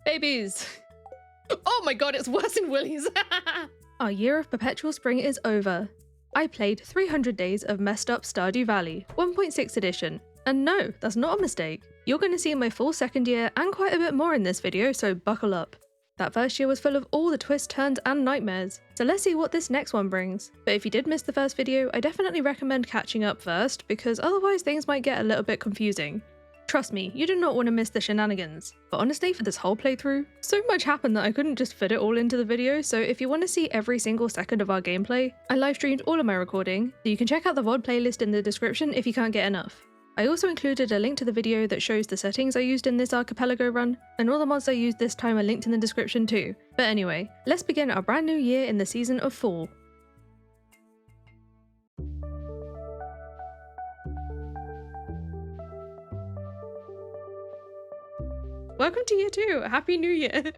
Babies! Oh my god, it's worse than Willy's! Our year of perpetual spring is over. I played 300 days of messed up Stardew Valley, 1.6 edition. And no, that's not a mistake. You're going to see my full second year and quite a bit more in this video, so buckle up. That first year was full of all the twists, turns, and nightmares, so let's see what this next one brings. But if you did miss the first video, I definitely recommend catching up first, because otherwise things might get a little bit confusing. Trust me, you do not want to miss the shenanigans. But honestly, for this whole playthrough, so much happened that I couldn't just fit it all into the video, so if you want to see every single second of our gameplay, I live streamed all of my recording, so you can check out the VOD playlist in the description if you can't get enough. I also included a link to the video that shows the settings I used in this Archipelago run, and all the mods I used this time are linked in the description too. But anyway, let's begin our brand new year in the season of fall. Welcome to year 2, Happy New Year!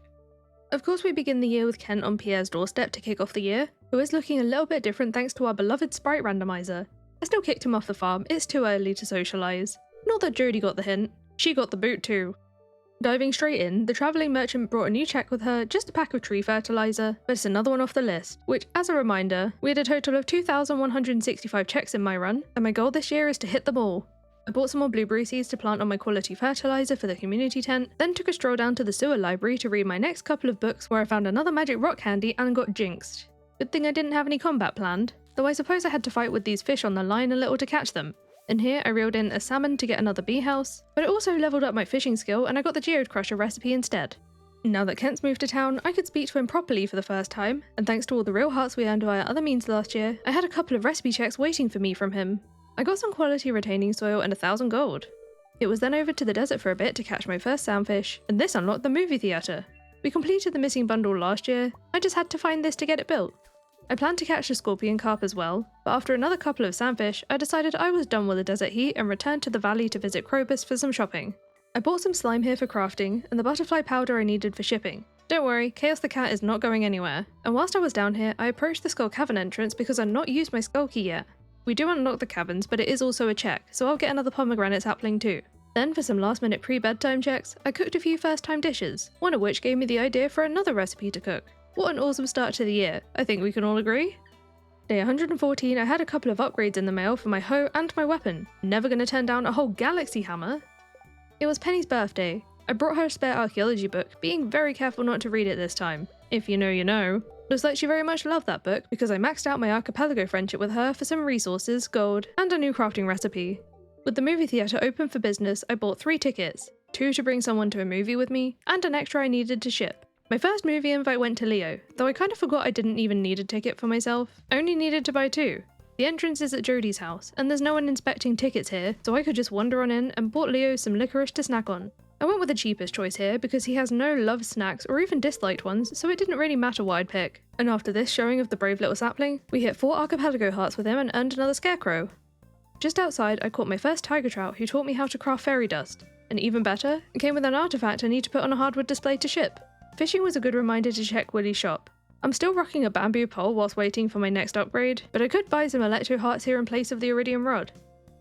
Of course we begin the year with Kent on Pierre's doorstep to kick off the year, who is looking a little bit different thanks to our beloved sprite randomizer. I still kicked him off the farm, it's too early to socialise. Not that Jodie got the hint, she got the boot too. Diving straight in, the travelling merchant brought a new check with her, just a pack of tree fertiliser, but it's another one off the list, which, as a reminder, we had a total of 2,165 checks in my run, and my goal this year is to hit them all. I bought some more blueberry seeds to plant on my quality fertiliser for the community tent, then took a stroll down to the sewer library to read my next couple of books where I found another magic rock candy and got jinxed. Good thing I didn't have any combat planned. Though I suppose I had to fight with these fish on the line a little to catch them. And here I reeled in a salmon to get another bee house, but it also leveled up my fishing skill and I got the geode crusher recipe instead. Now that Kent's moved to town, I could speak to him properly for the first time, and thanks to all the real hearts we earned via other means last year, I had a couple of recipe checks waiting for me from him. I got some quality retaining soil and 1,000 gold. It was then over to the desert for a bit to catch my first soundfish, and this unlocked the movie theatre. We completed the missing bundle last year, I just had to find this to get it built. I planned to catch the scorpion carp as well, but after another couple of sandfish, I decided I was done with the desert heat and returned to the valley to visit Krobus for some shopping. I bought some slime here for crafting, and the butterfly powder I needed for shipping. Don't worry, Chaos the cat is not going anywhere, and whilst I was down here, I approached the Skull Cavern entrance because I'd not used my skull key yet. We do unlock the caverns, but it is also a check, so I'll get another pomegranate sapling too. Then for some last minute pre-bedtime checks, I cooked a few first time dishes, one of which gave me the idea for another recipe to cook. What an awesome start to the year, I think we can all agree? Day 114, I had a couple of upgrades in the mail for my hoe and my weapon. Never gonna turn down a whole galaxy hammer. It was Penny's birthday. I brought her a spare archaeology book, being very careful not to read it this time. If you know, you know. Looks like she very much loved that book because I maxed out my archipelago friendship with her for some resources, gold, and a new crafting recipe. With the movie theatre open for business, I bought 3 tickets, 2 to bring someone to a movie with me, and an extra I needed to ship. My first movie invite went to Leo, though I kind of forgot I didn't even need a ticket for myself. I only needed to buy 2. The entrance is at Jodie's house, and there's no one inspecting tickets here, so I could just wander on in and bought Leo some licorice to snack on. I went with the cheapest choice here because he has no loved snacks or even disliked ones, so it didn't really matter what I'd pick. And after this showing of the brave little sapling, we hit 4 archipelago hearts with him and earned another scarecrow. Just outside, I caught my first tiger trout who taught me how to craft fairy dust. And even better, it came with an artifact I need to put on a hardwood display to ship. Fishing was a good reminder to check Willy's shop. I'm still rocking a bamboo pole whilst waiting for my next upgrade, but I could buy some electro hearts here in place of the iridium rod.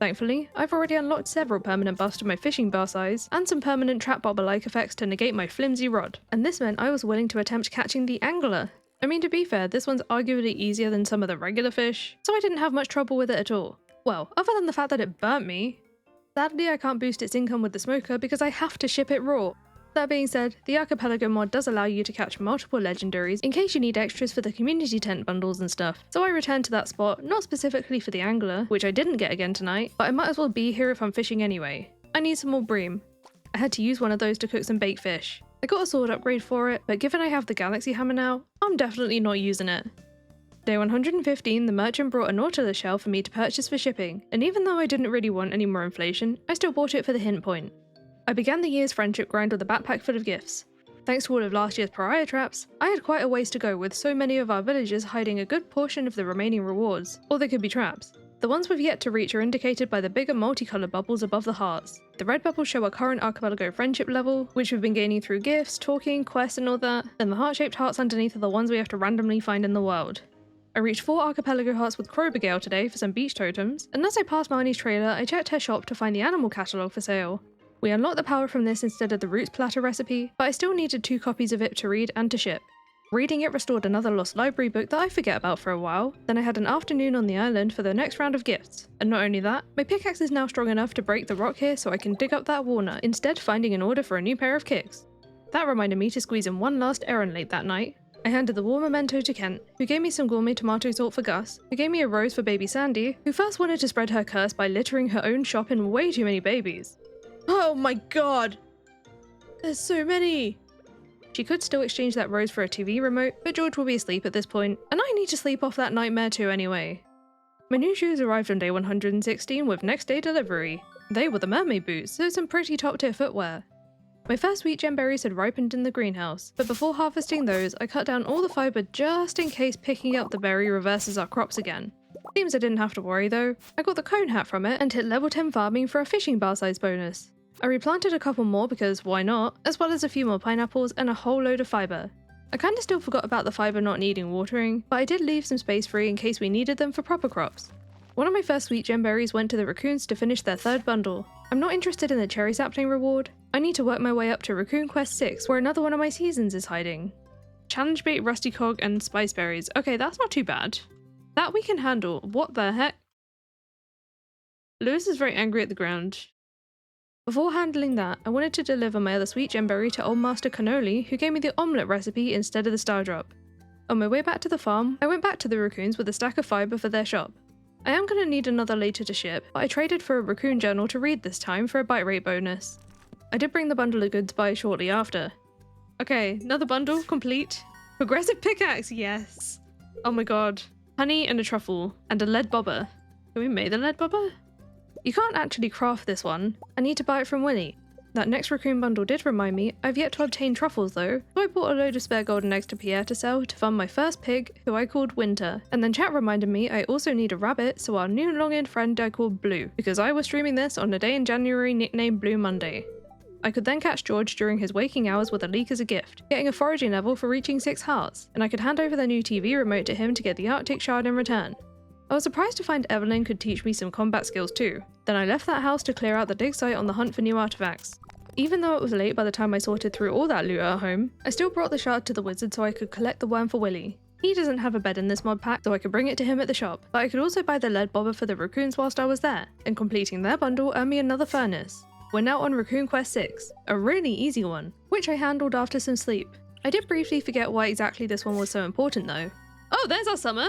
Thankfully, I've already unlocked several permanent buffs to my fishing bar size, and some permanent trap bobber-like effects to negate my flimsy rod, and this meant I was willing to attempt catching the angler. I mean, to be fair, this one's arguably easier than some of the regular fish, so I didn't have much trouble with it at all. Well, other than the fact that it burnt me. Sadly, I can't boost its income with the smoker because I have to ship it raw. That being said, the Archipelago mod does allow you to catch multiple legendaries in case you need extras for the community tent bundles and stuff, so I returned to that spot, not specifically for the angler, which I didn't get again tonight, but I might as well be here if I'm fishing anyway. I need some more bream. I had to use one of those to cook some baked fish. I got a sword upgrade for it, but given I have the galaxy hammer now, I'm definitely not using it. Day 115, the merchant brought a nautilus shell for me to purchase for shipping, and even though I didn't really want any more inflation, I still bought it for the hint point. I began the year's friendship grind with a backpack full of gifts. Thanks to all of last year's pariah traps, I had quite a ways to go with so many of our villagers hiding a good portion of the remaining rewards, or they could be traps. The ones we've yet to reach are indicated by the bigger multicolored bubbles above the hearts. The red bubbles show our current archipelago friendship level, which we've been gaining through gifts, talking, quests and all that, and the heart-shaped hearts underneath are the ones we have to randomly find in the world. I reached 4 archipelago hearts with Crowbergale today for some beach totems, and as I passed Marnie's trailer, I checked her shop to find the animal catalogue for sale. We unlocked the power from this instead of the roots platter recipe, but I still needed 2 copies of it to read and to ship. Reading it restored another lost library book that I forget about for a while, then I had an afternoon on the island for the next round of gifts. And not only that, my pickaxe is now strong enough to break the rock here so I can dig up that walnut, instead finding an order for a new pair of kicks. That reminded me to squeeze in one last errand late that night. I handed the war memento to Kent, who gave me some gourmet tomato salt for Gus, who gave me a rose for baby Sandy, who first wanted to spread her curse by littering her own shop in way too many babies. Oh my god! There's so many! She could still exchange that rose for a TV remote, but George will be asleep at this point, and I need to sleep off that nightmare too anyway. My new shoes arrived on day 116 with next day delivery. They were the mermaid boots, so some pretty top tier footwear. My first wheat gem berries had ripened in the greenhouse, but before harvesting those, I cut down all the fibre just in case picking up the berry reverses our crops again. Seems I didn't have to worry though. I got the cone hat from it and hit level 10 farming for a fishing bar size bonus. I replanted a couple more because why not, as well as a few more pineapples and a whole load of fibre. I kinda still forgot about the fibre not needing watering, but I did leave some space free in case we needed them for proper crops. One of my first sweet gem berries went to the raccoons to finish their 3rd bundle. I'm not interested in the cherry sapling reward. I need to work my way up to Raccoon Quest 6, where another one of my seasons is hiding. Challenge bait, rusty cog, and spice berries. Okay, that's not too bad. That we can handle. What the heck? Lewis is very angry at the ground. Before handling that, I wanted to deliver my other sweet gem berry to Old Master Cannoli, who gave me the omelette recipe instead of the star drop. On my way back to the farm, I went back to the raccoons with a stack of fibre for their shop. I am going to need another later to ship, but I traded for a raccoon journal to read this time for a bite rate bonus. I did bring the bundle of goods by shortly after. Okay, another bundle, complete. Progressive pickaxe, yes! Oh my god. Honey and a truffle, and a lead bobber. Can we make the lead bobber? You can't actually craft this one. I need to buy it from Willy. That next raccoon bundle did remind me, I've yet to obtain truffles though, so I bought a load of spare golden eggs to Pierre to sell to fund my first pig, who I called Winter. And then chat reminded me I also need a rabbit, so our new long-eared friend I called Blue, because I was streaming this on a day in January nicknamed Blue Monday. I could then catch George during his waking hours with a leek as a gift, getting a foraging level for reaching 6 hearts, and I could hand over the new TV remote to him to get the Arctic shard in return. I was surprised to find Evelyn could teach me some combat skills too. Then I left that house to clear out the dig site on the hunt for new artifacts. Even though it was late by the time I sorted through all that loot at home, I still brought the shard to the wizard so I could collect the worm for Willy. He doesn't have a bed in this mod pack, so I could bring it to him at the shop, but I could also buy the lead bobber for the raccoons whilst I was there, and completing their bundle earned me another furnace. We're now on Raccoon Quest 6, a really easy one, which I handled after some sleep. I did briefly forget why exactly this one was so important though. Oh, there's our summer!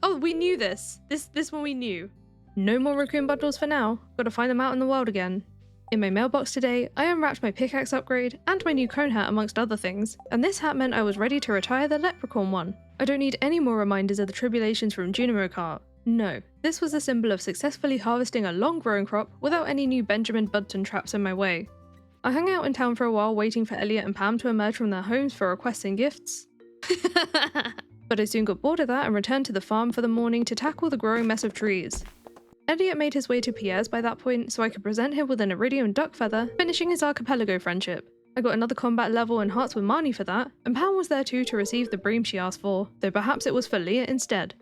Oh, we knew this. This one we knew. No more raccoon bundles for now. Gotta find them out in the wild again. In my mailbox today, I unwrapped my pickaxe upgrade and my new cone hat amongst other things, and this hat meant I was ready to retire the leprechaun one. I don't need any more reminders of the tribulations from Junimo Kart. No, this was a symbol of successfully harvesting a long-growing crop without any new Benjamin Button traps in my way. I hung out in town for a while waiting for Elliot and Pam to emerge from their homes for requests and gifts. But I soon got bored of that and returned to the farm for the morning to tackle the growing mess of trees. Elliot made his way to Pierre's by that point so I could present him with an iridium duck feather, finishing his archipelago friendship. I got another combat level and hearts with Marnie for that, and Pam was there too to receive the bream she asked for, though perhaps it was for Leah instead.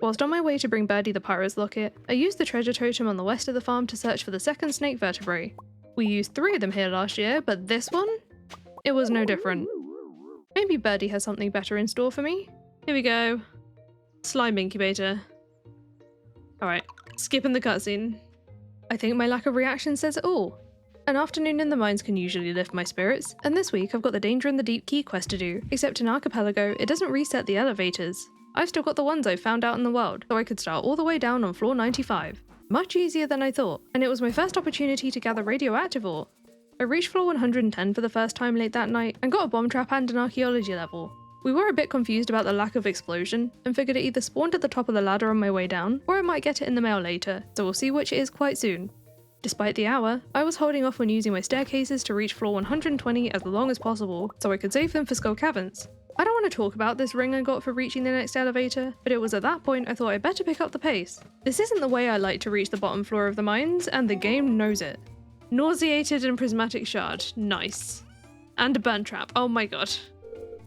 Whilst on my way to bring Birdie the pirate's locket, I used the treasure totem on the west of the farm to search for the second snake vertebrae. We used 3 of them here last year, but this one? It was no different. Maybe Birdie has something better in store for me. Here we go. Slime incubator. Alright, skipping the cutscene. I think my lack of reaction says it all. An afternoon in the mines can usually lift my spirits, and this week I've got the Danger in the Deep key quest to do, except in Archipelago it doesn't reset the elevators. I've still got the ones I found out in the world, so I could start all the way down on floor 95. Much easier than I thought, and it was my first opportunity to gather radioactive ore. I reached floor 110 for the first time late that night, and got a bomb trap and an archaeology level. We were a bit confused about the lack of explosion, and figured it either spawned at the top of the ladder on my way down, or I might get it in the mail later, so we'll see which it is quite soon. Despite the hour, I was holding off on using my staircases to reach floor 120 as long as possible, so I could save them for Skull Caverns. I don't want to talk about this ring I got for reaching the next elevator, but it was at that point I thought I'd better pick up the pace. This isn't the way I like to reach the bottom floor of the mines, and the game knows it. Nauseated and prismatic shard, nice. And a burn trap, oh my god.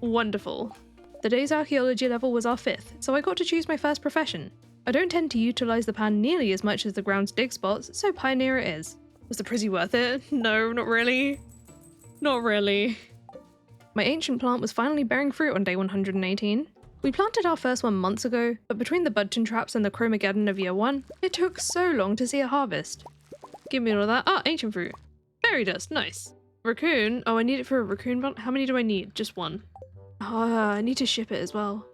Wonderful. The day's archaeology level was our 5th, so I got to choose my first profession. I don't tend to utilise the pan nearly as much as the ground's dig spots, so pioneer it is. Was the Prizzy worth it? No, not really. Not really. My ancient plant was finally bearing fruit on day 118. We planted our first one months ago, but between the budgeon traps and the chromageddon of year 1, it took so long to see a harvest. Give me all of that. Ah, ancient fruit. Fairy dust, nice. Raccoon, oh I need it for a raccoon bundle. How many do I need? Just one. Ah, I need to ship it as well.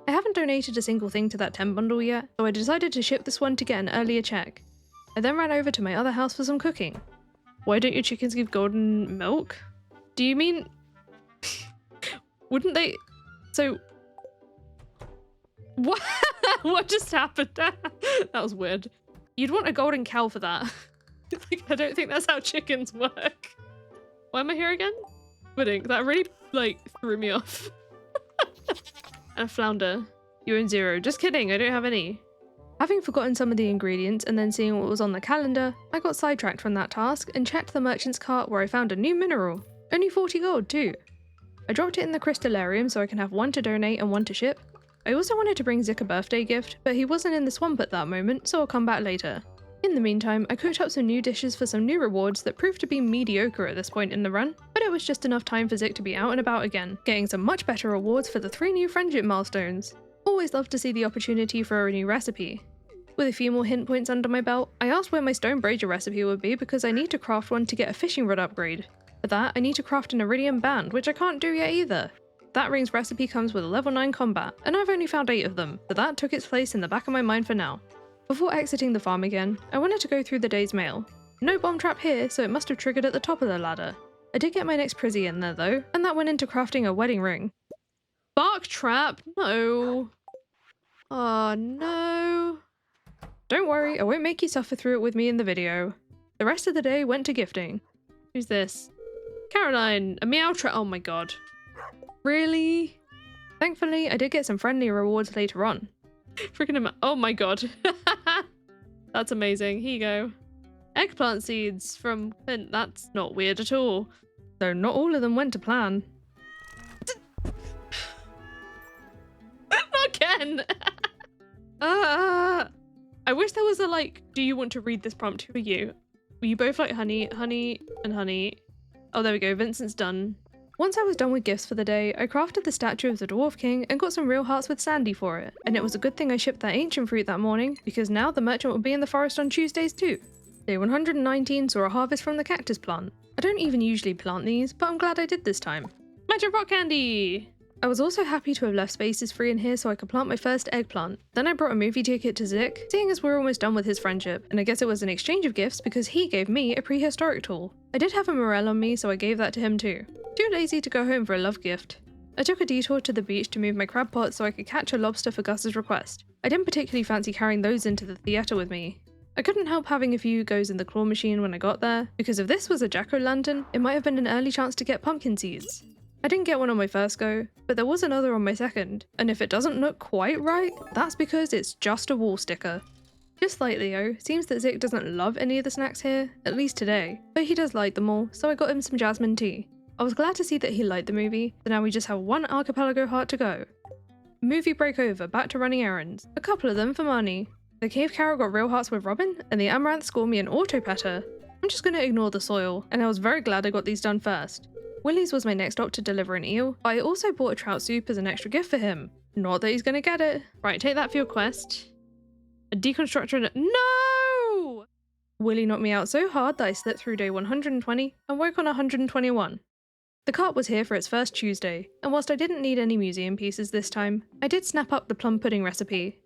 I haven't donated a single thing to that 10 bundle yet, so I decided to ship this one to get an earlier check. I then ran over to my other house for some cooking. Why don't your chickens give golden milk? Do you mean... Wouldn't they... So... What? What just happened? That was weird. You'd want a golden cow for that. Like, I don't think that's how chickens work. Why am I here again? Pudding. That really, like, threw me off. And a flounder. You own 0. Just kidding, I don't have any. Having forgotten some of the ingredients and then seeing what was on the calendar, I got sidetracked from that task and checked the merchant's cart where I found a new mineral. Only 40 gold too. I dropped it in the crystallarium so I can have one to donate and one to ship. I also wanted to bring Zik a birthday gift, but he wasn't in the swamp at that moment, so I'll come back later. In the meantime, I cooked up some new dishes for some new rewards that proved to be mediocre at this point in the run, but it was just enough time for Zik to be out and about again, getting some much better rewards for the 3 new friendship milestones. Always love to see the opportunity for a new recipe. With a few more hint points under my belt, I asked where my stone brazier recipe would be because I need to craft one to get a fishing rod upgrade. For that, I need to craft an iridium band, which I can't do yet either. That ring's recipe comes with a level 9 combat, and I've only found 8 of them, but that took its place in the back of my mind for now. Before exiting the farm again, I wanted to go through the day's mail. No bomb trap here, so it must have triggered at the top of the ladder. I did get my next Prizzy in there though, and that went into crafting a wedding ring. Bark trap? No. Oh no. Don't worry, I won't make you suffer through it with me in the video. The rest of the day went to gifting. Who's this? Caroline, a meow trap. Oh my god. Really? Thankfully, I did get some friendly rewards later on. Freaking oh my god. That's amazing. Here you go. Eggplant seeds from Clint. That's not weird at all. Though not all of them went to plan. Again! I wish there was a like, do you want to read this prompt? Who are you? Were you both like honey, honey, and honey? Oh, there we go. Vincent's done. Once I was done with gifts for the day, I crafted the statue of the Dwarf King and got some real hearts with Sandy for it. And it was a good thing I shipped that ancient fruit that morning, because now the merchant will be in the forest on Tuesdays too. Day 119 saw a harvest from the cactus plant. I don't even usually plant these, but I'm glad I did this time. Magic rock candy! I was also happy to have left spaces free in here so I could plant my first eggplant. Then I brought a movie ticket to Zik, seeing as we're almost done with his friendship, and I guess it was an exchange of gifts because he gave me a prehistoric tool. I did have a morel on me, so I gave that to him too. Too lazy to go home for a love gift. I took a detour to the beach to move my crab pot so I could catch a lobster for Gus's request. I didn't particularly fancy carrying those into the theatre with me. I couldn't help having a few goes in the claw machine when I got there, because if this was a jack-o'-lantern, it might have been an early chance to get pumpkin seeds. I didn't get one on my first go, but there was another on my second, and if it doesn't look quite right, that's because it's just a wall sticker. Just slightly though, seems that Zik doesn't love any of the snacks here, at least today, but he does like them all, so I got him some jasmine tea. I was glad to see that he liked the movie, so now we just have one archipelago heart to go. Movie break over, back to running errands, a couple of them for money. The cave carrot got real hearts with Robin, and the amaranth scored me an auto petter. I'm just gonna ignore the soil, and I was very glad I got these done first. Willie's was my next stop to deliver an eel, but I also bought a trout soup as an extra gift for him. Not that he's gonna get it. Right, take that for your quest. A deconstructor and no! Willie knocked me out so hard that I slipped through day 120 and woke on 121. The cart was here for its first Tuesday, and whilst I didn't need any museum pieces this time, I did snap up the plum pudding recipe.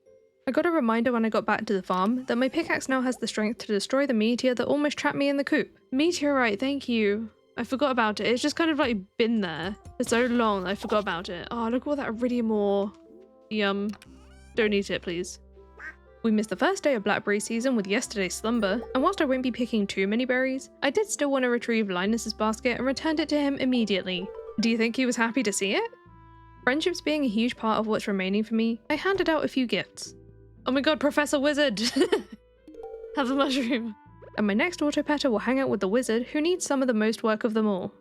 I got a reminder when I got back to the farm that my pickaxe now has the strength to destroy the meteor that almost trapped me in the coop. Meteorite, thank you. I forgot about it. It's just kind of like been there for so long that I forgot about it. Oh, look at all that iridium ore. Yum. Don't eat it, please. We missed the first day of blackberry season with yesterday's slumber, and whilst I won't be picking too many berries, I did still want to retrieve Linus's basket and returned it to him immediately. Do you think he was happy to see it? Friendships being a huge part of what's remaining for me, I handed out a few gifts. Oh my god, Professor Wizard! Have the mushroom. And my next autopetter will hang out with the wizard who needs some of the most work of them all.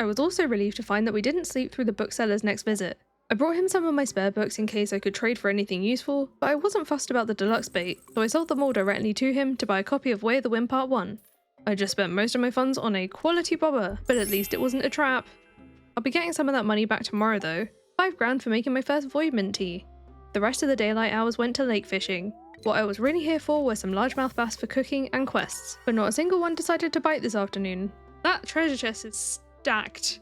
I was also relieved to find that we didn't sleep through the bookseller's next visit. I brought him some of my spare books in case I could trade for anything useful, but I wasn't fussed about the deluxe bait, so I sold them all directly to him to buy a copy of Way of the Wind Part 1. I just spent most of my funds on a quality bobber, but at least it wasn't a trap. I'll be getting some of that money back tomorrow though. 5 grand for making my first void mint tea. The rest of the daylight hours went to lake fishing. What I was really here for were some largemouth bass for cooking and quests, but not a single one decided to bite this afternoon. That treasure chest is stacked.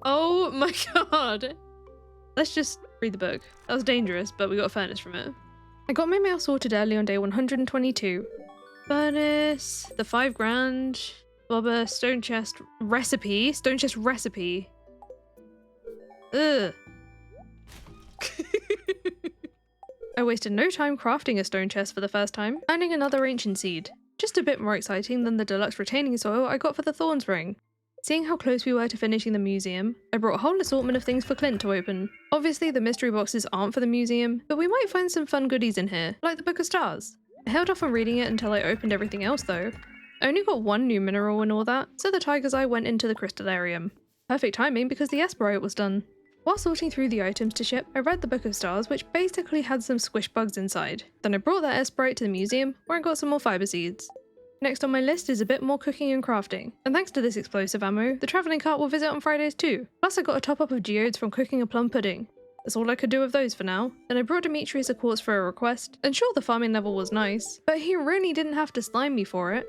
Oh my god. Let's just read the book. That was dangerous, but we got a furnace from it. I got my mail sorted early on day 122. Furnace, the 5 grand, bobber, stone chest recipe. Ugh. I wasted no time crafting a stone chest for the first time, earning another ancient seed. Just a bit more exciting than the deluxe retaining soil I got for the Thorns ring. Seeing how close we were to finishing the museum, I brought a whole assortment of things for Clint to open. Obviously the mystery boxes aren't for the museum, but we might find some fun goodies in here, like the Book of Stars. I held off on reading it until I opened everything else though. I only got 1 new mineral and all that, so the tiger's eye went into the crystallarium. Perfect timing because the Esperite was done. While sorting through the items to ship, I read the Book of Stars, which basically had some squish bugs inside. Then I brought that Esperite to the museum, where I got some more fiber seeds. Next on my list is a bit more cooking and crafting, and thanks to this explosive ammo, the travelling cart will visit on Fridays too. Plus I got a top up of geodes from cooking a plum pudding. That's all I could do with those for now. Then I brought Demetrius a quartz for a request, and sure the farming level was nice, but he really didn't have to slime me for it.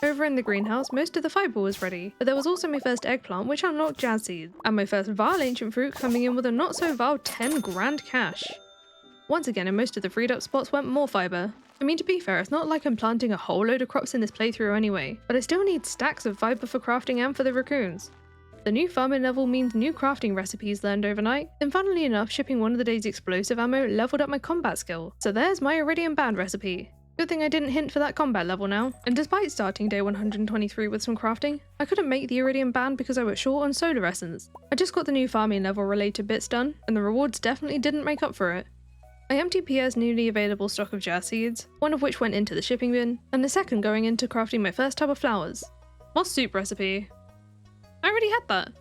Over in the greenhouse, most of the fibre was ready, but there was also my first eggplant which unlocked jazz seeds, and my first vile ancient fruit coming in with a not so vile 10 grand cash. Once again in most of the freed up spots went more fibre. I mean, to be fair, it's not like I'm planting a whole load of crops in this playthrough anyway, but I still need stacks of fibre for crafting and for the raccoons. The new farming level means new crafting recipes learned overnight, and funnily enough, shipping one of the day's explosive ammo leveled up my combat skill, so there's my iridium band recipe. Good thing I didn't hint for that combat level now, and despite starting day 123 with some crafting, I couldn't make the iridium band because I was short on solar essence. I just got the new farming level related bits done, and the rewards definitely didn't make up for it. I emptied Pierre's newly available stock of jazz seeds, one of which went into the shipping bin, and the second going into crafting my first tub of flowers. Moss soup recipe. I already had that.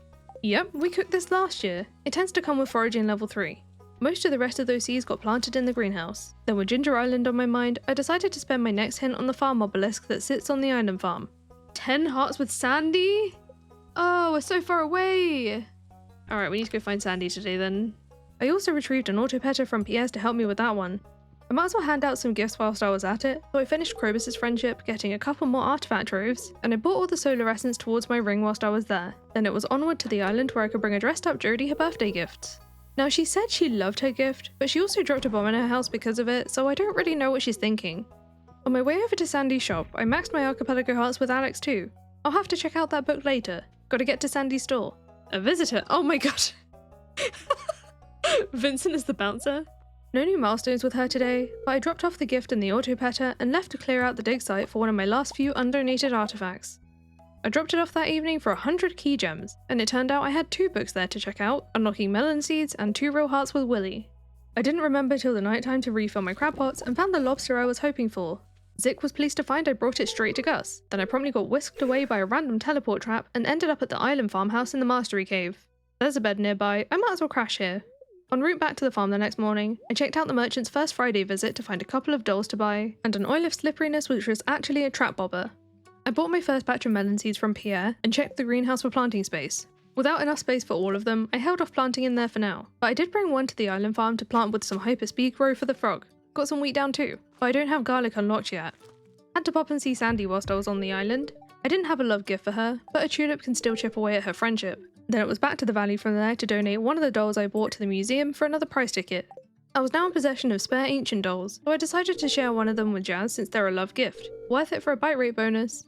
Yep, we cooked this last year. It tends to come with foraging level 3. Most of the rest of those seeds got planted in the greenhouse. Then with Ginger Island on my mind, I decided to spend my next hint on the farm obelisk that sits on the island farm. 10 hearts with Sandy? Oh, we're so far away! Alright, we need to go find Sandy today then. I also retrieved an autopetter from Pierre's to help me with that one. I might as well hand out some gifts whilst I was at it, so I finished Krobus' friendship, getting a couple more artifact troves, and I bought all the solar essence towards my ring whilst I was there. Then it was onward to the island where I could bring a dressed up Jodie her birthday gifts. Now she said she loved her gift, but she also dropped a bomb in her house because of it, so I don't really know what she's thinking. On my way over to Sandy's shop, I maxed my Archipelago hearts with Alex too. I'll have to check out that book later. Gotta get to Sandy's store. A visitor? Oh my god. Vincent is the bouncer. No new milestones with her today, but I dropped off the gift in the autopetter and left to clear out the dig site for one of my last few undonated artifacts. I dropped it off that evening for 100 key gems, and it turned out I had 2 books there to check out, unlocking melon seeds and 2 real hearts with Willy. I didn't remember till the night time to refill my crab pots and found the lobster I was hoping for. Zik was pleased to find I brought it straight to Gus, then I promptly got whisked away by a random teleport trap and ended up at the island farmhouse in the Mastery Cave. There's a bed nearby, I might as well crash here. En route back to the farm the next morning, I checked out the merchant's first Friday visit to find a couple of dolls to buy, and an oil of slipperiness which was actually a trap bobber. I bought my first batch of melon seeds from Pierre, and checked the greenhouse for planting space. Without enough space for all of them, I held off planting in there for now, but I did bring one to the island farm to plant with some hyper speed grow for the frog. Got some wheat down too, but I don't have garlic unlocked yet. Had to pop and see Sandy whilst I was on the island. I didn't have a love gift for her, but a tulip can still chip away at her friendship. Then it was back to the valley from there to donate one of the dolls I bought to the museum for another prize ticket. I was now in possession of spare ancient dolls, so I decided to share one of them with Jazz since they're a love gift. Worth it for a bite rate bonus.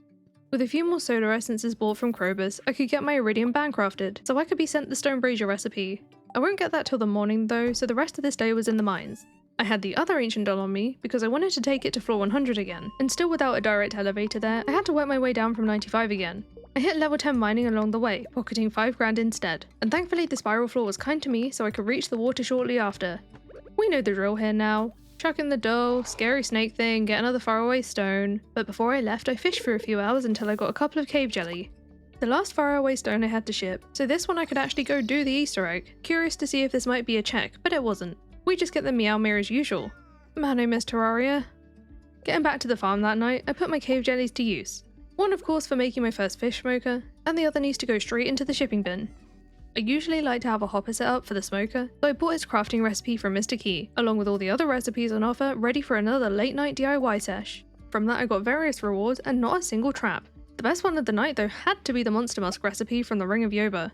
With a few more solar essences bought from Krobus, I could get my iridium band crafted, so I could be sent the stone brazier recipe. I won't get that till the morning though, so the rest of this day was in the mines. I had the other ancient doll on me because I wanted to take it to floor 100 again, and still without a direct elevator there, I had to work my way down from 95 again. I hit level 10 mining along the way, pocketing 5 grand instead, and thankfully the spiral floor was kind to me so I could reach the water shortly after. We know the drill here now. Chuck in the dough, scary snake thing, get another faraway stone, but before I left I fished for a few hours until I got a couple of cave jelly. The last faraway stone I had to ship, so this one I could actually go do the Easter egg. Curious to see if this might be a check, but it wasn't. We just get the meow mirror as usual. Man, I miss Terraria. Getting back to the farm that night, I put my cave jellies to use. One of course for making my first fish smoker, and the other needs to go straight into the shipping bin. I usually like to have a hopper set up for the smoker, so I bought his crafting recipe from Mr. Key, along with all the other recipes on offer ready for another late night DIY sesh. From that I got various rewards and not a single trap. The best one of the night though had to be the Monster Musk recipe from the Ring of Yoba.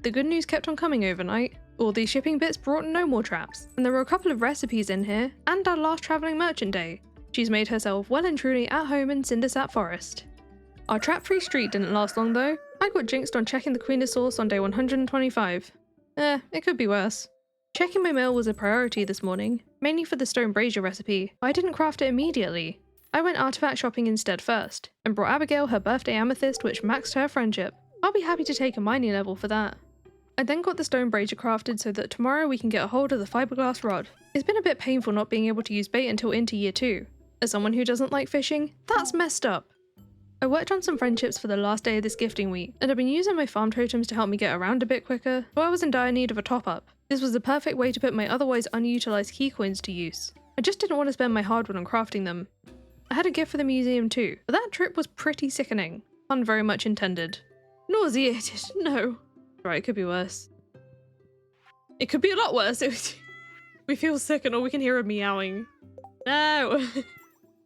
The good news kept on coming overnight. All these shipping bits brought no more traps, and there were a couple of recipes in here, and our last travelling merchant day. She's made herself well and truly at home in Cindersap Forest. Our trap-free streak didn't last long though. I got jinxed on checking the Queen of Sauce on day 125. It could be worse. Checking my mail was a priority this morning, mainly for the stone brazier recipe, but I didn't craft it immediately. I went artifact shopping instead first, and brought Abigail her birthday amethyst which maxed her friendship. I'll be happy to take a mining level for that. I then got the stone brazier crafted so that tomorrow we can get a hold of the fiberglass rod. It's been a bit painful not being able to use bait until into year 2. As someone who doesn't like fishing, that's messed up. I worked on some friendships for the last day of this gifting week, and I've been using my farm totems to help me get around a bit quicker, so I was in dire need of a top-up. This was the perfect way to put my otherwise unutilized key coins to use. I just didn't want to spend my hardwood on crafting them. I had a gift for the museum too, but that trip was pretty sickening. Pun very much intended. Nauseated, no. Right, it could be worse. It could be a lot worse. We feel sick and all we can hear are meowing. No!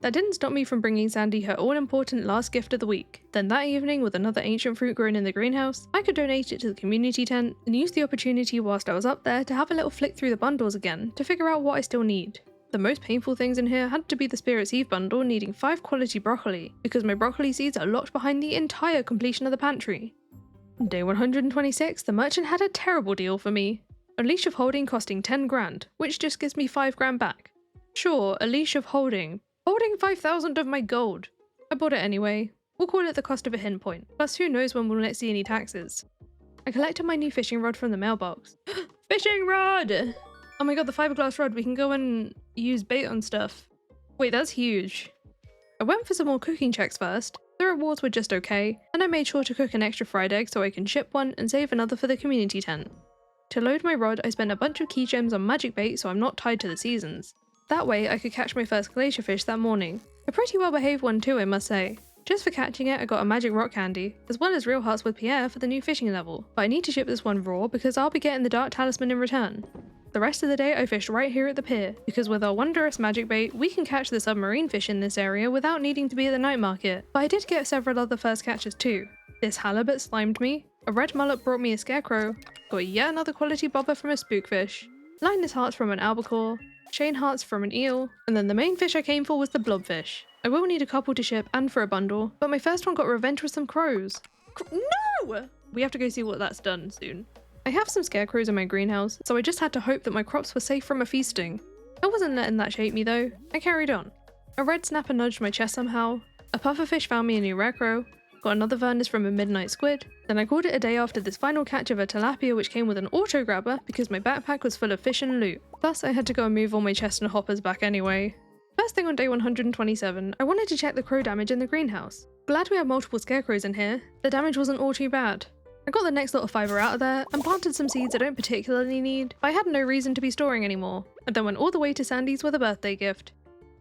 That didn't stop me from bringing Sandy her all-important last gift of the week. Then that evening, with another ancient fruit grown in the greenhouse, I could donate it to the community tent and use the opportunity whilst I was up there to have a little flick through the bundles again to figure out what I still need. The most painful things in here had to be the Spirit's Eve bundle needing 5 quality broccoli, because my broccoli seeds are locked behind the entire completion of the pantry. Day 126, the merchant had a terrible deal for me. A leash of holding costing 10 grand, which just gives me 5 grand back. Sure, a leash of holding 5,000 of my gold. I bought it anyway. We'll call it the cost of a hint point, plus who knows when we'll next see any taxes. I collected my new fishing rod from the mailbox. Fishing rod! Oh my god, the fiberglass rod, we can go and use bait on stuff. Wait, that's huge. I went for some more cooking checks first. The rewards were just okay, and I made sure to cook an extra fried egg so I can ship one and save another for the community tent. To load my rod, I spent a bunch of key gems on magic bait so I'm not tied to the seasons. That way I could catch my first glacier fish that morning. A pretty well behaved one too, I must say. Just for catching it I got a magic rock candy, as well as real hearts with Pierre for the new fishing level, but I need to ship this one raw because I'll be getting the dark talisman in return. The rest of the day I fished right here at the pier, because with our wondrous magic bait we can catch the submarine fish in this area without needing to be at the night market, but I did get several other first catches too. This halibut slimed me, a red mullet brought me a scarecrow, got yet another quality bobber from a spookfish, Linus hearts from an albacore, chain hearts from an eel, and then the main fish I came for was the blobfish. I will need a couple to ship and for a bundle, but my first one got revenge with some crows. No! We have to go see what that's done soon. I have some scarecrows in my greenhouse, so I just had to hope that my crops were safe from a feasting. I wasn't letting that shape me though. I carried on. A red snapper nudged my chest somehow, a pufferfish found me a new recro, got another Vernus from a midnight squid, then I called it a day after this final catch of a tilapia which came with an auto grabber because my backpack was full of fish and loot. Plus I had to go and move all my chest and hoppers back anyway. First thing on day 127, I wanted to check the crow damage in the greenhouse. Glad we have multiple scarecrows in here, the damage wasn't all too bad. I got the next little fibre out of there and planted some seeds I don't particularly need, but I had no reason to be storing anymore, and then went all the way to Sandy's with a birthday gift.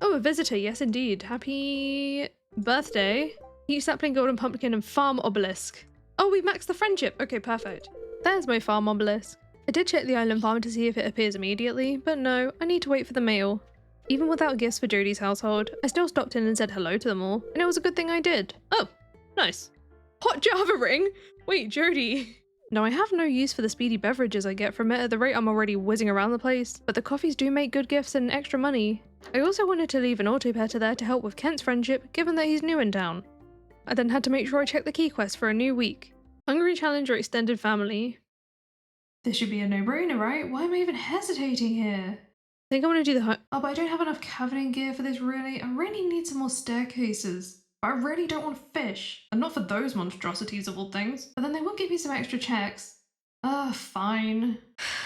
Oh, a visitor, yes indeed. Happy birthday. Each sapling, golden pumpkin, and farm obelisk. Oh, we maxed the friendship. Okay, perfect. There's my farm obelisk. I did check the island farm to see if it appears immediately, but no, I need to wait for the mail. Even without gifts for Jodie's household, I still stopped in and said hello to them all, and it was a good thing I did. Oh, nice. Hot Java ring? Wait, Jodie. Now I have no use for the speedy beverages I get from it at the rate I'm already whizzing around the place, but the coffees do make good gifts and extra money. I also wanted to leave an autopetter there to help with Kent's friendship, given that he's new in town. I then had to make sure I checked the key quest for a new week. Hungry challenge or extended family. This should be a no-brainer, right? Why am I even hesitating here? I think I want to do the oh, but I don't have enough caverning gear for this really. I really need some more staircases. But I really don't want fish. And not for those monstrosities of all things. But then they will give me some extra checks. Fine.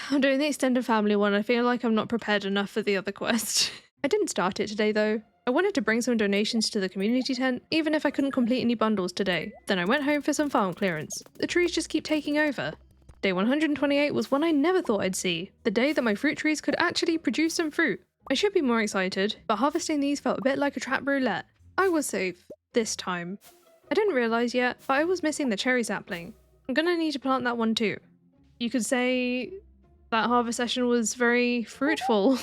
I'm doing the extended family one. I feel like I'm not prepared enough for the other quest. I didn't start it today though. I wanted to bring some donations to the community tent, even if I couldn't complete any bundles today. Then I went home for some farm clearance. The trees just keep taking over. Day 128 was one I never thought I'd see. The day that my fruit trees could actually produce some fruit. I should be more excited, but harvesting these felt a bit like a trap roulette. I was safe. This time. I didn't realise yet, but I was missing the cherry sapling. I'm gonna need to plant that one too. You could say that harvest session was very fruitful.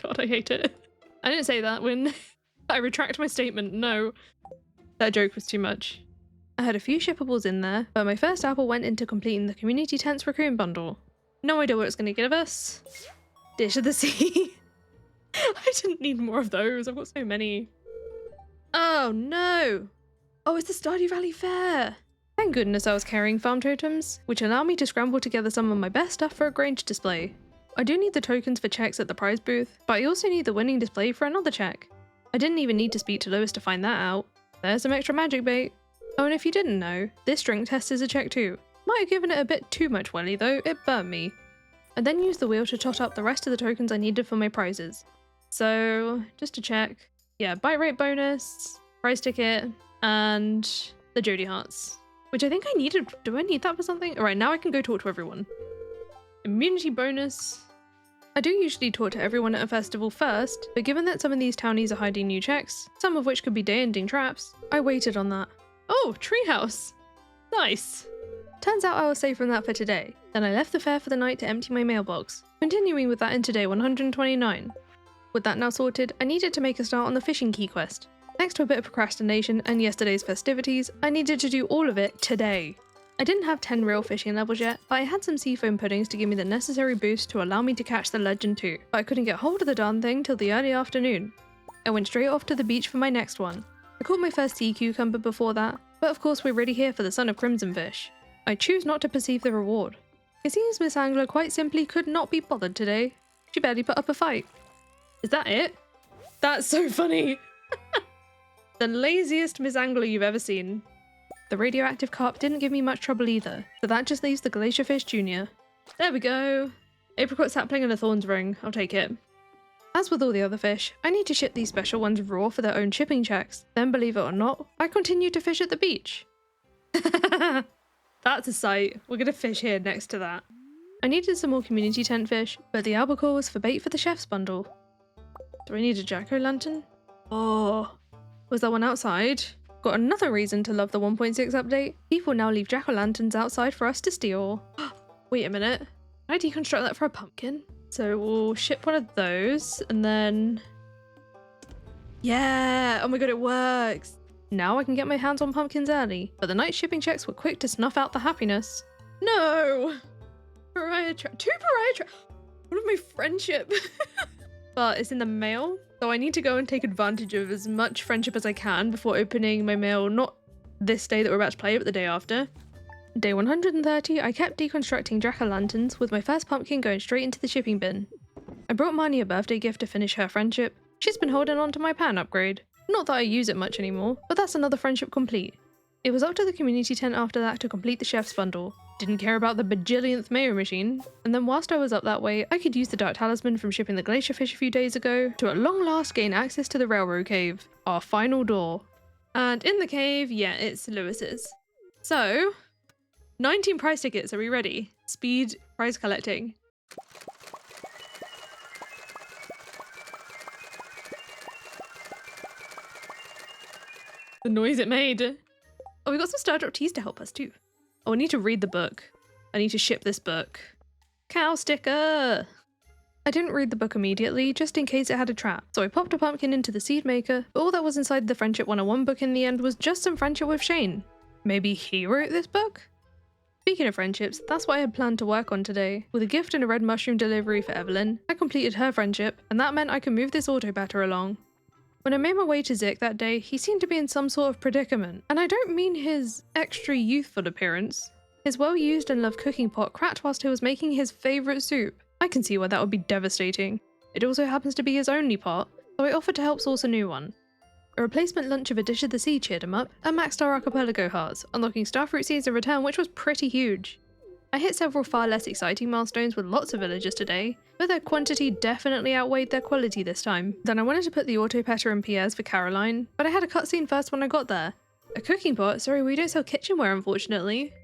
God, I hate it. I didn't say that when I retract my statement, no. That joke was too much. I had a few shippables in there, but my first apple went into completing the community tents raccoon bundle. No idea what it's going to give us. Dish of the sea. I didn't need more of those, I've got so many. Oh no! Oh, it's the Stardew Valley Fair! Thank goodness I was carrying farm totems, which allow me to scramble together some of my best stuff for a Grange display. I do need the tokens for checks at the prize booth, but I also need the winning display for another check. I didn't even need to speak to Lewis to find that out. There's some extra magic bait. Oh, and if you didn't know, this drink test is a check too. Might have given it a bit too much welly though, it burnt me. I then used the wheel to tot up the rest of the tokens I needed for my prizes. So, just to check, yeah, bite rate bonus, prize ticket, and the Jody hearts. Which I think I needed. Do I need that for something? Alright, now I can go talk to everyone. Immunity bonus. I do usually talk to everyone at a festival first, but given that some of these townies are hiding new checks, some of which could be day-ending traps, I waited on that. Oh, treehouse! Nice! Turns out I was safe from that for today. Then I left the fair for the night to empty my mailbox, continuing with that into day 129. With that now sorted, I needed to make a start on the fishing key quest. Thanks to a bit of procrastination and yesterday's festivities, I needed to do all of it today. I didn't have 10 real fishing levels yet, but I had some seafoam puddings to give me the necessary boost to allow me to catch the legend too, but I couldn't get hold of the darn thing till the early afternoon. I went straight off to the beach for my next one. I caught my first sea cucumber before that, but of course we're ready here for the son of crimson fish. I choose not to perceive the reward. It seems Miss Angler quite simply could not be bothered today. She barely put up a fight. Is that it? That's so funny! The laziest Miss Angler you've ever seen. The radioactive carp didn't give me much trouble either, so that just leaves the glacierfish junior. There we go! Apricot sapling and a thorns ring, I'll take it. As with all the other fish, I need to ship these special ones raw for their own shipping checks. Then believe it or not, I continue to fish at the beach. That's a sight. We're gonna fish here next to that. I needed some more community tent fish, but the albacore was for bait for the chef's bundle. Do I need a jack-o'-lantern? Oh, was that one outside? Got another reason to love the 1.6 update. People now leave jack-o'-lanterns outside for us to steal. Wait a minute. Can I deconstruct that for a pumpkin? So we'll ship one of those and then... Yeah! Oh my god, it works! Now I can get my hands on pumpkins early, but the night shipping checks were quick to snuff out the happiness. No! Two pariah traps! What of my friendship? But it's in the mail, so I need to go and take advantage of as much friendship as I can before opening my mail, not this day that we're about to play, but the day after. Day 130, I kept deconstructing jack-o'-lanterns, with my first pumpkin going straight into the shipping bin. I brought Marnie a birthday gift to finish her friendship. She's been holding on to my pan upgrade. Not that I use it much anymore, but that's another friendship complete. It was up to the community tent after that to complete the chef's bundle. Didn't care about the bajillionth mayo machine, and then whilst I was up that way, I could use the dark talisman from shipping the glacierfish a few days ago to at long last gain access to the railroad cave, our final door. And in the cave, yeah, it's Lewis's. So, 19 prize tickets, are we ready? Speed prize collecting. The noise it made. Oh, we got some Star Drop teas to help us too. Oh, I need to read the book. I need to ship this book. Cow sticker! I didn't read the book immediately, just in case it had a trap, so I popped a pumpkin into the seed maker, but all that was inside the Friendship 101 book in the end was just some friendship with Shane. Maybe he wrote this book? Speaking of friendships, that's what I had planned to work on today. With a gift and a red mushroom delivery for Evelyn, I completed her friendship, and that meant I could move this auto batter along. When I made my way to Zik that day, he seemed to be in some sort of predicament, and I don't mean his extra youthful appearance. His well-used and loved cooking pot cracked whilst he was making his favourite soup. I can see why that would be devastating. It also happens to be his only pot, so I offered to help source a new one. A replacement lunch of a dish of the sea cheered him up, and maxed our Archipelago hearts, unlocking starfruit seeds in return, which was pretty huge. I hit several far less exciting milestones with lots of villagers today, but their quantity definitely outweighed their quality this time. Then I wanted to put the auto petter in Pierre's for Caroline, but I had a cutscene first when I got there. A cooking pot? Sorry, we don't sell kitchenware unfortunately.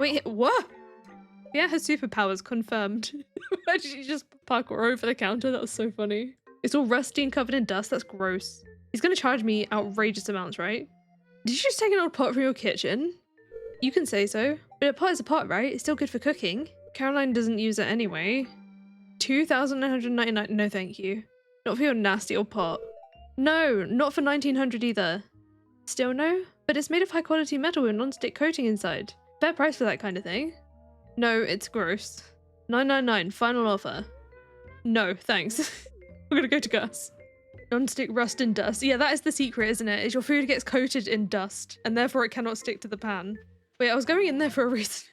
Wait, what? Pierre has superpowers, confirmed. Why did you just parkour over the counter? That was so funny. It's all rusty and covered in dust, that's gross. He's gonna charge me outrageous amounts, right? Did you just take an old pot from your kitchen? You can say so, but a pot is a pot, right? It's still good for cooking. Caroline doesn't use it anyway. 2,999, no thank you. Not for your nasty old pot. No, not for 1900 either. Still no? But it's made of high quality metal with non-stick coating inside. Fair price for that kind of thing. No, it's gross. 999, final offer. No, thanks. We're gonna go to Gus. Non-stick rust and dust. Yeah, that is the secret, isn't it? Is your food gets coated in dust, and therefore it cannot stick to the pan. Wait, I was going in there for a reason.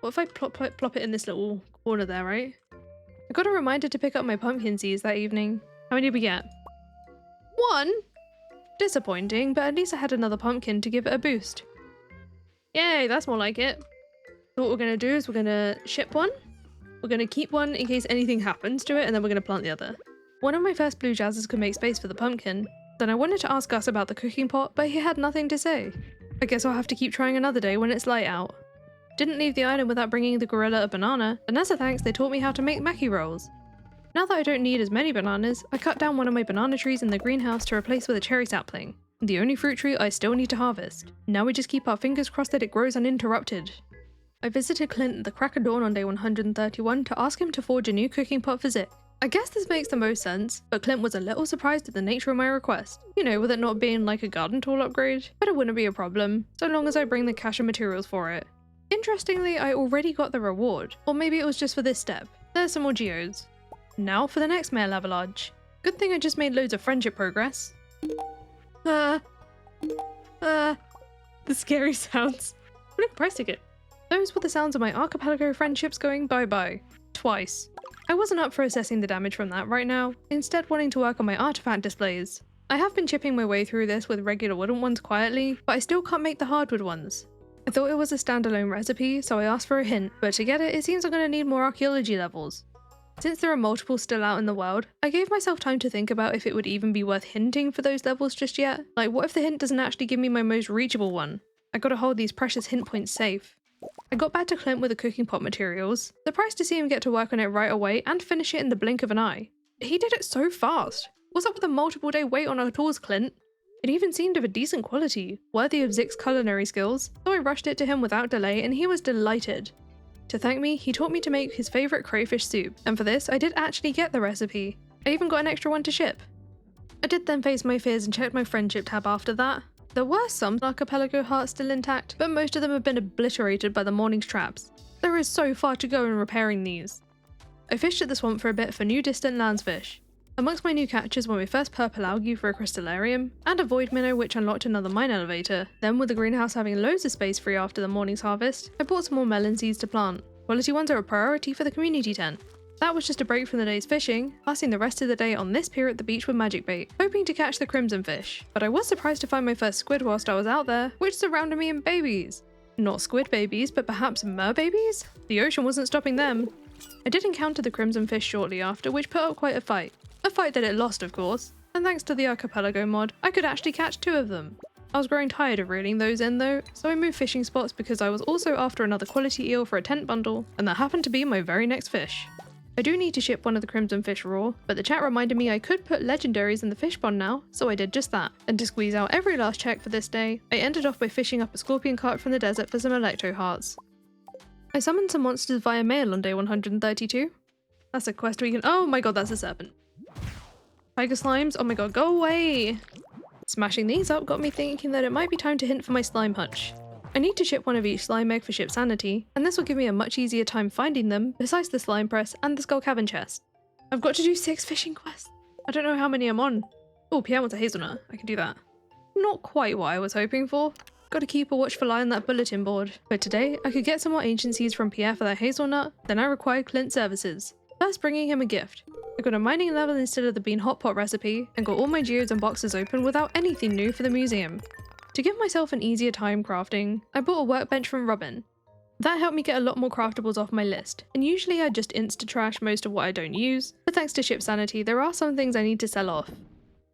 What if I plop it in this little corner there, right? I got a reminder to pick up my pumpkin seeds that evening. How many did we get? 1? Disappointing, but at least I had another pumpkin to give it a boost. Yay, that's more like it. So what we're gonna do is we're gonna ship one. We're gonna keep one in case anything happens to it, and then we're gonna plant the other. One of my first blue jazzes could make space for the pumpkin. Then I wanted to ask Gus about the cooking pot, but he had nothing to say. I guess I'll have to keep trying another day when it's light out. Didn't leave the island without bringing the gorilla a banana, and as a thanks they taught me how to make maki rolls. Now that I don't need as many bananas, I cut down one of my banana trees in the greenhouse to replace with a cherry sapling. The only fruit tree I still need to harvest. Now we just keep our fingers crossed that it grows uninterrupted. I visited Clint at the crack of dawn on day 131 to ask him to forge a new cooking pot for Zik. I guess this makes the most sense, but Clint was a little surprised at the nature of my request. You know, with it not being like a garden tool upgrade, but it wouldn't be a problem, so long as I bring the cache and materials for it. Interestingly, I already got the reward, or maybe it was just for this step. There's some more geodes. Now for the next mare levelage. Good thing I just made loads of friendship progress. The scary sounds. What a price ticket. Those were the sounds of my archipelago friendships going bye-bye. Twice. I wasn't up for assessing the damage from that right now, instead wanting to work on my artifact displays. I have been chipping my way through this with regular wooden ones quietly, but I still can't make the hardwood ones. I thought it was a standalone recipe, so I asked for a hint, but to get it, it seems I'm going to need more archaeology levels. Since there are multiple still out in the world, I gave myself time to think about if it would even be worth hinting for those levels just yet. Like, what if the hint doesn't actually give me my most reachable one? I gotta hold these precious hint points safe. I got back to Clint with the cooking pot materials, surprised to see him get to work on it right away and finish it in the blink of an eye. He did it so fast! What's up with the multiple day wait on our tools, Clint? It even seemed of a decent quality, worthy of Zik's culinary skills, so I rushed it to him without delay and he was delighted. To thank me, he taught me to make his favourite crayfish soup, and for this I did actually get the recipe. I even got an extra one to ship. I did then face my fears and checked my friendship tab after that. There were some archipelago hearts still intact, but most of them have been obliterated by the morning's traps. There is so far to go in repairing these. I fished at the swamp for a bit for new distant lands fish. Amongst my new catches were my first purple algae for a crystallarium, and a void minnow which unlocked another mine elevator. Then with the greenhouse having loads of space free after the morning's harvest, I bought some more melon seeds to plant. Quality ones are a priority for the community tent. That was just a break from the day's fishing, passing the rest of the day on this pier at the beach with magic bait, hoping to catch the crimson fish. But I was surprised to find my first squid whilst I was out there, which surrounded me in babies. Not squid babies, but perhaps mer babies? The ocean wasn't stopping them. I did encounter the crimson fish shortly after, which put up quite a fight. A fight that it lost, of course, and thanks to the archipelago mod, I could actually catch 2 of them. I was growing tired of reeling those in though, so I moved fishing spots because I was also after another quality eel for a tent bundle, and that happened to be my very next fish. I do need to ship one of the crimson fish raw, but the chat reminded me I could put legendaries in the fish pond now, so I did just that. And to squeeze out every last check for this day, I ended off by fishing up a scorpion cart from the desert for some electro hearts. I summoned some monsters via mail on day 132. That's a quest we can- oh my god, that's a serpent. Tiger slimes, oh my god, go away! Smashing these up got me thinking that it might be time to hint for my slime hunch. I need to ship one of each slime egg for ship sanity, and this will give me a much easier time finding them, besides the slime press and the skull cavern chest. I've got to do 6 fishing quests. I don't know how many I'm on. Oh, Pierre wants a hazelnut. I can do that. Not quite what I was hoping for. Gotta keep a watchful eye on that bulletin board. But today, I could get some more ancient seeds from Pierre for that hazelnut, then I required Clint's services. First bringing him a gift. I got a mining level instead of the bean hot pot recipe, and got all my geodes and boxes open without anything new for the museum. To give myself an easier time crafting, I bought a workbench from Robin. That helped me get a lot more craftables off my list, and usually I just insta-trash most of what I don't use, but thanks to ship sanity there are some things I need to sell off.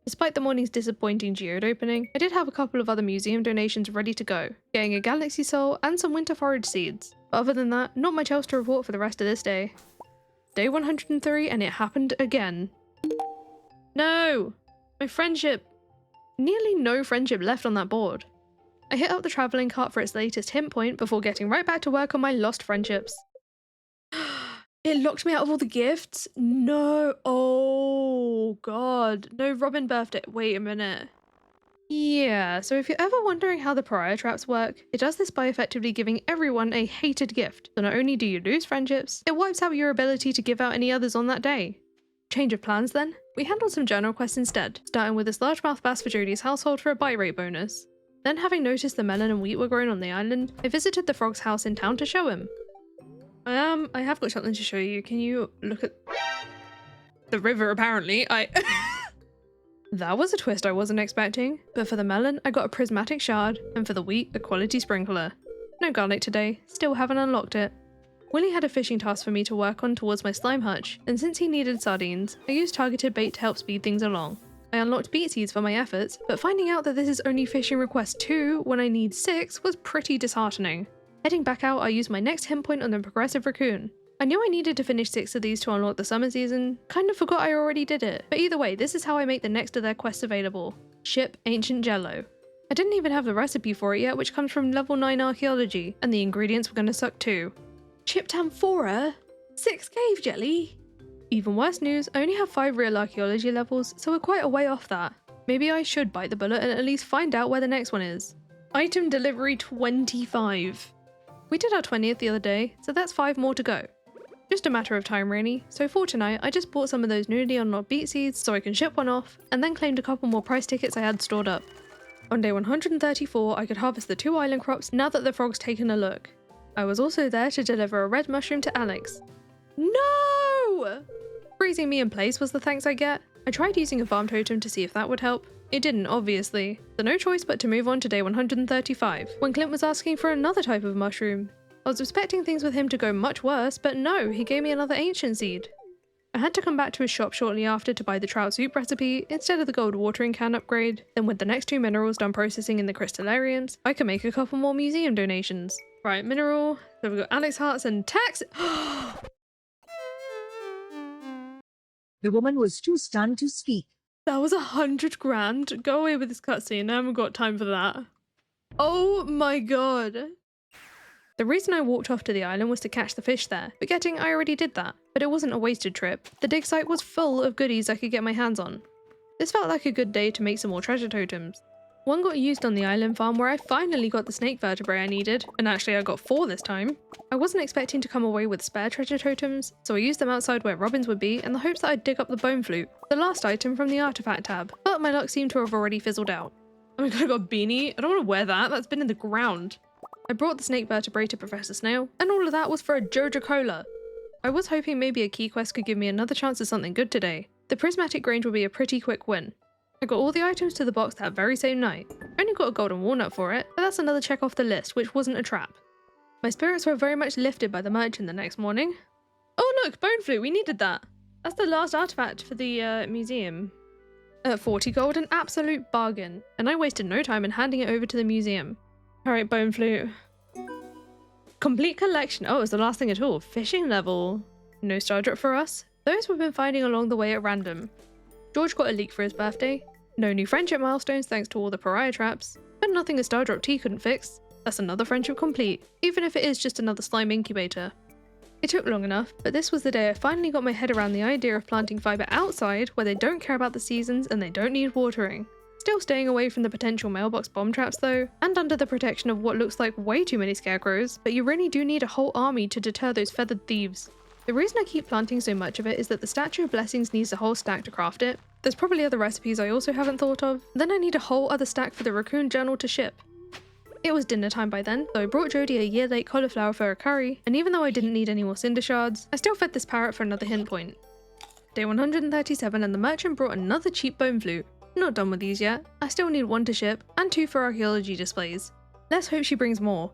Despite the morning's disappointing geode opening, I did have a couple of other museum donations ready to go, getting a galaxy soul and some winter forage seeds. But other than that, not much else to report for the rest of this day. Day 103 and it happened again. No! My friendship! Nearly no friendship left on that board. I hit up the travelling cart for its latest hint point before getting right back to work on my lost friendships. It locked me out of all the gifts? No. Oh, God. No Robin birthday. Wait a minute. Yeah, so if you're ever wondering how the pariah traps work, it does this by effectively giving everyone a hated gift. So not only do you lose friendships, it wipes out your ability to give out any others on that day. Change of plans then? We handled some journal quests instead, starting with this largemouth bass for Jodie's household for a buy rate bonus. Then having noticed the melon and wheat were grown on the island, I visited the frog's house in town to show him. I have got something to show you. Can you look at the river apparently? That was a twist I wasn't expecting, but for the melon, I got a prismatic shard, and for the wheat, a quality sprinkler. No garlic today, still haven't unlocked it. Willie had a fishing task for me to work on towards my slime hutch, and since he needed sardines, I used targeted bait to help speed things along. I unlocked beet seeds for my efforts, but finding out that this is only fishing request 2 when I need 6 was pretty disheartening. Heading back out, I used my next hint point on the progressive raccoon. I knew I needed to finish 6 of these to unlock the summer season, kind of forgot I already did it, but either way, this is how I make the next of their quests available. Ship Ancient Jello. I didn't even have the recipe for it yet, which comes from level 9 archaeology, and the ingredients were gonna suck too. Chipped amphora? 6 cave jelly? Even worse news, I only have 5 real archaeology levels, so we're quite a way off that. Maybe I should bite the bullet and at least find out where the next one is. Item delivery 25. We did our 20th the other day, so that's 5 more to go. Just a matter of time really, so for tonight I just bought some of those newly unlocked beet seeds so I can ship one off, and then claimed a couple more price tickets I had stored up. On day 134 I could harvest the 2 island crops now that the frog's taken a look. I was also there to deliver a red mushroom to Alex. No! Freezing me in place was the thanks I get. I tried using a farm totem to see if that would help. It didn't, obviously, so no choice but to move on to day 135, when Clint was asking for another type of mushroom. I was expecting things with him to go much worse, but no, he gave me another ancient seed. I had to come back to his shop shortly after to buy the trout soup recipe instead of the gold watering can upgrade. Then with the next 2 minerals done processing in the crystallariums, I can make a couple more museum donations. Right, mineral, so we've got Alex Hearts and tax. The woman was too stunned to speak. That was 100 grand. Go away with this cutscene, I haven't got time for that. Oh my god. The reason I walked off to the island was to catch the fish there, forgetting I already did that, but it wasn't a wasted trip. The dig site was full of goodies I could get my hands on. This felt like a good day to make some more treasure totems. One got used on the island farm where I finally got the snake vertebrae I needed, and actually I got 4 this time. I wasn't expecting to come away with spare treasure totems, so I used them outside where robins would be in the hopes that I'd dig up the bone flute, the last item from the artifact tab, but my luck seemed to have already fizzled out. Oh my god, I got a beanie. I don't want to wear that, that's been in the ground. I brought the snake vertebrae to Professor Snail, and all of that was for a Joja Cola. I was hoping maybe a key quest could give me another chance at something good today. The prismatic grange would be a pretty quick win. I got all the items to the box that very same night. Only got a golden walnut for it, but that's another check off the list, which wasn't a trap. My spirits were very much lifted by the merchant the next morning. Oh look, bone flute, we needed that. That's the last artifact for the museum. At 40 gold, an absolute bargain, and I wasted no time in handing it over to the museum. Alright, bone flute. Complete collection. Oh, it was the last thing at all. Fishing level. No star drop for us. Those we've been finding along the way at random. George got a leak for his birthday. No new friendship milestones thanks to all the pariah traps. But nothing a star drop T couldn't fix. That's another friendship complete, even if it is just another slime incubator. It took long enough, but this was the day I finally got my head around the idea of planting fibre outside where they don't care about the seasons and they don't need watering. Still staying away from the potential mailbox bomb traps though, and under the protection of what looks like way too many scarecrows, but you really do need a whole army to deter those feathered thieves. The reason I keep planting so much of it is that the Statue of Blessings needs a whole stack to craft it. There's probably other recipes I also haven't thought of. Then I need a whole other stack for the raccoon journal to ship. It was dinner time by then, so I brought Jodie a year late cauliflower for a curry, and even though I didn't need any more cinder shards, I still fed this parrot for another hint point. Day 137 and the merchant brought another cheap bone flute. Not done with these yet. I still need 1 to ship, and 2 for archaeology displays. Let's hope she brings more.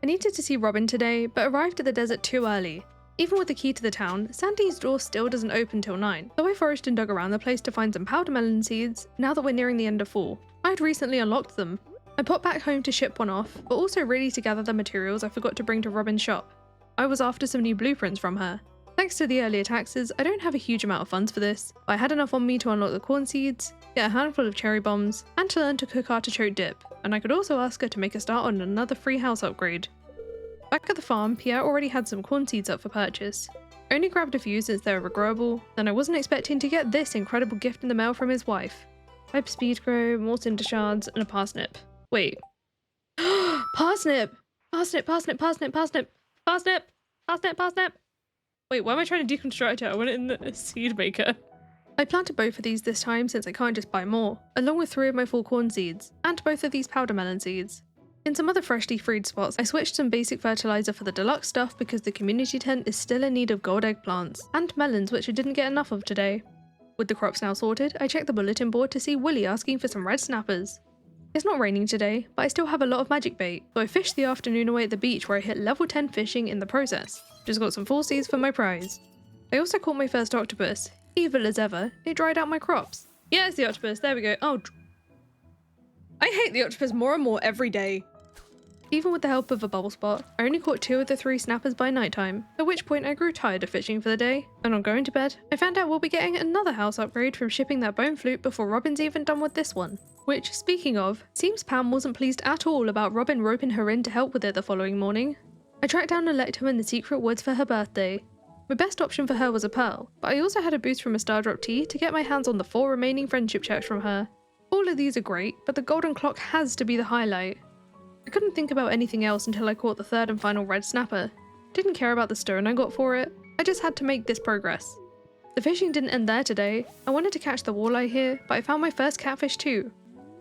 I needed to see Robin today, but arrived at the desert too early. Even with the key to the town, Sandy's door still doesn't open till 9, so I foraged and dug around the place to find some powder melon seeds, now that we're nearing the end of fall. I had recently unlocked them. I popped back home to ship one off, but also really to gather the materials I forgot to bring to Robin's shop. I was after some new blueprints from her. Thanks to the earlier taxes, I don't have a huge amount of funds for this, but I had enough on me to unlock the corn seeds, get a handful of cherry bombs, and to learn to cook artichoke dip, and I could also ask her to make a start on another free house upgrade. Back at the farm, Pierre already had some corn seeds up for purchase. I only grabbed a few since they were regrowable, and I wasn't expecting to get this incredible gift in the mail from his wife. Hyper speed grow, more cinder shards, and a parsnip. Wait. Parsnip! Parsnip, parsnip, parsnip, parsnip! Parsnip! Parsnip, parsnip! Wait, why am I trying to deconstruct it? I want it in the seed maker. I planted both of these this time since I can't just buy more, along with 3 of my full corn seeds, and both of these powder melon seeds. In some other freshly freed spots, I switched some basic fertilizer for the deluxe stuff because the community tent is still in need of gold egg plants, and melons which I didn't get enough of today. With the crops now sorted, I checked the bulletin board to see Willy asking for some red snappers. It's not raining today, but I still have a lot of magic bait, so I fished the afternoon away at the beach where I hit level 10 fishing in the process. Just got some full seeds for my prize. I also caught my first octopus. Evil as ever, it dried out my crops. Yeah, it's the octopus, there we go. Oh, I hate the octopus more and more every day. Even with the help of a bubble spot, I only caught 2 of the 3 snappers by nighttime, at which point I grew tired of fishing for the day, and on going to bed, I found out we'll be getting another house upgrade from shipping that bone flute before Robin's even done with this one. Which, speaking of, seems Pam wasn't pleased at all about Robin roping her in to help with it the following morning. I tracked down Alecto in the secret woods for her birthday. My best option for her was a pearl, but I also had a boost from a star drop tea to get my hands on the 4 remaining friendship checks from her. All of these are great, but the golden clock has to be the highlight. I couldn't think about anything else until I caught the 3rd and final red snapper. Didn't care about the stone I got for it, I just had to make this progress. The fishing didn't end there today. I wanted to catch the walleye here, but I found my first catfish too.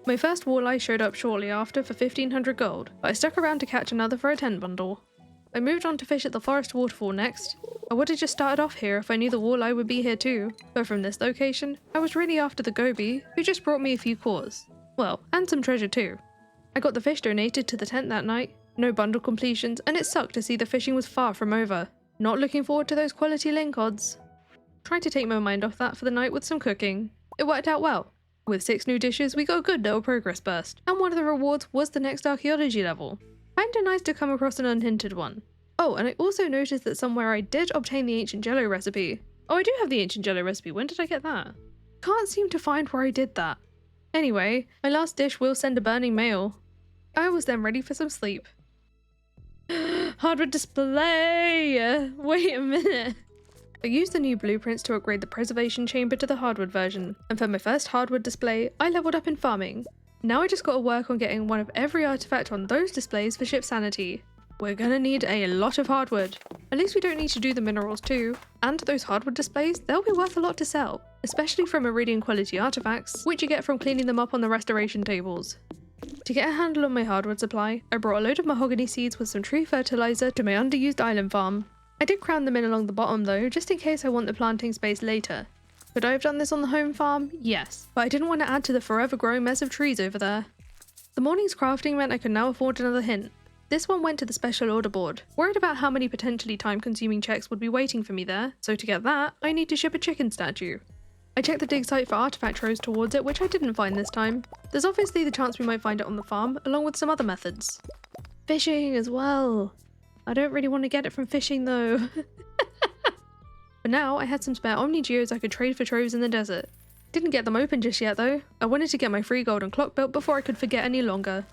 My first walleye showed up shortly after for 1500 gold, but I stuck around to catch another for a 10 bundle. I moved on to fish at the forest waterfall next. I would have just started off here if I knew the walleye would be here too, but from this location, I was really after the goby, who just brought me a few cores. Well, and some treasure too. I got the fish donated to the tent that night, no bundle completions, and it sucked to see the fishing was far from over. Not looking forward to those quality link odds. Tried to take my mind off that for the night with some cooking. It worked out well. With 6 new dishes, we got a good little progress burst, and one of the rewards was the next archaeology level. Kinda nice to come across an unhindered one. Oh, and I also noticed that somewhere I did obtain the ancient jello recipe. Oh, I do have the ancient jello recipe. When did I get that? Can't seem to find where I did that. Anyway, my last dish will send a burning mail. I was then ready for some sleep. Hardwood display! Wait a minute. I used the new blueprints to upgrade the preservation chamber to the hardwood version, and for my first hardwood display, I leveled up in farming. Now I just gotta work on getting one of every artifact on those displays for ship sanity. We're gonna need a lot of hardwood. At least we don't need to do the minerals too. And those hardwood displays, they'll be worth a lot to sell, especially from iridium quality artifacts, which you get from cleaning them up on the restoration tables. To get a handle on my hardwood supply, I brought a load of mahogany seeds with some tree fertilizer to my underused island farm. I did crown them in along the bottom though, just in case I want the planting space later. Could I have done this on the home farm? Yes, but I didn't want to add to the forever growing mess of trees over there. The morning's crafting meant I could now afford another hint. This one went to the special order board, worried about how many potentially time-consuming checks would be waiting for me there, so to get that, I need to ship a chicken statue. I checked the dig site for artifact rows towards it, which I didn't find this time. There's obviously the chance we might find it on the farm, along with some other methods. Fishing as well. I don't really want to get it from fishing though. For now, I had some spare Omni Geos I could trade for troves in the desert. Didn't get them open just yet though. I wanted to get my free golden clock built before I could forget any longer.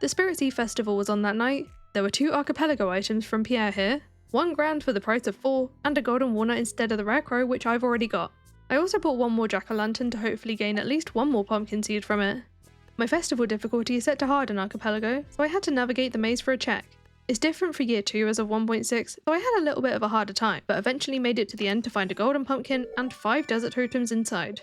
The Spirit Sea Festival was on that night. There were 2 Archipelago items from Pierre here. 1 grand for the price of 4, and a golden walnut instead of the rare crow, which I've already got. I also bought 1 more jack-o'-lantern to hopefully gain at least 1 more pumpkin seed from it. My festival difficulty is set to hard in Archipelago, so I had to navigate the maze for a check. It's different for year 2 as of 1.6, so I had a little bit of a harder time, but eventually made it to the end to find a golden pumpkin and 5 desert totems inside.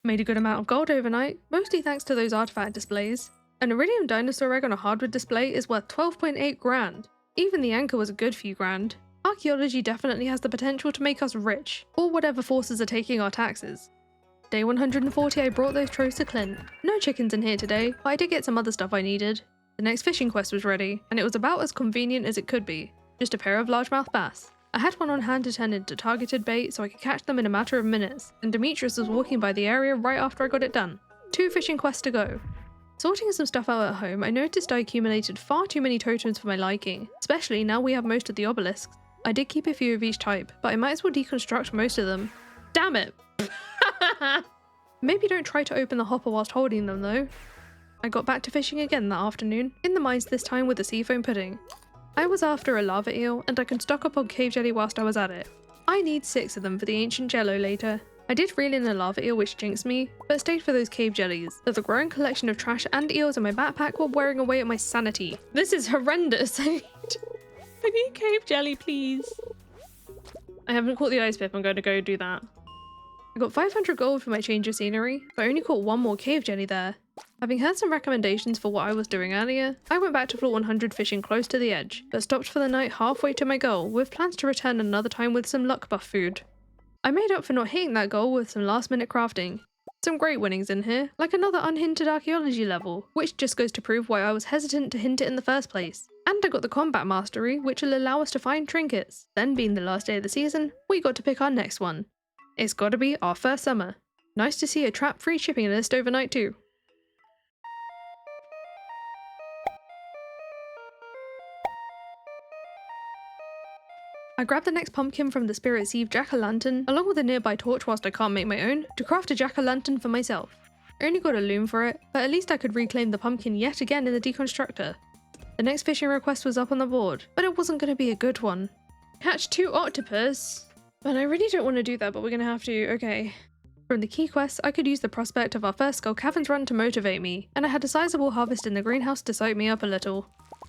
Made a good amount of gold overnight, mostly thanks to those artifact displays. An iridium dinosaur egg on a hardwood display is worth 12.8 grand. Even the anchor was a good few grand. Archaeology definitely has the potential to make us rich, or whatever forces are taking our taxes. Day 140 I brought those troves to Clint. No chickens in here today, but I did get some other stuff I needed. The next fishing quest was ready, and it was about as convenient as it could be. Just a pair of largemouth bass. I had one on hand to turn into targeted bait so I could catch them in a matter of minutes, and Demetrius was walking by the area right after I got it done. 2 fishing quests to go. Sorting some stuff out at home, I noticed I accumulated far too many totems for my liking, especially now we have most of the obelisks. I did keep a few of each type, but I might as well deconstruct most of them. Damn it! Maybe don't try to open the hopper whilst holding them though. I got back to fishing again that afternoon, in the mines this time with a seafoam pudding. I was after a lava eel, and I can stock up on cave jelly whilst I was at it. I need 6 of them for the ancient jello later. I did reel in a lava eel which jinxed me, but stayed for those cave jellies. There's a growing collection of trash and eels in my backpack while wearing away at my sanity. This is horrendous. I need cave jelly, please. I haven't caught the ice pip, I'm going to go do that. I got 500 gold for my change of scenery, but I only caught 1 more cave jelly there. Having heard some recommendations for what I was doing earlier, I went back to floor 100 fishing close to the edge, but stopped for the night halfway to my goal with plans to return another time with some luck buff food. I made up for not hitting that goal with some last minute crafting. Some great winnings in here, like another unhinted archaeology level, which just goes to prove why I was hesitant to hint it in the first place. And I got the combat mastery, which will allow us to find trinkets. Then being the last day of the season, we got to pick our next one. It's gotta be our first summer. Nice to see a trap free shipping list overnight too. I grabbed the next pumpkin from the Spirit's Eve jack-o'-lantern, along with a nearby torch whilst I can't make my own, to craft a jack-o'-lantern for myself. I only got a loom for it, but at least I could reclaim the pumpkin yet again in the deconstructor. The next fishing request was up on the board, but it wasn't going to be a good one. Catch 2 octopus? And I really don't want to do that, but we're going to have to, okay. From the key quests, I could use the prospect of our first skull Cavern Run to motivate me, and I had a sizable harvest in the greenhouse to psych me up a little.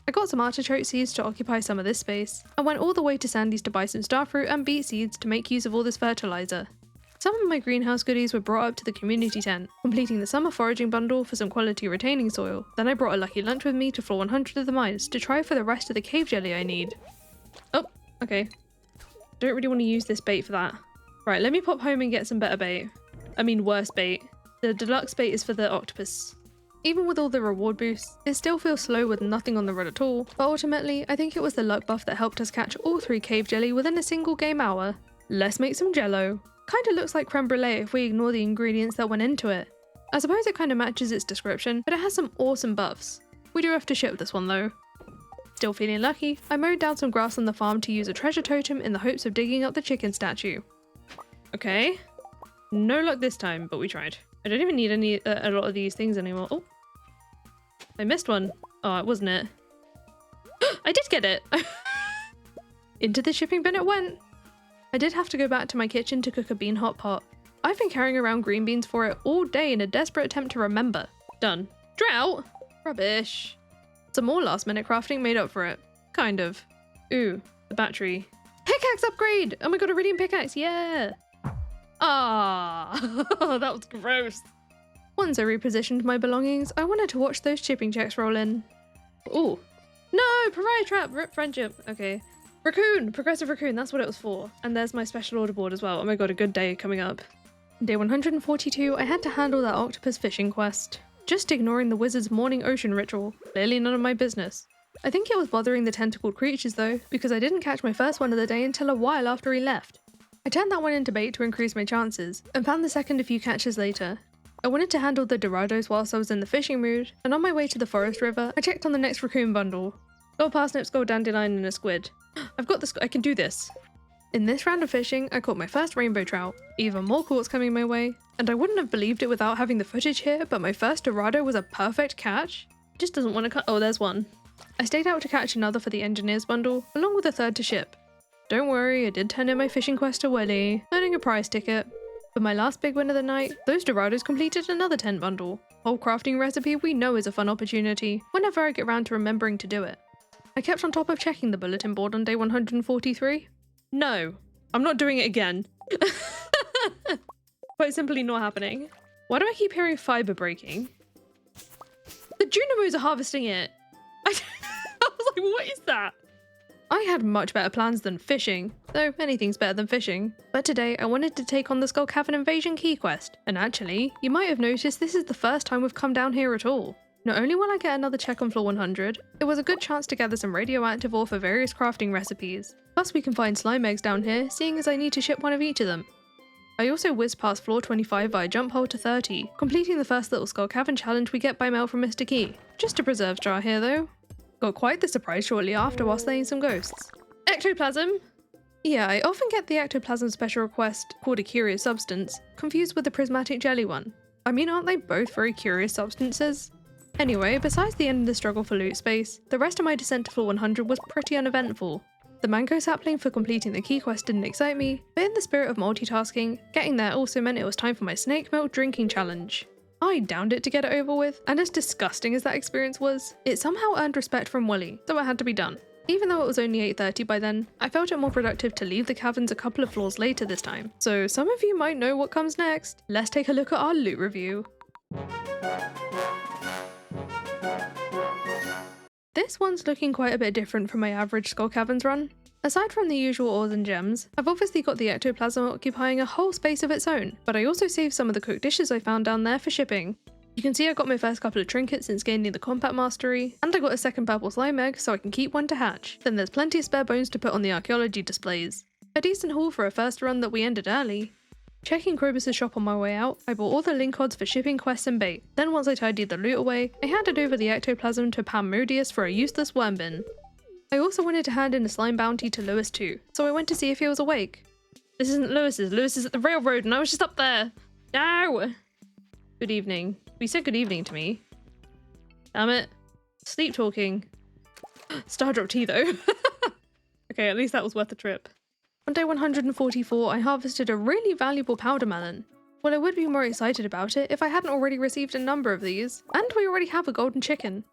I got some artichoke seeds to occupy some of this space, and went all the way to Sandy's to buy some starfruit and beet seeds to make use of all this fertilizer. Some of my greenhouse goodies were brought up to the community tent, completing the summer foraging bundle for some quality retaining soil. Then I brought a lucky lunch with me to floor 100 of the mines to try for the rest of the cave jelly I need. Oh, okay. Don't really want to use this bait for that. Right, let me pop home and get some better bait. I mean worse bait. The deluxe bait is for the octopus. Even with all the reward boosts, it still feels slow with nothing on the rod at all, but ultimately, I think it was the luck buff that helped us catch all 3 cave jelly within a single game hour. Let's make some jello. Kinda looks like creme brulee if we ignore the ingredients that went into it. I suppose it kinda matches its description, but it has some awesome buffs. We do have to ship this one though. Still feeling lucky, I mowed down some grass on the farm to use a treasure totem in the hopes of digging up the chicken statue. Okay. No luck this time, but we tried. I don't even need a lot of these things anymore. Oh. I missed one. Oh, it wasn't it. I did get it! Into the shipping bin it went! I did have to go back to my kitchen to cook a bean hot pot. I've been carrying around green beans for it all day in a desperate attempt to remember. Done. Trout? Rubbish. Some more last minute crafting made up for it. Kind of. Ooh, the battery. Pickaxe upgrade! Oh my god, a radiant pickaxe, yeah! Ah, that was gross. Once I repositioned my belongings, I wanted to watch those shipping checks roll in. Ooh. No! Pariah trap! Rip friendship. Okay. Raccoon! Progressive raccoon, that's what it was for. And there's my special order board as well. Oh my god, a good day coming up. Day 142, I had to handle that octopus fishing quest. Just ignoring the wizard's morning ocean ritual. Clearly none of my business. I think it was bothering the tentacled creatures though, because I didn't catch my first one of the day until a while after he left. I turned that one into bait to increase my chances, and found the second a few catches later. I wanted to handle the Dorados whilst I was in the fishing mood, and on my way to the forest river, I checked on the next raccoon bundle. Gold parsnips, gold dandelion, and a squid. I've got this, I can do this. In this round of fishing, I caught my first rainbow trout, even more quartz coming my way, and I wouldn't have believed it without having the footage here, but my first Dorado was a perfect catch. Just doesn't want to cut. Oh, there's one. I stayed out to catch another for the engineer's bundle, along with a third to ship. Don't worry, I did turn in my fishing quest already, earning a prize ticket. For my last big win of the night, those Dorados completed another tent bundle. Whole crafting recipe we know is a fun opportunity, whenever I get round to remembering to do it. I kept on top of checking the bulletin board on day 143. No, I'm not doing it again. Quite simply not happening. Why do I keep hearing fiber breaking? The Junimos are harvesting it! I was like, what is that? I had much better plans than fishing, though anything's better than fishing. But today I wanted to take on the Skull Cavern Invasion key quest, and actually, you might have noticed this is the first time we've come down here at all. Not only will I get another check on floor 100, it was a good chance to gather some radioactive ore for various crafting recipes. Plus we can find slime eggs down here, seeing as I need to ship one of each of them. I also whizzed past floor 25 via jump hole to 30, completing the first little Skull Cavern challenge we get by mail from Mr. Key. Just a preserves jar here though. Got quite the surprise shortly after while slaying some ghosts. Ectoplasm! Yeah, I often get the ectoplasm special request, called a curious substance, confused with the prismatic jelly one. I mean, aren't they both very curious substances? Anyway, besides the end of the struggle for loot space, the rest of my descent to floor 100 was pretty uneventful. The mango sapling for completing the key quest didn't excite me, but in the spirit of multitasking, getting there also meant it was time for my snake milk drinking challenge. I downed it to get it over with, and as disgusting as that experience was, it somehow earned respect from Willy, so it had to be done. Even though it was only 8:30 by then, I felt it more productive to leave the caverns a couple of floors later this time. So some of you might know what comes next. Let's take a look at our loot review. This one's looking quite a bit different from my average Skull Caverns run. Aside from the usual ores and gems, I've obviously got the ectoplasm occupying a whole space of its own, but I also saved some of the cooked dishes I found down there for shipping. You can see I got my first couple of trinkets since gaining the combat mastery, and I got a second purple slime egg so I can keep one to hatch. Then there's plenty of spare bones to put on the archaeology displays. A decent haul for a first run that we ended early. Checking Krobus' shop on my way out, I bought all the link odds for shipping quests and bait. Then once I tidied the loot away, I handed over the ectoplasm to Pam Modius for a useless worm bin. I also wanted to hand in a slime bounty to Lewis too, so I went to see if he was awake. This isn't Lewis's, Lewis is at the railroad and I was just up there. No! Good evening. You said good evening to me. Damn it. Sleep talking. Stardrop tea though. Okay, at least that was worth the trip. On day 144, I harvested a really valuable powder melon. Well, I would be more excited about it if I hadn't already received a number of these, and we already have a golden chicken.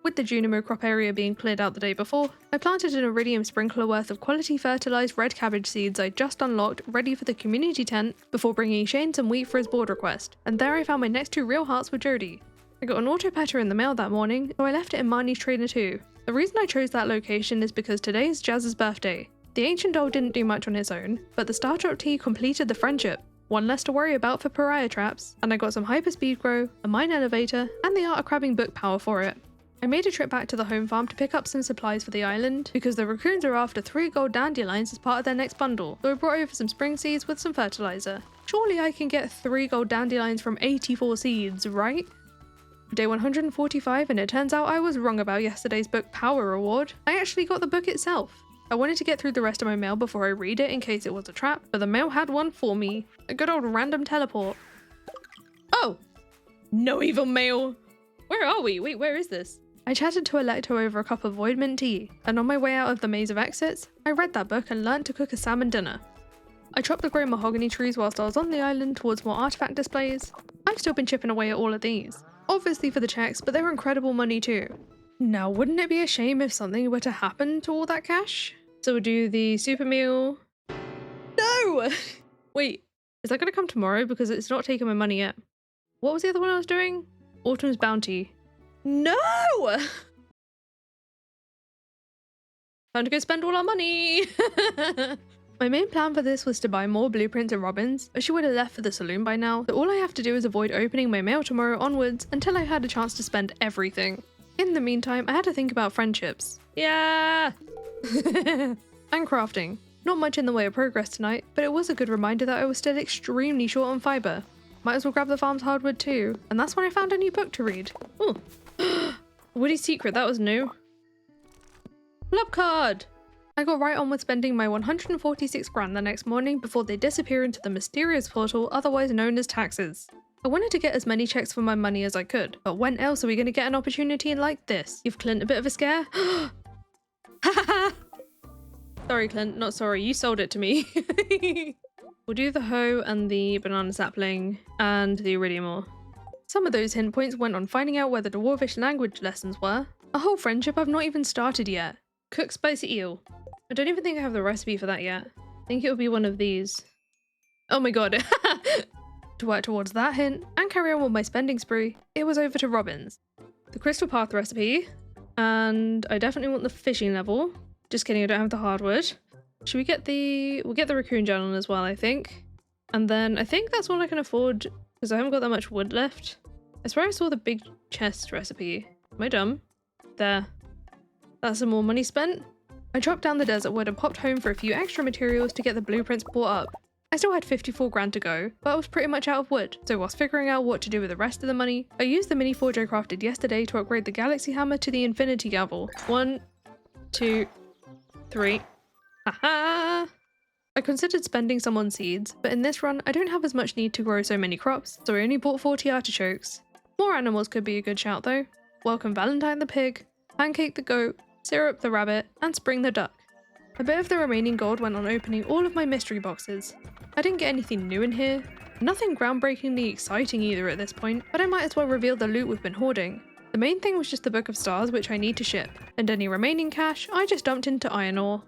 With the Junimo crop area being cleared out the day before, I planted an iridium sprinkler worth of quality fertilised red cabbage seeds I just unlocked ready for the community tent before bringing Shane some wheat for his board request, and there I found my next 2 real hearts with Jody. I got an auto petter in the mail that morning, so I left it in Marnie's trainer too. The reason I chose that location is because today is Jazz's birthday. The ancient doll didn't do much on its own, but the Stardrop tea completed the friendship. One less to worry about for pariah traps, and I got some hyperspeed grow, a mine elevator, and the art of crabbing book power for it. I made a trip back to the home farm to pick up some supplies for the island, because the raccoons are after 3 gold dandelions as part of their next bundle, so I brought over some spring seeds with some fertilizer. Surely I can get 3 gold dandelions from 84 seeds, right? Day 145, and it turns out I was wrong about yesterday's book power reward. I actually got the book itself. I wanted to get through the rest of my mail before I read it in case it was a trap, but the mail had one for me. A good old random teleport. Oh! No evil mail! Where are we? Wait, where is this? I chatted to Electo over a cup of void mint tea, and on my way out of the maze of exits, I read that book and learnt to cook a salmon dinner. I chopped the grey mahogany trees whilst I was on the island towards more artifact displays. I've still been chipping away at all of these. Obviously for the checks, but they were incredible money too. Now, wouldn't it be a shame if something were to happen to all that cash? So we'll do the super meal. No! Wait, is that going to come tomorrow? Because it's not taking my money yet. What was the other one I was doing? Autumn's Bounty. No! Time to go spend all our money! My main plan for this was to buy more blueprints and robins, but she would have left for the saloon by now, so all I have to do is avoid opening my mail tomorrow onwards until I've had a chance to spend everything. In the meantime, I had to think about friendships. Yeah! And crafting. Not much in the way of progress tonight, but it was a good reminder that I was still extremely short on fibre. Might as well grab the farm's hardwood too, and that's when I found a new book to read. Oh! Woody's Secret, that was new. Club card! I got right on with spending my 146 grand the next morning before they disappear into the mysterious portal otherwise known as taxes. I wanted to get as many checks for my money as I could, but when else are we going to get an opportunity like this? Give Clint a bit of a scare? Sorry Clint, not sorry, you sold it to me. We'll do the hoe and the banana sapling and the iridium ore. Some of those hint points went on finding out where the dwarvish language lessons were. A whole friendship I've not even started yet. Cook spicy eel. I don't even think I have the recipe for that yet. I think it will be one of these. Oh my god. To work towards that hint and carry on with my spending spree, it was over to Robin's. The Crystal Path recipe, and I definitely want the fishing level. Just kidding, I don't have the hardwood. Should we get we'll get the raccoon journal as well, I think. And then I think that's all I can afford because I haven't got that much wood left. I swear I saw the big chest recipe. Am I dumb? There. That's some more money spent. I dropped down the desert wood and popped home for a few extra materials to get the blueprints bought up. I still had 54 grand to go, but I was pretty much out of wood, so whilst figuring out what to do with the rest of the money, I used the mini forge I crafted yesterday to upgrade the galaxy hammer to the infinity gavel. 1, 2, 3. Haha! I considered spending some on seeds, but in this run I don't have as much need to grow so many crops, so I only bought 40 artichokes. More animals could be a good shout though. Welcome Valentine the pig, Pancake the goat, Syrup the rabbit, and Spring the duck. A bit of the remaining gold went on opening all of my mystery boxes. I didn't get anything new in here, nothing groundbreakingly exciting either at this point, but I might as well reveal the loot we've been hoarding. The main thing was just the Book of Stars which I need to ship, and any remaining cash I just dumped into iron ore.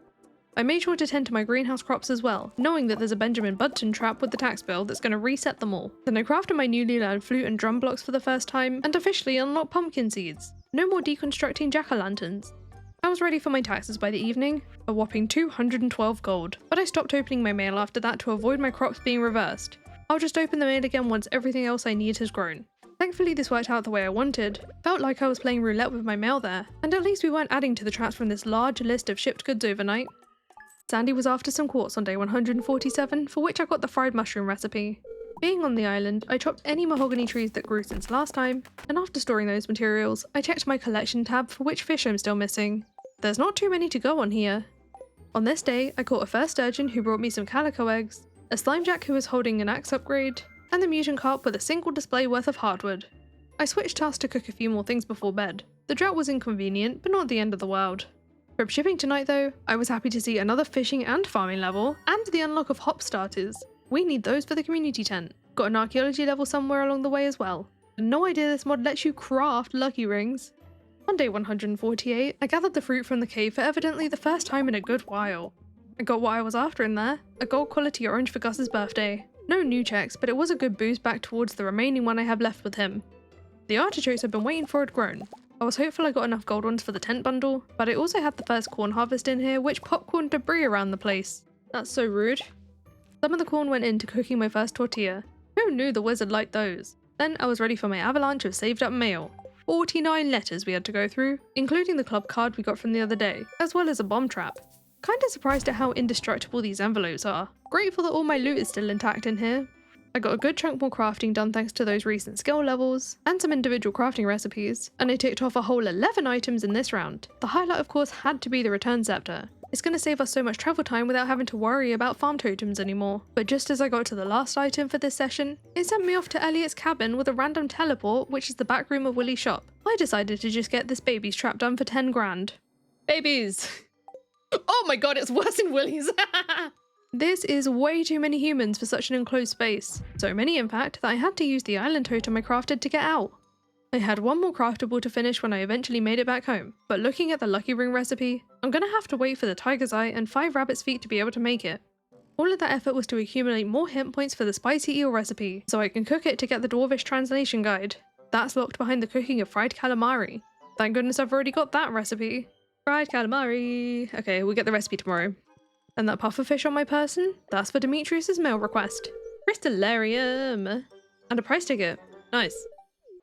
I made sure to tend to my greenhouse crops as well, knowing that there's a Benjamin Button trap with the tax bill that's going to reset them all. Then I crafted my newly learned flute and drum blocks for the first time, and officially unlocked pumpkin seeds. No more deconstructing jack-o'-lanterns. I was ready for my taxes by the evening, a whopping 212 gold, but I stopped opening my mail after that to avoid my crops being reversed. I'll just open the mail again once everything else I need has grown. Thankfully this worked out the way I wanted. Felt like I was playing roulette with my mail there, and at least we weren't adding to the traps from this large list of shipped goods overnight. Sandy was after some quartz on day 147, for which I got the fried mushroom recipe. Being on the island, I chopped any mahogany trees that grew since last time, and after storing those materials, I checked my collection tab for which fish I'm still missing. There's not too many to go on here. On this day, I caught a first sturgeon who brought me some calico eggs, a slimejack who was holding an axe upgrade, and the mutant carp with a single display worth of hardwood. I switched tasks to cook a few more things before bed. The drought was inconvenient, but not the end of the world. From shipping tonight though, I was happy to see another fishing and farming level, and the unlock of hop starters. We need those for the community tent. Got an archaeology level somewhere along the way as well. No idea this mod lets you craft lucky rings. On day 148, I gathered the fruit from the cave for evidently the first time in a good while. I got what I was after in there, a gold quality orange for Gus's birthday. No new checks, but it was a good boost back towards the remaining one I have left with him. The artichokes I've been waiting for had grown. I was hopeful I got enough gold ones for the tent bundle, but I also had the first corn harvest in here which popcorned debris around the place. That's so rude. Some of the corn went into cooking my first tortilla. Who knew the wizard liked those? Then I was ready for my avalanche of saved up mail. 49 letters we had to go through, including the club card we got from the other day, as well as a bomb trap. Kinda surprised at how indestructible these envelopes are. Grateful that all my loot is still intact in here. I got a good chunk more crafting done thanks to those recent skill levels, and some individual crafting recipes, and I ticked off a whole 11 items in this round. The highlight of course had to be the return scepter. It's going to save us so much travel time without having to worry about farm totems anymore. But just as I got to the last item for this session, it sent me off to Elliot's cabin with a random teleport, which is the back room of Willie's shop. I decided to just get this baby's trap done for 10 grand. Babies! Oh my god, it's worse than Willie's! This is way too many humans for such an enclosed space. So many in fact that I had to use the island totem I crafted to get out. I had one more craftable to finish when I eventually made it back home, but looking at the lucky ring recipe, I'm gonna have to wait for the tiger's eye and 5 rabbit's feet to be able to make it. All of that effort was to accumulate more hint points for the spicy eel recipe, so I can cook it to get the Dwarvish translation guide. That's locked behind the cooking of fried calamari. Thank goodness I've already got that recipe. Fried calamari. Okay, we'll get the recipe tomorrow. And that pufferfish on my person? That's for Demetrius's mail request. Crystallarium! And a price ticket. Nice.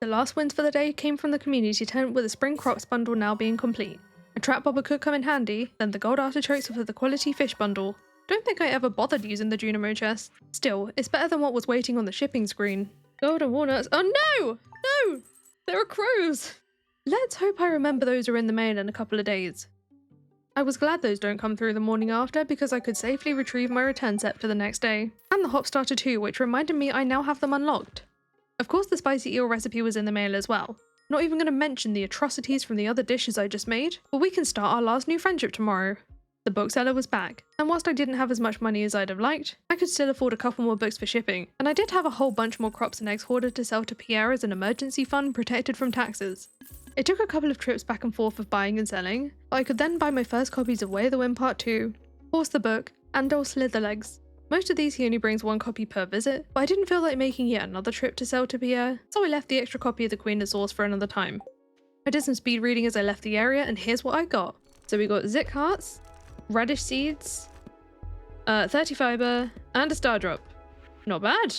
The last wins for the day came from the community tent with the spring crops bundle now being complete. A trap bobber could come in handy, then the gold artichokes for the quality fish bundle. Don't think I ever bothered using the Junimo chest. Still, it's better than what was waiting on the shipping screen. Golden walnuts. Oh no! No! There are crows! Let's hope I remember those are in the mail in a couple of days. I was glad those don't come through the morning after because I could safely retrieve my return set for the next day. And the hop starter too, which reminded me I now have them unlocked. Of course the spicy eel recipe was in the mail as well. Not even going to mention the atrocities from the other dishes I just made, but we can start our last new friendship tomorrow. The bookseller was back, and whilst I didn't have as much money as I'd have liked, I could still afford a couple more books for shipping, and I did have a whole bunch more crops and eggs hoarded to sell to Pierre as an emergency fund protected from taxes. It took a couple of trips back and forth of buying and selling, but I could then buy my first copies of Way of the Wind Part 2, Horse the Book, and Old Slitherlegs. Most of these he only brings one copy per visit, but I didn't feel like making yet another trip to sell to Pierre, so I left the extra copy of the Queen of Swords for another time. I did some speed reading as I left the area, and here's what I got. So we got Zik Hearts, Radish Seeds, 30 Fiber, and a Star Drop. Not bad.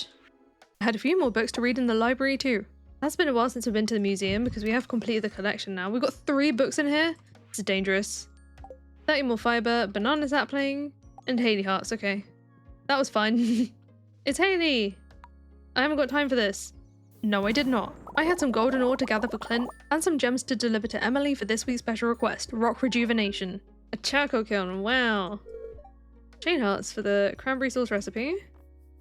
I had a few more books to read in the library too. It's been a while since we've been to the museum because we have completed the collection now. We've got 3 books in here. This is dangerous. 30 more fiber, banana sapling, and Haley hearts. Okay. That was fun. It's Haley! I haven't got time for this. No, I did not. I had some golden ore to gather for Clint, and some gems to deliver to Emily for this week's special request, Rock Rejuvenation. A charcoal kiln, wow. Chain hearts for the cranberry sauce recipe.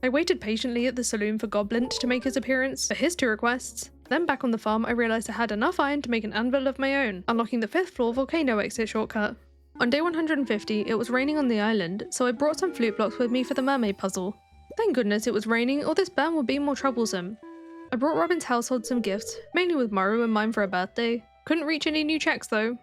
I waited patiently at the saloon for Goblin to make his appearance for his 2 requests. Then back on the farm, I realised I had enough iron to make an anvil of my own, unlocking the 5th floor volcano exit shortcut. On day 150, it was raining on the island, so I brought some flute blocks with me for the mermaid puzzle. Thank goodness it was raining, or this burn would be more troublesome. I brought Robin's household some gifts, mainly with Maru and mine for her birthday. Couldn't reach any new checks though.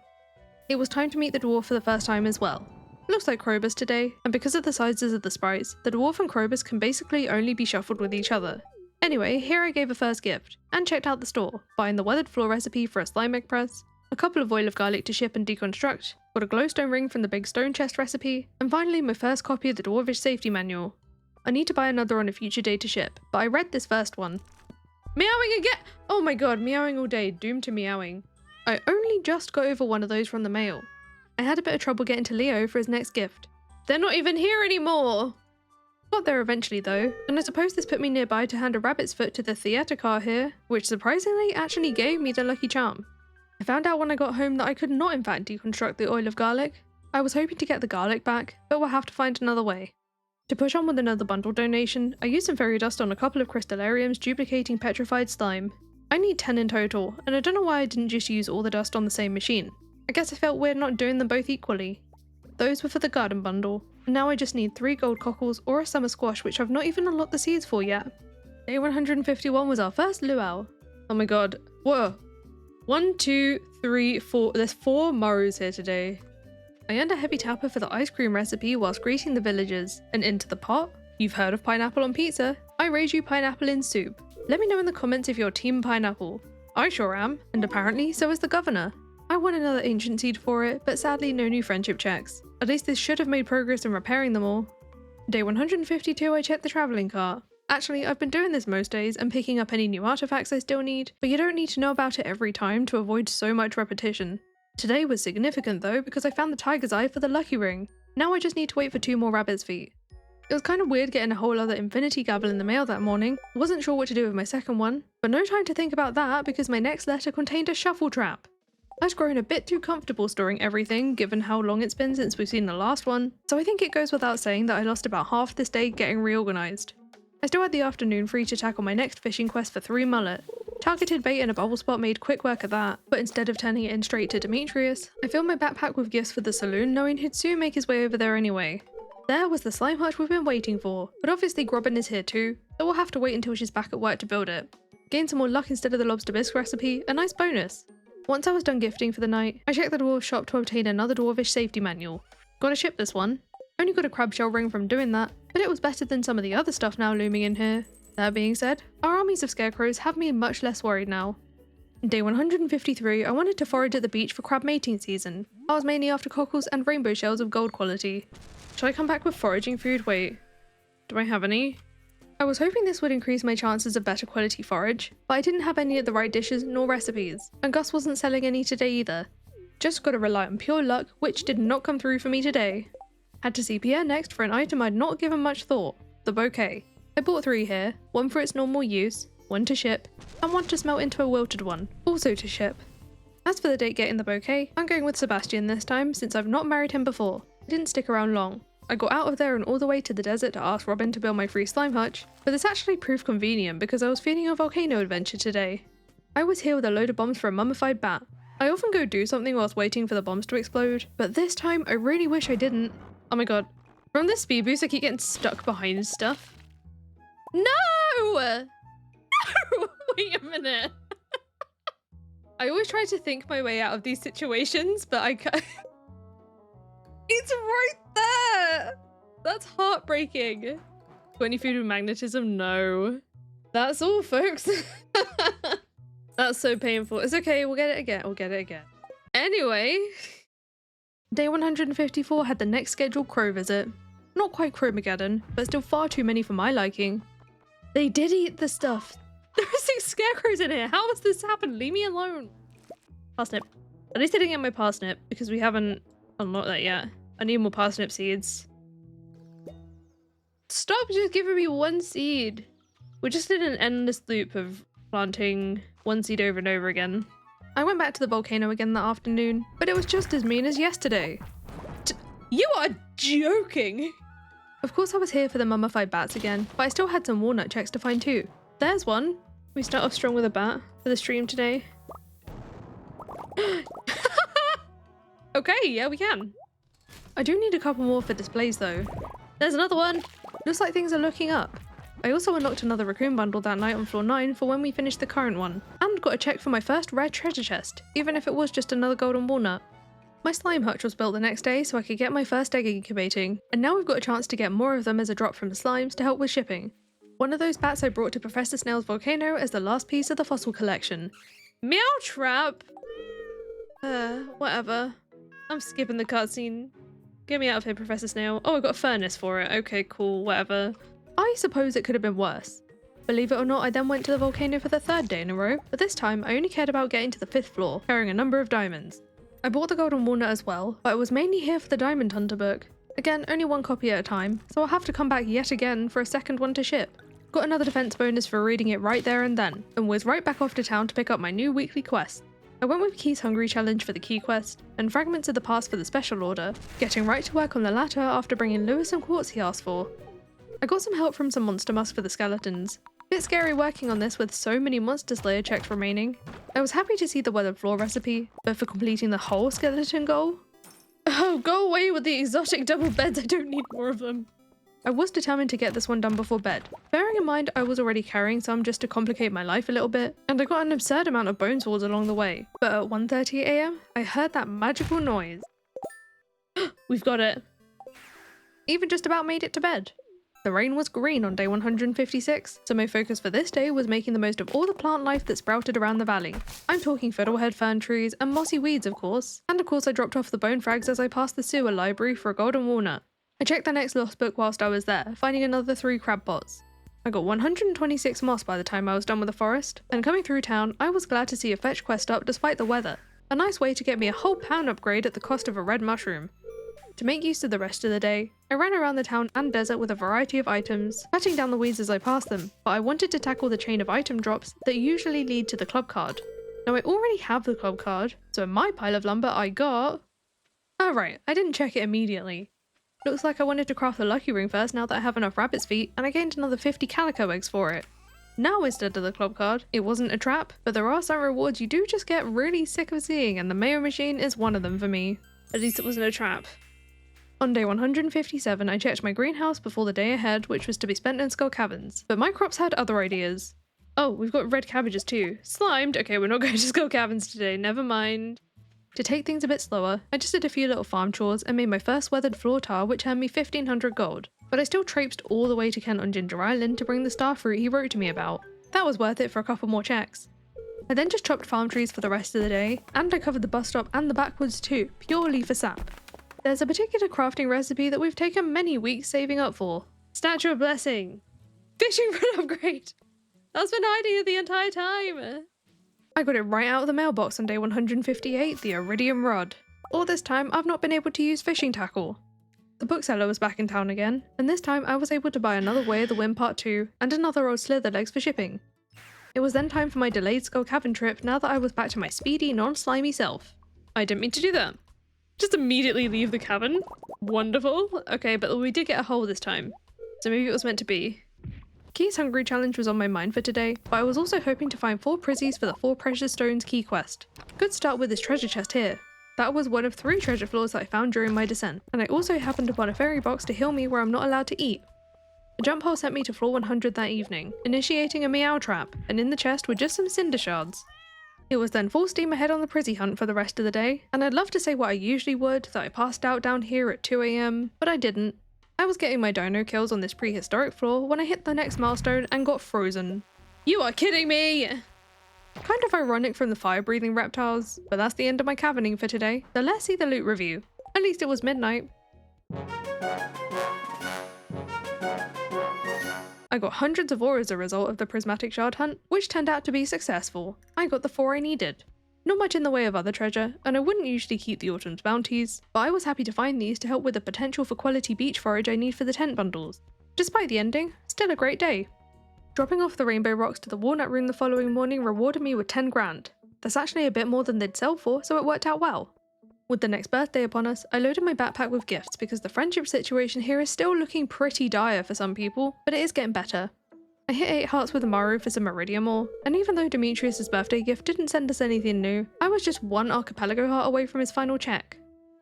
It was time to meet the dwarf for the first time as well. Looks like Krobus today, and because of the sizes of the sprites, the dwarf and Krobus can basically only be shuffled with each other. Anyway, here I gave a first gift, and checked out the store, buying the weathered floor recipe for a slime egg press, a couple of oil of garlic to ship and deconstruct, got a glowstone ring from the big stone chest recipe, and finally my first copy of the dwarvish safety manual. I need to buy another on a future day to ship, but I read this first one. Meowing again! Oh my god, meowing all day, doomed to meowing. I only just got over one of those from the mail. I had a bit of trouble getting to Leo for his next gift. They're not even here anymore! Got there eventually though, and I suppose this put me nearby to hand a rabbit's foot to the theatre car here, which surprisingly actually gave me the lucky charm. I found out when I got home that I could not in fact deconstruct the oil of garlic. I was hoping to get the garlic back, but we'll have to find another way. To push on with another bundle donation, I used some fairy dust on a couple of crystallariums duplicating petrified slime. I need 10 in total, and I don't know why I didn't just use all the dust on the same machine. I guess I felt weird not doing them both equally. Those were for the garden bundle, and now I just need 3 gold cockles or a summer squash which I've not even unlocked the seeds for yet. Day 151 was our first luau. Oh my god. Whoa. 1, 2, 3, 4. There's 4 Marus here today. I earned a heavy tapper for the ice cream recipe whilst greeting the villagers, and into the pot. You've heard of pineapple on pizza. I raise you pineapple in soup. Let me know in the comments if you're team pineapple. I sure am, and apparently so is the governor. I want another ancient seed for it, but sadly no new friendship checks. At least this should have made progress in repairing them all. Day 152 I checked the travelling cart. Actually, I've been doing this most days and picking up any new artifacts I still need, but you don't need to know about it every time to avoid so much repetition. Today was significant though because I found the tiger's eye for the lucky ring. Now I just need to wait for 2 more rabbit's feet. It was kind of weird getting a whole other infinity gabble in the mail that morning. I wasn't sure what to do with my second one, but no time to think about that because my next letter contained a shuffle trap. I've grown a bit too comfortable storing everything given how long it's been since we've seen the last one, so I think it goes without saying that I lost about half this day getting reorganised. I still had the afternoon free to tackle my next fishing quest for 3 mullet. Targeted bait and a bubble spot made quick work of that, but instead of turning it in straight to Demetrius, I filled my backpack with gifts for the saloon knowing he'd soon make his way over there anyway. There was the slime hutch we've been waiting for, but obviously Grobbin is here too, so we'll have to wait until she's back at work to build it. Gain some more luck instead of the lobster bisque recipe, a nice bonus. Once I was done gifting for the night, I checked the dwarf shop to obtain another dwarvish safety manual. Gotta ship this one. Only got a crab shell ring from doing that, but it was better than some of the other stuff now looming in here. That being said, our armies of scarecrows have me much less worried now. Day 153, I wanted to forage at the beach for crab mating season. I was mainly after cockles and rainbow shells of gold quality. Should I come back with foraging food? Wait, do I have any? I was hoping this would increase my chances of better quality forage, but I didn't have any of the right dishes nor recipes, and Gus wasn't selling any today either. Just gotta rely on pure luck, which did not come through for me today. Had to see Pierre next for an item I'd not given much thought, the bouquet. I bought 3 here, 1 for its normal use, 1 to ship, and 1 to smelt into a wilted one, also to ship. As for the date getting the bouquet, I'm going with Sebastian this time since I've not married him before. I didn't stick around long. I got out of there and all the way to the desert to ask Robin to build my free slime hutch, but this actually proved convenient because I was feeling a volcano adventure today. I was here with a load of bombs for a mummified bat. I often go do something whilst waiting for the bombs to explode, but this time I really wish I didn't. Oh my god. From this speed boost I keep getting stuck behind stuff. No! No! Wait a minute. I always try to think my way out of these situations, but I can't. It's right there! That's heartbreaking. Got any food with magnetism? No. That's all, folks. That's so painful. It's okay, we'll get it again. We'll get it again. Anyway, day 154 had the next scheduled crow visit. Not quite Crowmageddon, but still far too many for my liking. They did eat the stuff. There are 6 scarecrows in here. How has this happened? Leave me alone. Parsnip. At least I didn't get my parsnip because we haven't unlocked that yet. I need more parsnip seeds. Stop just giving me 1 seed. We're just in an endless loop of planting 1 seed over and over again. I went back to the volcano again that afternoon, but it was just as mean as yesterday. You are joking! Of course I was here for the mummified bats again, but I still had some walnut checks to find too. There's one. We start off strong with a bat for the stream today. Okay, yeah, we can. I do need a couple more for displays though. There's another one. Looks like things are looking up. I also unlocked another raccoon bundle that night on floor 9 for when we finished the current one, and got a check for my first rare treasure chest, even if it was just another golden walnut. My slime hutch was built the next day so I could get my first egg incubating, and now we've got a chance to get more of them as a drop from the slimes to help with shipping. One of those bats I brought to Professor Snail's volcano as the last piece of the fossil collection. Meow trap! Whatever. I'm skipping the cutscene. Get me out of here, Professor Snail. Oh, I got a furnace for it. Okay, cool, whatever. I suppose it could have been worse. Believe it or not, I then went to the volcano for the 3rd day in a row, but this time I only cared about getting to the 5th floor, carrying a number of diamonds. I bought the golden walnut as well, but I was mainly here for the diamond hunter book. Again, only one copy at a time, so I'll have to come back yet again for a second one to ship. Got another defense bonus for reading it right there and then, and was right back off to town to pick up my new weekly quest. I went with Key's Hungry Challenge for the key quest, and Fragments of the Past for the special order, getting right to work on the latter after bringing Lewis some quartz he asked for. I got some help from some monster musk for the skeletons. Bit scary working on this with so many monster slayer checks remaining. I was happy to see the weathered floor recipe, but for completing the whole skeleton goal? Oh, go away with the exotic double beds, I don't need more of them. I was determined to get this one done before bed, bearing in mind I was already carrying some just to complicate my life a little bit, and I got an absurd amount of bone swords along the way. But at 1:30 AM, I heard that magical noise. We've got it. Even just about made it to bed. The rain was green on day 156, so my focus for this day was making the most of all the plant life that sprouted around the valley. I'm talking fiddlehead fern trees and mossy weeds of course, and of course I dropped off the bone frags as I passed the sewer library for a golden walnut. I checked the next lost book whilst I was there, finding another 3 crab pots. I got 126 moss by the time I was done with the forest, and coming through town I was glad to see a fetch quest up despite the weather. A nice way to get me a whole pound upgrade at the cost of a red mushroom. To make use of the rest of the day, I ran around the town and desert with a variety of items, cutting down the weeds as I passed them, but I wanted to tackle the chain of item drops that usually lead to the club card. Now I already have the club card, so in my pile of lumber I got... Oh right, I didn't check it immediately. Looks like I wanted to craft the lucky ring first now that I have enough rabbit's feet, and I gained another 50 calico eggs for it. Now instead of the club card, it wasn't a trap, but there are some rewards you do just get really sick of seeing, and the mayo machine is one of them for me. At least it wasn't a trap. On day 157, I checked my greenhouse before the day ahead, which was to be spent in Skull Caverns, but my crops had other ideas. Oh, we've got red cabbages too. Slimed? Okay, we're not going to Skull Caverns today, never mind. To take things a bit slower, I just did a few little farm chores and made my first weathered floor tile, which earned me 1500 gold, but I still traipsed all the way to Kent on Ginger Island to bring the star fruit he wrote to me about. That was worth it for a couple more checks. I then just chopped farm trees for the rest of the day, and I covered the bus stop and the backwoods too, purely for sap. There's a particular crafting recipe that we've taken many weeks saving up for. Statue of Blessing. Fishing rod upgrade. That's been hiding it the entire time. I got it right out of the mailbox on day 158, the Iridium Rod. All this time, I've not been able to use fishing tackle. The bookseller was back in town again, and this time I was able to buy another Way of the Wind Part 2 and another old slither legs for shipping. It was then time for my delayed Skull Cavern trip now that I was back to my speedy, non-slimy self. I didn't mean to do that. Just immediately leave the cavern. Wonderful. Okay, but we did get a hole this time, so maybe it was meant to be. Key's Hungry Challenge was on my mind for today, but I was also hoping to find 4 prizzies for the 4 Precious Stones key quest. Good start with this treasure chest here. That was one of 3 treasure floors that I found during my descent, and I also happened upon a fairy box to heal me where I'm not allowed to eat. A jump hole sent me to floor 100 that evening, initiating a meow trap, and in the chest were just some cinder shards. It was then full steam ahead on the prizzy hunt for the rest of the day, and I'd love to say what I usually would, that I passed out down here at 2 AM, but I didn't. I was getting my dino kills on this prehistoric floor when I hit the next milestone and got frozen. You are kidding me! Kind of ironic from the fire-breathing reptiles, but that's the end of my caverning for today, so let's see the loot review. At least it was midnight. I got hundreds of ore as a result of the prismatic shard hunt, which turned out to be successful. I got the 4 I needed. Not much in the way of other treasure, and I wouldn't usually keep the autumn's bounties, but I was happy to find these to help with the potential for quality beach forage I need for the tent bundles. Despite the ending, still a great day. Dropping off the rainbow rocks to the walnut room the following morning rewarded me with 10 grand. That's actually a bit more than they'd sell for, so it worked out well. With the next birthday upon us, I loaded my backpack with gifts because the friendship situation here is still looking pretty dire for some people, but it is getting better. I hit 8 hearts with Maru for some iridium ore, and even though Demetrius' birthday gift didn't send us anything new, I was just 1 archipelago heart away from his final check.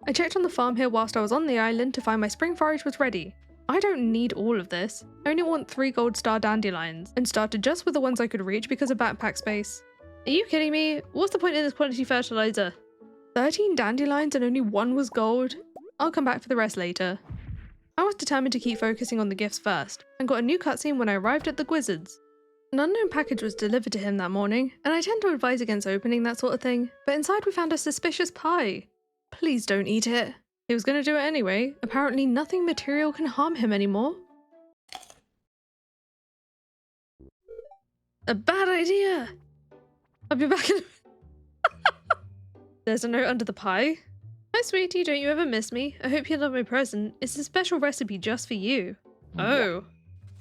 I checked on the farm here whilst I was on the island to find my spring forage was ready. I don't need all of this, I only want 3 gold star dandelions, and started just with the ones I could reach because of backpack space. Are you kidding me? What's the point in this quality fertilizer? 13 dandelions and only 1 was gold? I'll come back for the rest later. I was determined to keep focusing on the gifts first, and got a new cutscene when I arrived at the Gwizzards. An unknown package was delivered to him that morning, and I tend to advise against opening that sort of thing, but inside we found a suspicious pie. Please don't eat it. He was going to do it anyway. Apparently nothing material can harm him anymore. A bad idea! I'll be back in There's a note under the pie. Hi sweetie, don't you ever miss me? I hope you love my present. It's a special recipe just for you. Oh.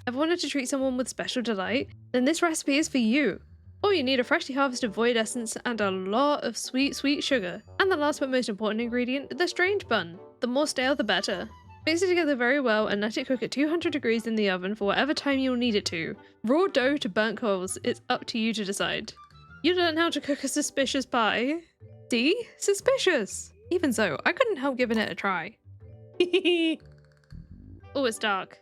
I've wanted to treat someone with special delight? Then this recipe is for you. All you need are freshly harvested void essence and a lot of sweet, sweet sugar. And the last but most important ingredient, the strange bun. The more stale, the better. Mix it together very well and let it cook at 200 degrees in the oven for whatever time you'll need it to. Raw dough to burnt coals, it's up to you to decide. You learn how to cook a suspicious pie. See? Suspicious! Even so, I couldn't help giving it a try. Oh, it's dark.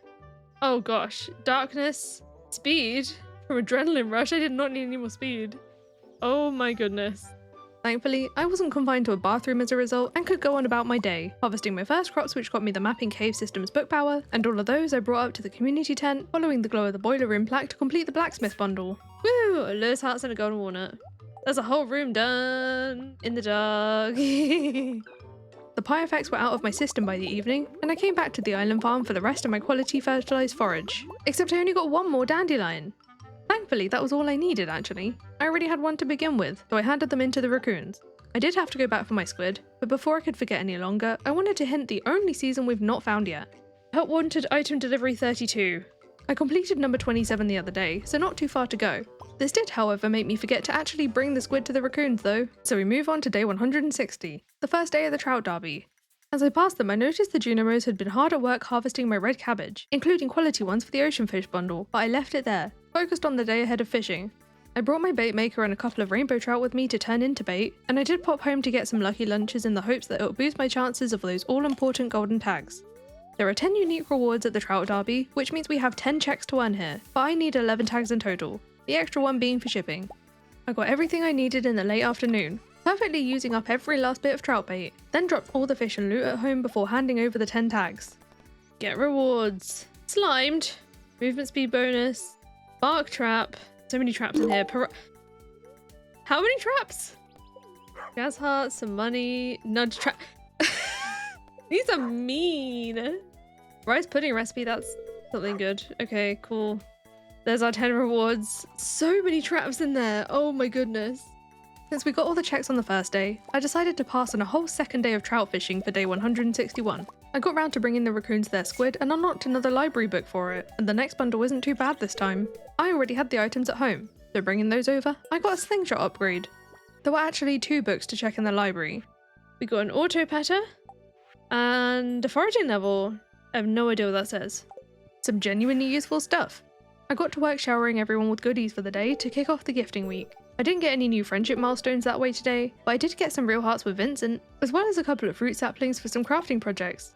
Oh gosh. Darkness. Speed. From adrenaline rush, I did not need any more speed. Oh my goodness. Thankfully, I wasn't confined to a bathroom as a result and could go on about my day, harvesting my first crops which got me the mapping cave system's book power, and all of those I brought up to the community tent, following the glow of the boiler room plaque to complete the blacksmith bundle. Woo! A Lewis hearts and a golden walnut. There's a whole room done in the dark. The pie effects were out of my system by the evening, and I came back to the island farm for the rest of my quality fertilized forage. Except I only got 1 more dandelion. Thankfully, that was all I needed actually. I already had 1 to begin with, so I handed them in to the raccoons. I did have to go back for my squid, but before I could forget any longer, I wanted to hint the only season we've not found yet. Help wanted item delivery 32. I completed number 27 the other day, so not too far to go. This did, however, make me forget to actually bring the squid to the raccoons though, so we move on to day 160, the first day of the Trout Derby. As I passed them, I noticed the Junimos had been hard at work harvesting my red cabbage, including quality ones for the ocean fish bundle, but I left it there, focused on the day ahead of fishing. I brought my bait maker and a couple of rainbow trout with me to turn into bait, and I did pop home to get some lucky lunches in the hopes that it would boost my chances of those all-important golden tags. There are 10 unique rewards at the Trout Derby, which means we have 10 checks to earn here, but I need 11 tags in total, the extra one being for shipping. I got everything I needed in the late afternoon, perfectly using up every last bit of trout bait, then dropped all the fish and loot at home before handing over the 10 tags. Get rewards. Slimed. Movement speed bonus. Bark trap. So many traps in here. How many traps? Gas hearts, some money, nudge trap. These are mean. Rice pudding recipe, that's something good. Okay, cool. There's our 10 rewards. So many traps in there. Oh my goodness. Since we got all the checks on the first day, I decided to pass on a whole second day of trout fishing for day 161. I got round to bringing the raccoons their squid and unlocked another library book for it, and the next bundle isn't too bad this time. I already had the items at home, so bringing those over, I got a slingshot upgrade. There were actually 2 books to check in the library. We got an auto petter and a foraging level. I have no idea what that says. Some genuinely useful stuff. I got to work showering everyone with goodies for the day to kick off the gifting week. I didn't get any new friendship milestones that way today, but I did get some real hearts with Vincent, as well as a couple of fruit saplings for some crafting projects.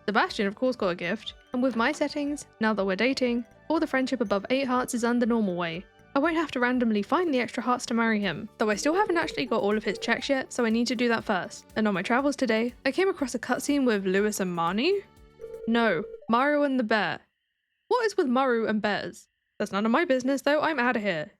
Sebastian of course got a gift, and with my settings, now that we're dating, all the friendship above 8 hearts is done the normal way. I won't have to randomly find the extra hearts to marry him, though I still haven't actually got all of his checks yet, so I need to do that first. And on my travels today, I came across a cutscene with Lewis and Marnie? No, Maru and the bear. What is with Maru and bears? That's none of my business though, I'm out of here.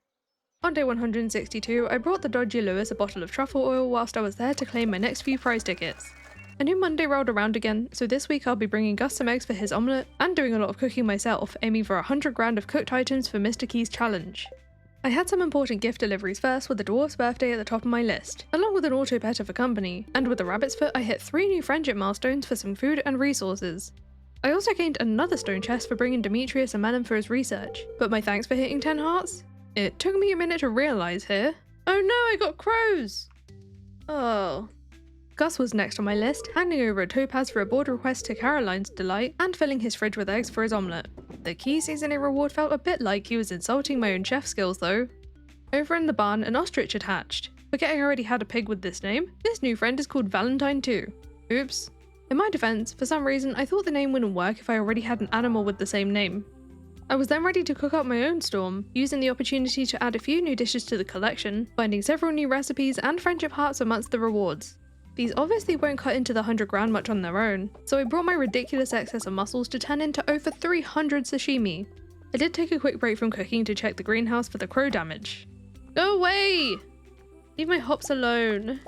On day 162, I brought the dodgy Lewis a bottle of truffle oil whilst I was there to claim my next few prize tickets. A new Monday rolled around again, so this week I'll be bringing Gus some eggs for his omelette, and doing a lot of cooking myself, aiming for 100 grand of cooked items for Mr. Key's challenge. I had some important gift deliveries first, with the dwarf's birthday at the top of my list, along with an auto petter for company, and with the rabbit's foot I hit 3 new friendship milestones for some food and resources. I also gained another stone chest for bringing Demetrius a melon for his research, but my thanks for hitting 10 hearts? It took me a minute to realise here. Oh no, I got crows! Oh. Gus was next on my list, handing over a topaz for a board request to Caroline's delight and filling his fridge with eggs for his omelette. The key seasoning reward felt a bit like he was insulting my own chef skills though. Over in the barn, an ostrich had hatched. Forgetting I already had a pig with this name, this new friend is called Valentine too. Oops. In my defense, for some reason I thought the name wouldn't work if I already had an animal with the same name. I was then ready to cook up my own storm, using the opportunity to add a few new dishes to the collection, finding several new recipes and friendship hearts amongst the rewards. These obviously won't cut into the 100 grand much on their own, so I brought my ridiculous excess of mussels to turn into over 300 sashimi. I did take a quick break from cooking to check the greenhouse for the crow damage. Go away! Leave my hops alone.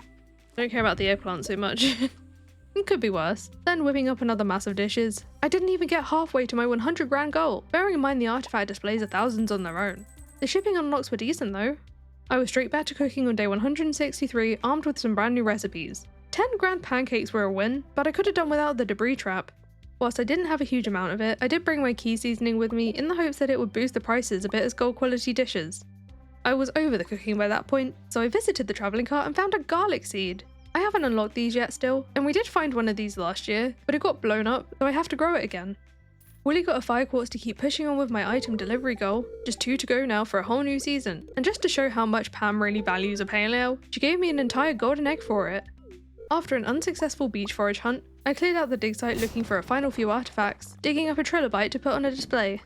I don't care about the eggplant so much. It could be worse. Then whipping up another mass of dishes. I didn't even get halfway to my 100 grand goal, bearing in mind the artifact displays are thousands on their own. The shipping unlocks were decent though. I was straight back to cooking on day 163, armed with some brand new recipes. 10 grand pancakes were a win, but I could have done without the debris trap. Whilst I didn't have a huge amount of it, I did bring my key seasoning with me in the hopes that it would boost the prices a bit as gold quality dishes. I was over the cooking by that point, so I visited the travelling cart and found a garlic seed. I haven't unlocked these yet still, and we did find one of these last year, but it got blown up, so I have to grow it again. Willie got a fire quartz to keep pushing on with my item delivery goal, just 2 to go now for a whole new season, and just to show how much Pam really values a pale ale, she gave me an entire golden egg for it. After an unsuccessful beach forage hunt, I cleared out the dig site looking for a final few artifacts, digging up a trilobite to put on a display.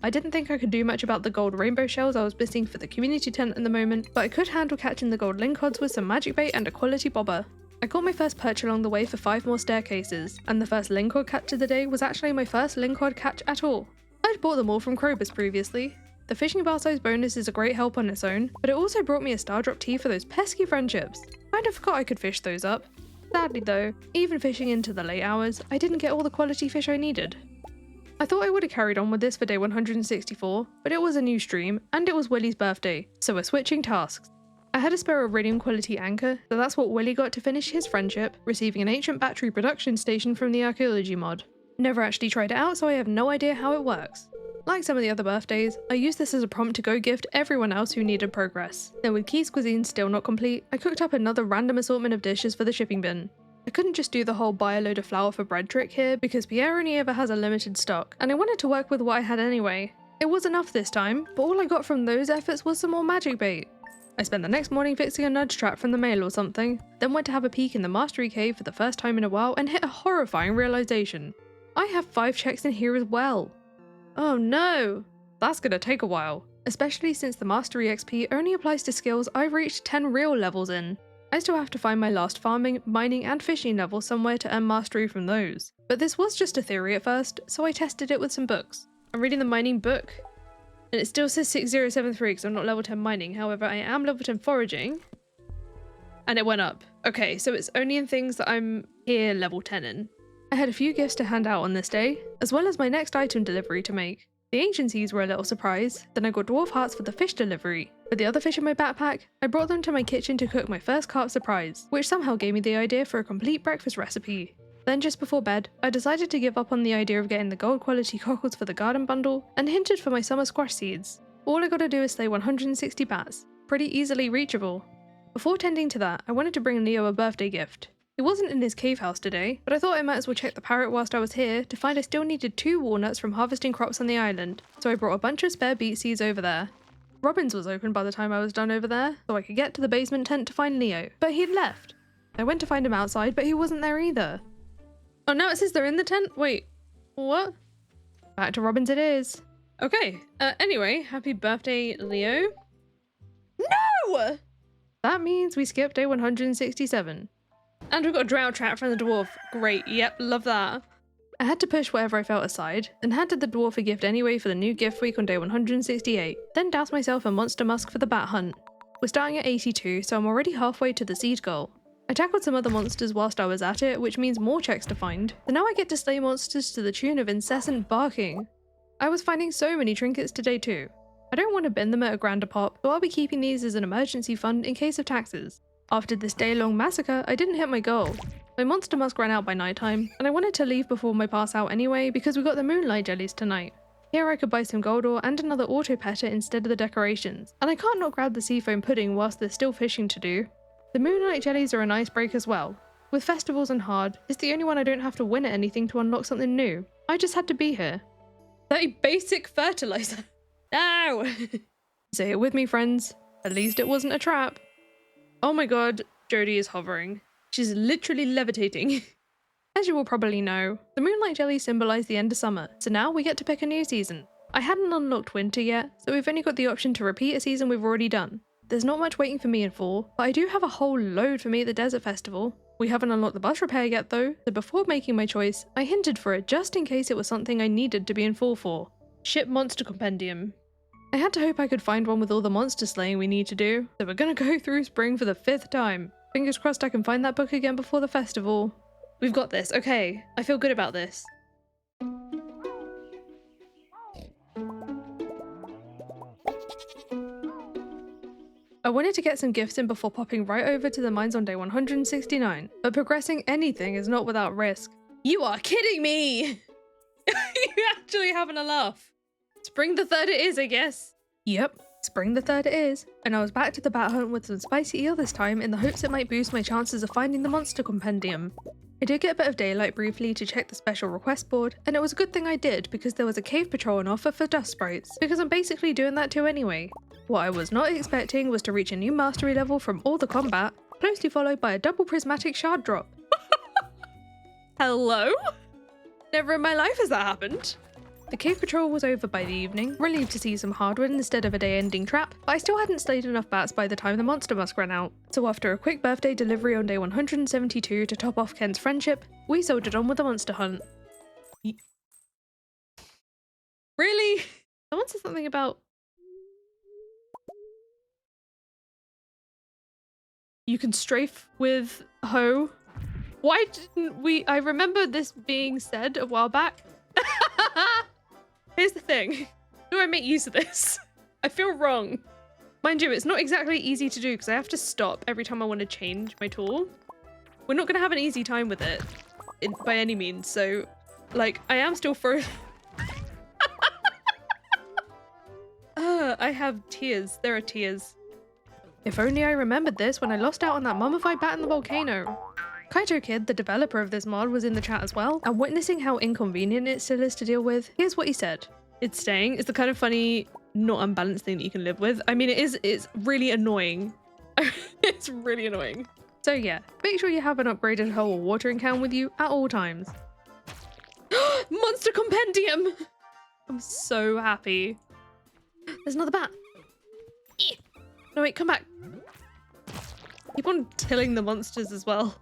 I didn't think I could do much about the gold rainbow shells I was missing for the community tent at the moment, but I could handle catching the gold linkods with some magic bait and a quality bobber. I caught my first perch along the way for 5 more staircases, and the first linkod catch of the day was actually my first linkod catch at all. I'd bought them all from Krobus previously. The fishing bar size bonus is a great help on its own, but it also brought me a star drop tea for those pesky friendships. Kind of forgot I could fish those up. Sadly though, even fishing into the late hours, I didn't get all the quality fish I needed. I thought I would have carried on with this for day 164, but it was a new stream, and it was Willie's birthday, so we're switching tasks. I had a spare iridium quality anchor, so that's what Willie got to finish his friendship, receiving an ancient battery production station from the archaeology mod. Never actually tried it out, so I have no idea how it works. Like some of the other birthdays, I used this as a prompt to go gift everyone else who needed progress. Then with Keith's cuisine still not complete, I cooked up another random assortment of dishes for the shipping bin. I couldn't just do the whole buy a load of flour for bread trick here because Pierre only ever has a limited stock, and I wanted to work with what I had anyway. It was enough this time, but all I got from those efforts was some more magic bait. I spent the next morning fixing a nudge trap from the mail or something, then went to have a peek in the mastery cave for the first time in a while and hit a horrifying realization. I have 5 checks in here as well. Oh no! That's gonna take a while, especially since the mastery XP only applies to skills I've reached 10 real levels in. I still have to find my last farming, mining and fishing level somewhere to earn mastery from those. But this was just a theory at first, so I tested it with some books. I'm reading the mining book, and it still says 6073 because I'm not level 10 mining, however I am level 10 foraging. And it went up. Okay, so it's only in things that I'm here level 10 in. I had a few gifts to hand out on this day, as well as my next item delivery to make. The anciencies were a little surprise, then I got dwarf hearts for the fish delivery. With the other fish in my backpack, I brought them to my kitchen to cook my first carp surprise, which somehow gave me the idea for a complete breakfast recipe. Then just before bed, I decided to give up on the idea of getting the gold quality cockles for the garden bundle, and hinted for my summer squash seeds. All I gotta do is slay 160 bats, pretty easily reachable. Before tending to that, I wanted to bring Leo a birthday gift. He wasn't in his cave house today, but I thought I might as well check the parrot whilst I was here to find I still needed 2 walnuts from harvesting crops on the island, so I brought a bunch of spare beet seeds over there. Robin's was open by the time I was done over there, so I could get to the basement tent to find Leo, but he'd left. I went to find him outside, but he wasn't there either. Oh, now it says they're in the tent? Wait, what? Back to Robin's it is. Okay, anyway, happy birthday, Leo. No! That means we skipped day 167. And we've got a drought trap from the dwarf. Great, yep, love that. I had to push whatever I felt aside, and handed the dwarf a gift anyway for the new gift week on day 168, then doused myself a monster musk for the bat hunt. We're starting at 82, so I'm already halfway to the seed goal. I tackled some other monsters whilst I was at it, which means more checks to find, so now I get to slay monsters to the tune of incessant barking. I was finding so many trinkets today too. I don't want to bend them at a grand a pop, so I'll be keeping these as an emergency fund in case of taxes. After this day-long massacre, I didn't hit my goal. My monster musk ran out by nighttime, and I wanted to leave before my pass out anyway because we got the moonlight jellies tonight. Here I could buy some gold ore and another auto petter instead of the decorations, and I can't not grab the seafoam pudding whilst there's still fishing to do. The moonlight jellies are a nice break as well. With festivals and hard, it's the only one I don't have to win at anything to unlock something new. I just had to be here. 30 basic fertilizer. No! Say it with me, friends. At least it wasn't a trap. Oh my god, Jodie is hovering. She's literally levitating. As you will probably know, the moonlight jelly symbolise the end of summer, so now we get to pick a new season. I hadn't unlocked winter yet, so we've only got the option to repeat a season we've already done. There's not much waiting for me in fall, but I do have a whole load for me at the desert festival. We haven't unlocked the bus repair yet though, so before making my choice, I hinted for it just in case it was something I needed to be in fall for. Ship monster compendium. I had to hope I could find one with all the monster slaying we need to do, so we're gonna go through spring for the 5th time. Fingers crossed I can find that book again before the festival. We've got this, okay. I feel good about this. I wanted to get some gifts in before popping right over to the mines on day 169, but progressing anything is not without risk. You are kidding me! You're actually having a laugh. Spring the 3rd it is, I guess. Yep, spring the 3rd it is, and I was back to the bat hunt with some spicy eel this time in the hopes it might boost my chances of finding the monster compendium. I did get a bit of daylight briefly to check the special request board, and it was a good thing I did because there was a cave patrol on offer for dust sprites, because I'm basically doing that too anyway. What I was not expecting was to reach a new mastery level from all the combat, closely followed by a double prismatic shard drop. Hello? Never in my life has that happened. The cave patrol was over by the evening, relieved to see some hardwood instead of a day-ending trap, but I still hadn't slayed enough bats by the time the monster musk ran out. So after a quick birthday delivery on day 172 to top off Ken's friendship, we soldiered on with the monster hunt. Really? Someone said something about... You can strafe with hoe. Why didn't we... I remember this being said a while back. Here's the thing. Do I make use of this? I feel wrong. Mind you, it's not exactly easy to do because I have to stop every time I want to change my tool. We're not going to have an easy time with it by any means. So, like, I am still frozen. I have tears. There are tears. If only I remembered this when I lost out on that mummified bat in the volcano. Kaito Kid, the developer of this mod, was in the chat as well, and witnessing how inconvenient it still is to deal with, here's what he said. It's staying. It's the kind of funny, not unbalanced thing that you can live with. I mean, it's really annoying. It's really annoying. So yeah, make sure you have an upgraded hoe or watering can with you at all times. Monster compendium! I'm so happy. There's another bat. No, wait, come back. Keep on killing the monsters as well.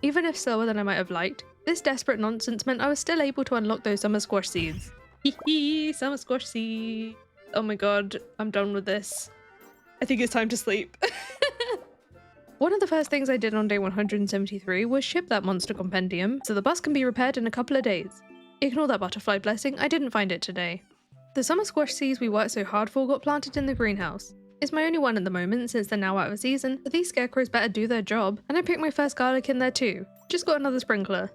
Even if slower than I might have liked, this desperate nonsense meant I was still able to unlock those summer squash seeds. Hee summer squash seeds. Oh my god, I'm done with this. I think it's time to sleep. One of the first things I did on day 173 was ship that monster compendium, so the bus can be repaired in a couple of days. Ignore that butterfly blessing, I didn't find it today. The summer squash seeds we worked so hard for got planted in the greenhouse. It's my only one at the moment since they're now out of season, but these scarecrows better do their job, and I picked my first garlic in there too. Just got another sprinkler.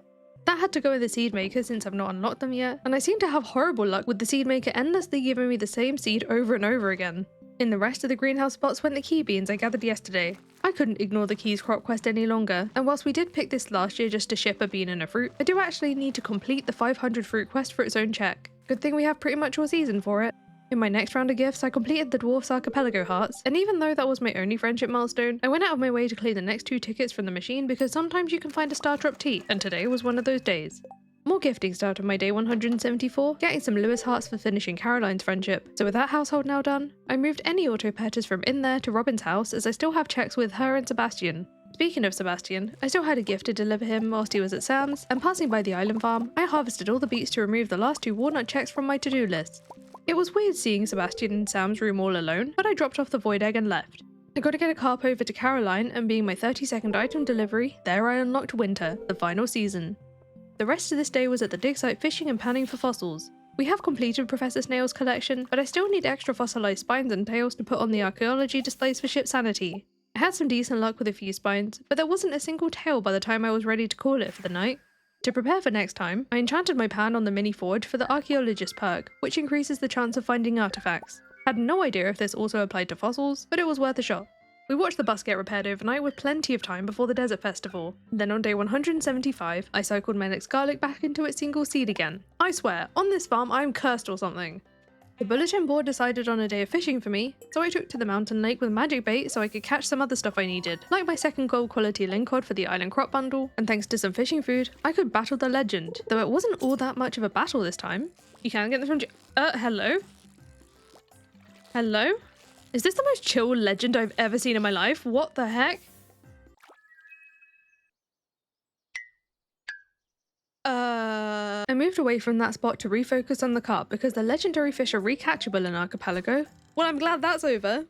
That had to go in the seed maker since I've not unlocked them yet, and I seem to have horrible luck with the seed maker endlessly giving me the same seed over and over again. In the rest of the greenhouse spots went the key beans I gathered yesterday. I couldn't ignore the keys crop quest any longer, and whilst we did pick this last year just to ship a bean and a fruit, I do actually need to complete the 500 fruit quest for its own check. Good thing we have pretty much all season for it. In my next round of gifts, I completed the Dwarf's Archipelago hearts, and even though that was my only friendship milestone, I went out of my way to clear the next 2 tickets from the machine because sometimes you can find a star drop tea, and today was one of those days. More gifting started my day 174, getting some Lewis hearts for finishing Caroline's friendship. So with that household now done, I moved any auto petters from in there to Robin's house as I still have checks with her and Sebastian. Speaking of Sebastian, I still had a gift to deliver him whilst he was at Sam's, and passing by the island farm, I harvested all the beets to remove the last 2 walnut checks from my to-do list. It was weird seeing Sebastian in Sam's room all alone, but I dropped off the void egg and left. I got to get a carp over to Caroline, and being my 32nd item delivery, there I unlocked winter, the final season. The rest of this day was at the dig site fishing and panning for fossils. We have completed Professor Snail's collection, but I still need extra fossilized spines and tails to put on the archaeology displays for ship sanity. I had some decent luck with a few spines, but there wasn't a single tail by the time I was ready to call it for the night. To prepare for next time, I enchanted my pan on the mini forge for the archaeologist perk, which increases the chance of finding artifacts. Had no idea if this also applied to fossils, but it was worth a shot. We watched the bus get repaired overnight with plenty of time before the desert festival. Then on day 175, I cycled my next garlic back into its single seed again. I swear, on this farm I'm cursed or something. The bulletin board decided on a day of fishing for me, so I took to the mountain lake with magic bait so I could catch some other stuff I needed, like my second gold quality lingcod for the island crop bundle, and thanks to some fishing food, I could battle the legend, though it wasn't all that much of a battle this time. You can get this from hello? Hello? Is this the most chill legend I've ever seen in my life? What the heck? I moved away from that spot to refocus on the carp because the legendary fish are recatchable in Archipelago. Well, I'm glad that's over.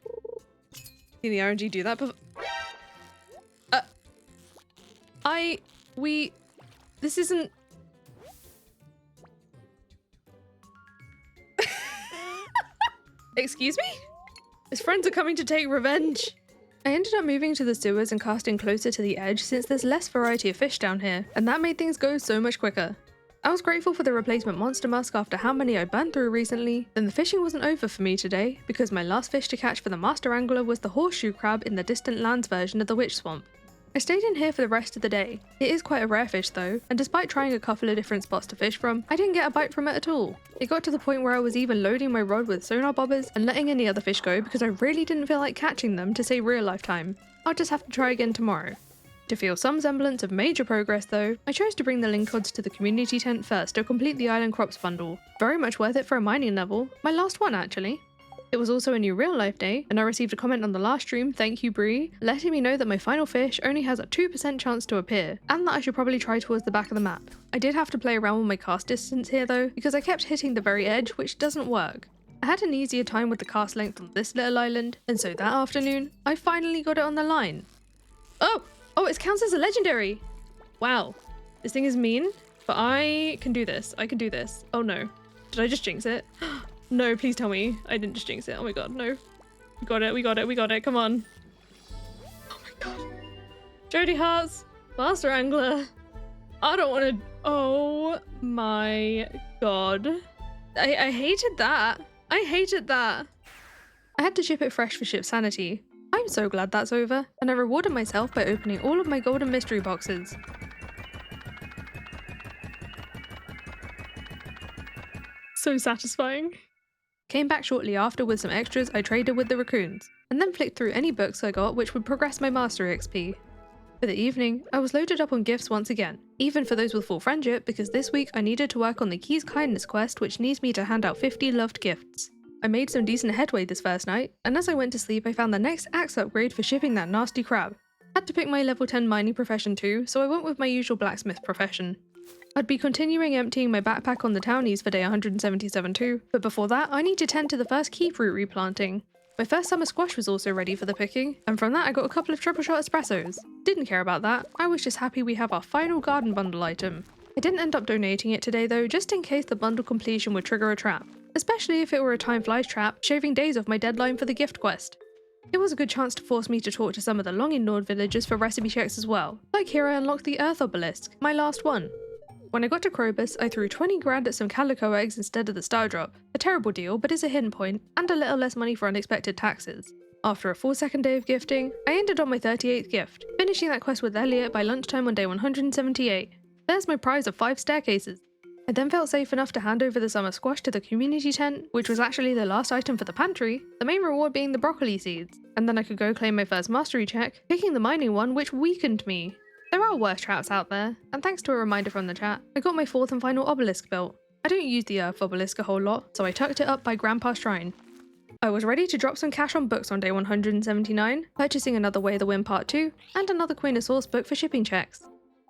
Did the RNG do that before? This isn't... Excuse me? His friends are coming to take revenge. I ended up moving to the sewers and casting closer to the edge since there's less variety of fish down here, and that made things go so much quicker. I was grateful for the replacement monster musk after how many I burned through recently, then the fishing wasn't over for me today, because my last fish to catch for the master angler was the horseshoe crab in the distant lands version of the witch swamp. I stayed in here for the rest of the day. It is quite a rare fish though, and despite trying a couple of different spots to fish from, I didn't get a bite from it at all. It got to the point where I was even loading my rod with sonar bobbers and letting any other fish go because I really didn't feel like catching them to save real life time. I'll just have to try again tomorrow. To feel some semblance of major progress though, I chose to bring the lingcods to the community tent first to complete the island crops bundle. Very much worth it for a mining level, my last one actually. It was also a new real life day, and I received a comment on the last stream, thank you Bree, letting me know that my final fish only has a 2% chance to appear, and that I should probably try towards the back of the map. I did have to play around with my cast distance here though, because I kept hitting the very edge, which doesn't work. I had an easier time with the cast length on this little island, and so that afternoon, I finally got it on the line. Oh, it counts as a legendary! Wow, this thing is mean, but I can do this, I can do this. Oh no, did I just jinx it? No, please tell me I didn't just jinx it. Oh my god, no. We got it, we got it, we got it, come on. Oh my god. Jody Hearts, Master Angler. I don't want to... Oh my god. I hated that. I hated that. I had to ship it fresh for ship sanity. I'm so glad that's over, and I rewarded myself by opening all of my golden mystery boxes. So satisfying. Came back shortly after with some extras I traded with the raccoons, and then flicked through any books I got which would progress my mastery XP. For the evening, I was loaded up on gifts once again, even for those with full friendship because this week I needed to work on the Key's Kindness quest which needs me to hand out 50 loved gifts. I made some decent headway this first night, and as I went to sleep I found the next axe upgrade for shipping that nasty crab. Had to pick my level 10 mining profession too, so I went with my usual blacksmith profession. I'd be continuing emptying my backpack on the townies for day 177 too, but before that I need to tend to the first key fruit replanting. My first summer squash was also ready for the picking, and from that I got a couple of triple shot espressos. Didn't care about that, I was just happy we have our final garden bundle item. I didn't end up donating it today though, just in case the bundle completion would trigger a trap. Especially if it were a time flies trap, shaving days off my deadline for the gift quest. It was a good chance to force me to talk to some of the long-ignored villagers for recipe checks as well, like here I unlocked the Earth Obelisk, my last one. When I got to Krobus, I threw 20 grand at some calico eggs instead of the star drop. A terrible deal, but it's a hidden point, and a little less money for unexpected taxes. After a full second day of gifting, I ended on my 38th gift, finishing that quest with Elliot by lunchtime on day 178. There's my prize of 5 staircases. I then felt safe enough to hand over the summer squash to the community tent, which was actually the last item for the pantry, the main reward being the broccoli seeds, and then I could go claim my first mastery check, picking the mining one which weakened me. There are worse traps out there, and thanks to a reminder from the chat, I got my 4th and final obelisk built. I don't use the Earth Obelisk a whole lot, so I tucked it up by Grandpa's shrine. I was ready to drop some cash on books on day 179, purchasing another Way of the Wind Part 2, and another Queen of Swords book for shipping checks.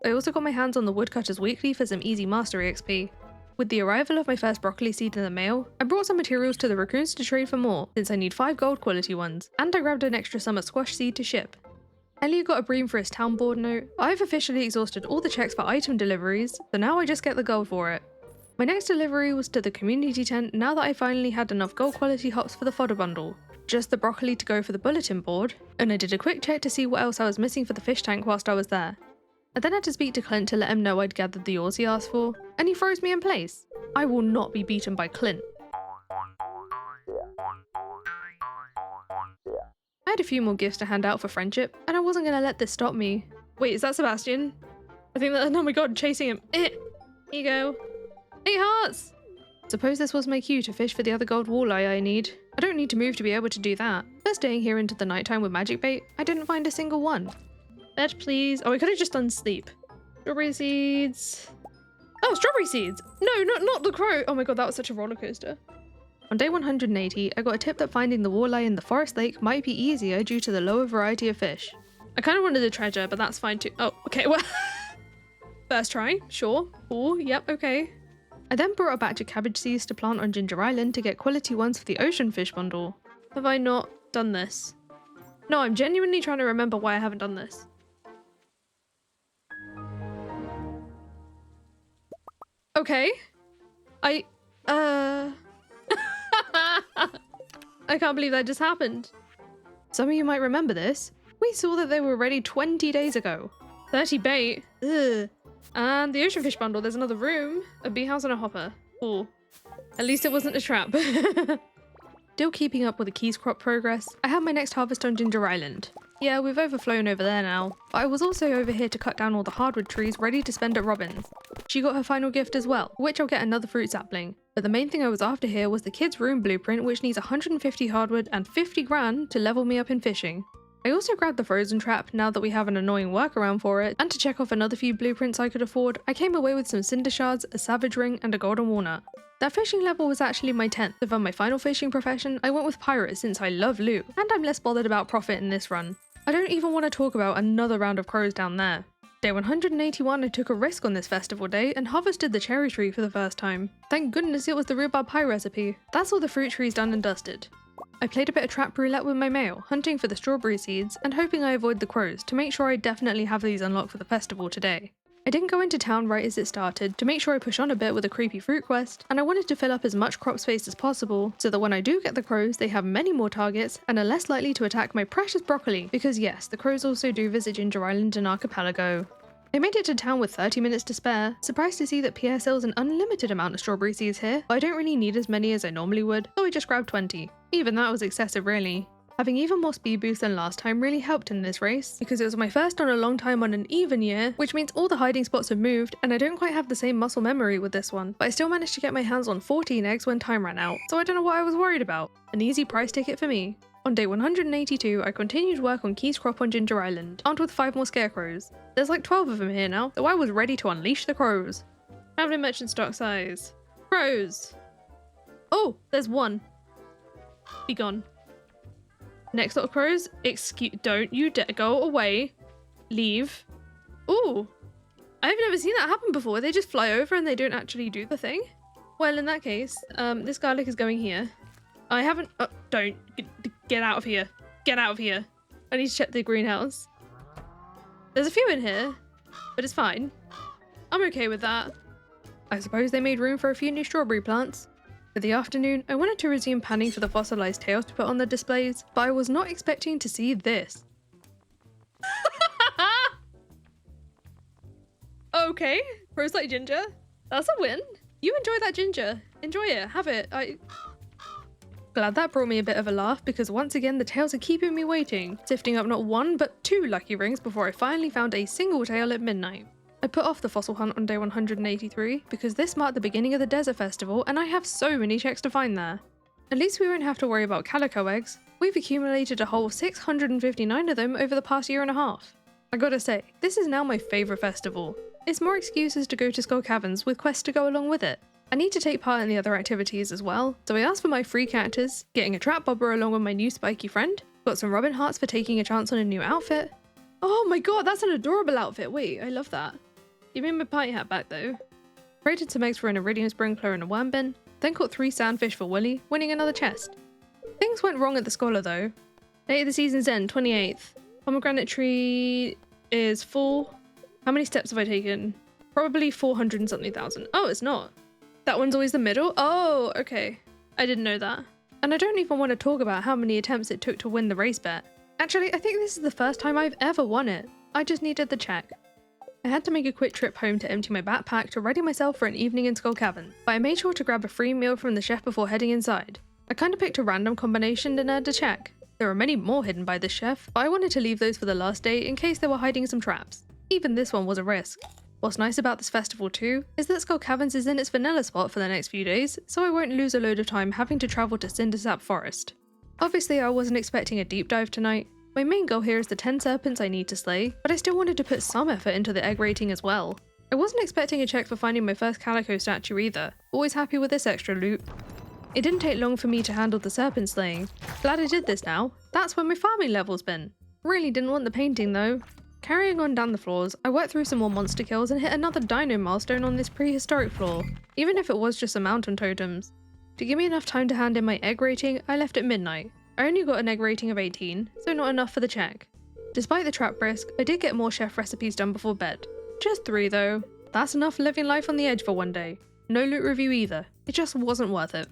I also got my hands on the Woodcutter's Weekly for some easy mastery XP. With the arrival of my first broccoli seed in the mail, I brought some materials to the raccoons to trade for more, since I need 5 gold quality ones, and I grabbed an extra summer squash seed to ship. Elliot got a bream for his town board note. I've officially exhausted all the checks for item deliveries, so now I just get the gold for it. My next delivery was to the community tent now that I finally had enough gold quality hops for the fodder bundle. Just the broccoli to go for the bulletin board, and I did a quick check to see what else I was missing for the fish tank whilst I was there. I then had to speak to Clint to let him know I'd gathered the ores he asked for, and he froze me in place. I will not be beaten by Clint. I had a few more gifts to hand out for friendship, and I wasn't gonna let this stop me. Wait, is that Sebastian? I think that- oh my god, chasing him. Here you go. 8 hearts! Suppose this was my cue to fish for the other gold walleye I need. I don't need to move to be able to do that. First staying here into the nighttime with magic bait, I didn't find a single one. Bed please. Oh, I could have just done sleep. Strawberry seeds. Oh, strawberry seeds! No, not the crow! Oh my god, that was such a roller coaster. On day 180, I got a tip that finding the walleye in the forest lake might be easier due to the lower variety of fish. I kind of wanted a treasure, but that's fine too. Oh, okay, well. First try, sure. Oh, yep, okay. I then brought a batch of cabbage seeds to plant on Ginger Island to get quality ones for the ocean fish bundle. Have I not done this? No, I'm genuinely trying to remember why I haven't done this. Okay. I can't believe that just happened. Some of you might remember this. We saw that they were ready 20 days ago. 30 bait. Ugh. And the ocean fish bundle, there's another room, a bee house and a hopper. Cool. At least it wasn't a trap. Still keeping up with the keys crop progress, I have my next harvest on Ginger Island. Yeah, we've overflown over there now, but I was also over here to cut down all the hardwood trees ready to spend at Robin's. She got her final gift as well, for which I'll get another fruit sapling. But the main thing I was after here was the kids' room blueprint, which needs 150 hardwood and 50 grand to level me up in fishing. I also grabbed the frozen trap now that we have an annoying workaround for it, and to check off another few blueprints I could afford, I came away with some cinder shards, a savage ring, and a golden walnut. That fishing level was actually my 10th, so for my final fishing profession, I went with pirate since I love loot, and I'm less bothered about profit in this run. I don't even want to talk about another round of crows down there. Day 181 I took a risk on this festival day and harvested the cherry tree for the first time. Thank goodness it was the rhubarb pie recipe. That's all the fruit trees done and dusted. I played a bit of trap roulette with my mail, hunting for the strawberry seeds and hoping I avoid the crows to make sure I definitely have these unlocked for the festival today. I didn't go into town right as it started to make sure I push on a bit with a creepy fruit quest, and I wanted to fill up as much crop space as possible so that when I do get the crows they have many more targets and are less likely to attack my precious broccoli, because yes, the crows also do visit Ginger Island and Archipelago. I made it to town with 30 minutes to spare, surprised to see that Pierre sells an unlimited amount of strawberry seeds here, but I don't really need as many as I normally would, so I just grabbed 20. Even that was excessive really. Having even more speed boost than last time really helped in this race, because it was my first on a long time on an even year, which means all the hiding spots have moved, and I don't quite have the same muscle memory with this one, but I still managed to get my hands on 14 eggs when time ran out, so I don't know what I was worried about. An easy price ticket for me. On day 182, I continued work on Keys Crop on Ginger Island, armed with 5 more scarecrows. There's like 12 of them here now, so I was ready to unleash the crows. Traveling merchant stock size. Crows! Oh, there's one. Be gone. Next lot of crows. Don't you dare go away. Leave. Ooh. I've never seen that happen before. They just fly over and they don't actually do the thing. Well, in that case, this garlic is going here. I haven't... Oh, don't. Get out of here. Get out of here. I need to check the greenhouse. There's a few in here, but it's fine. I'm okay with that. I suppose they made room for a few new strawberry plants. For the afternoon, I wanted to resume panning for the fossilized tails to put on the displays, but I was not expecting to see this. Okay, crows like ginger. That's a win. You enjoy that ginger. Enjoy it. Have it. Glad that brought me a bit of a laugh, because once again the tails are keeping me waiting, sifting up not 1 but 2 lucky rings before I finally found a single tail at midnight. I put off the fossil hunt on day 183 because this marked the beginning of the desert festival and I have so many checks to find there. At least we won't have to worry about calico eggs. We've accumulated a whole 659 of them over the past year and a half. I gotta say, this is now my favourite festival. It's more excuses to go to Skull Caverns with quests to go along with it. I need to take part in the other activities as well, so I asked for my free cactus, getting a trap bobber along with my new spiky friend, got some robin hearts for taking a chance on a new outfit. Oh my god, that's an adorable outfit. Wait, I love that. Give me my party hat back though. Traded some eggs for an iridium sprinkler and a worm bin, then caught 3 sandfish for Willy, winning another chest. Things went wrong at the Scholar though. Date of the season's end, 28th. Pomegranate tree is full. How many steps have I taken? Probably 400 and something thousand. Oh, it's not. That one's always the middle? Oh, okay. I didn't know that. And I don't even want to talk about how many attempts it took to win the race bet. Actually, I think this is the first time I've ever won it. I just needed the check. I had to make a quick trip home to empty my backpack to ready myself for an evening in Skull Cavern, but I made sure to grab a free meal from the chef before heading inside. I kinda picked a random combination and earned a check. There are many more hidden by this chef, but I wanted to leave those for the last day in case they were hiding some traps. Even this one was a risk. What's nice about this festival too, is that Skull Caverns is in its vanilla spot for the next few days, so I won't lose a load of time having to travel to Cindersap Forest. Obviously I wasn't expecting a deep dive tonight. My main goal here is the 10 serpents I need to slay, but I still wanted to put some effort into the egg rating as well. I wasn't expecting a check for finding my first calico statue either, always happy with this extra loot. It didn't take long for me to handle the serpent slaying. Glad I did this now, that's where my farming level's been. Really didn't want the painting though. Carrying on down the floors, I worked through some more monster kills and hit another dino milestone on this prehistoric floor, even if it was just some mountain totems. To give me enough time to hand in my egg rating, I left at midnight. I only got an egg rating of 18, so not enough for the check. Despite the trap risk, I did get more chef recipes done before bed. Just 3 though. That's enough living life on the edge for one day. No loot review either, it just wasn't worth it.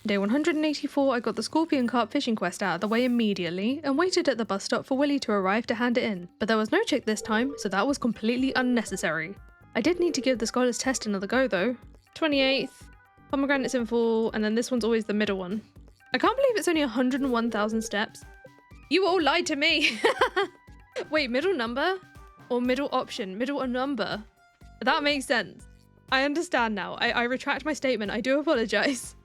Day 184, I got the Scorpion Carp fishing quest out of the way immediately and waited at the bus stop for Willy to arrive to hand it in, but there was no check this time, so that was completely unnecessary. I did need to give the Scholar's Test another go though. 28th, Pomegranate's in full, and then this one's always the middle one. I can't believe it's only 101,000 steps. You all lied to me! Wait, middle number? Or middle option? Middle a number? That makes sense. I understand now. I retract my statement, I do apologise.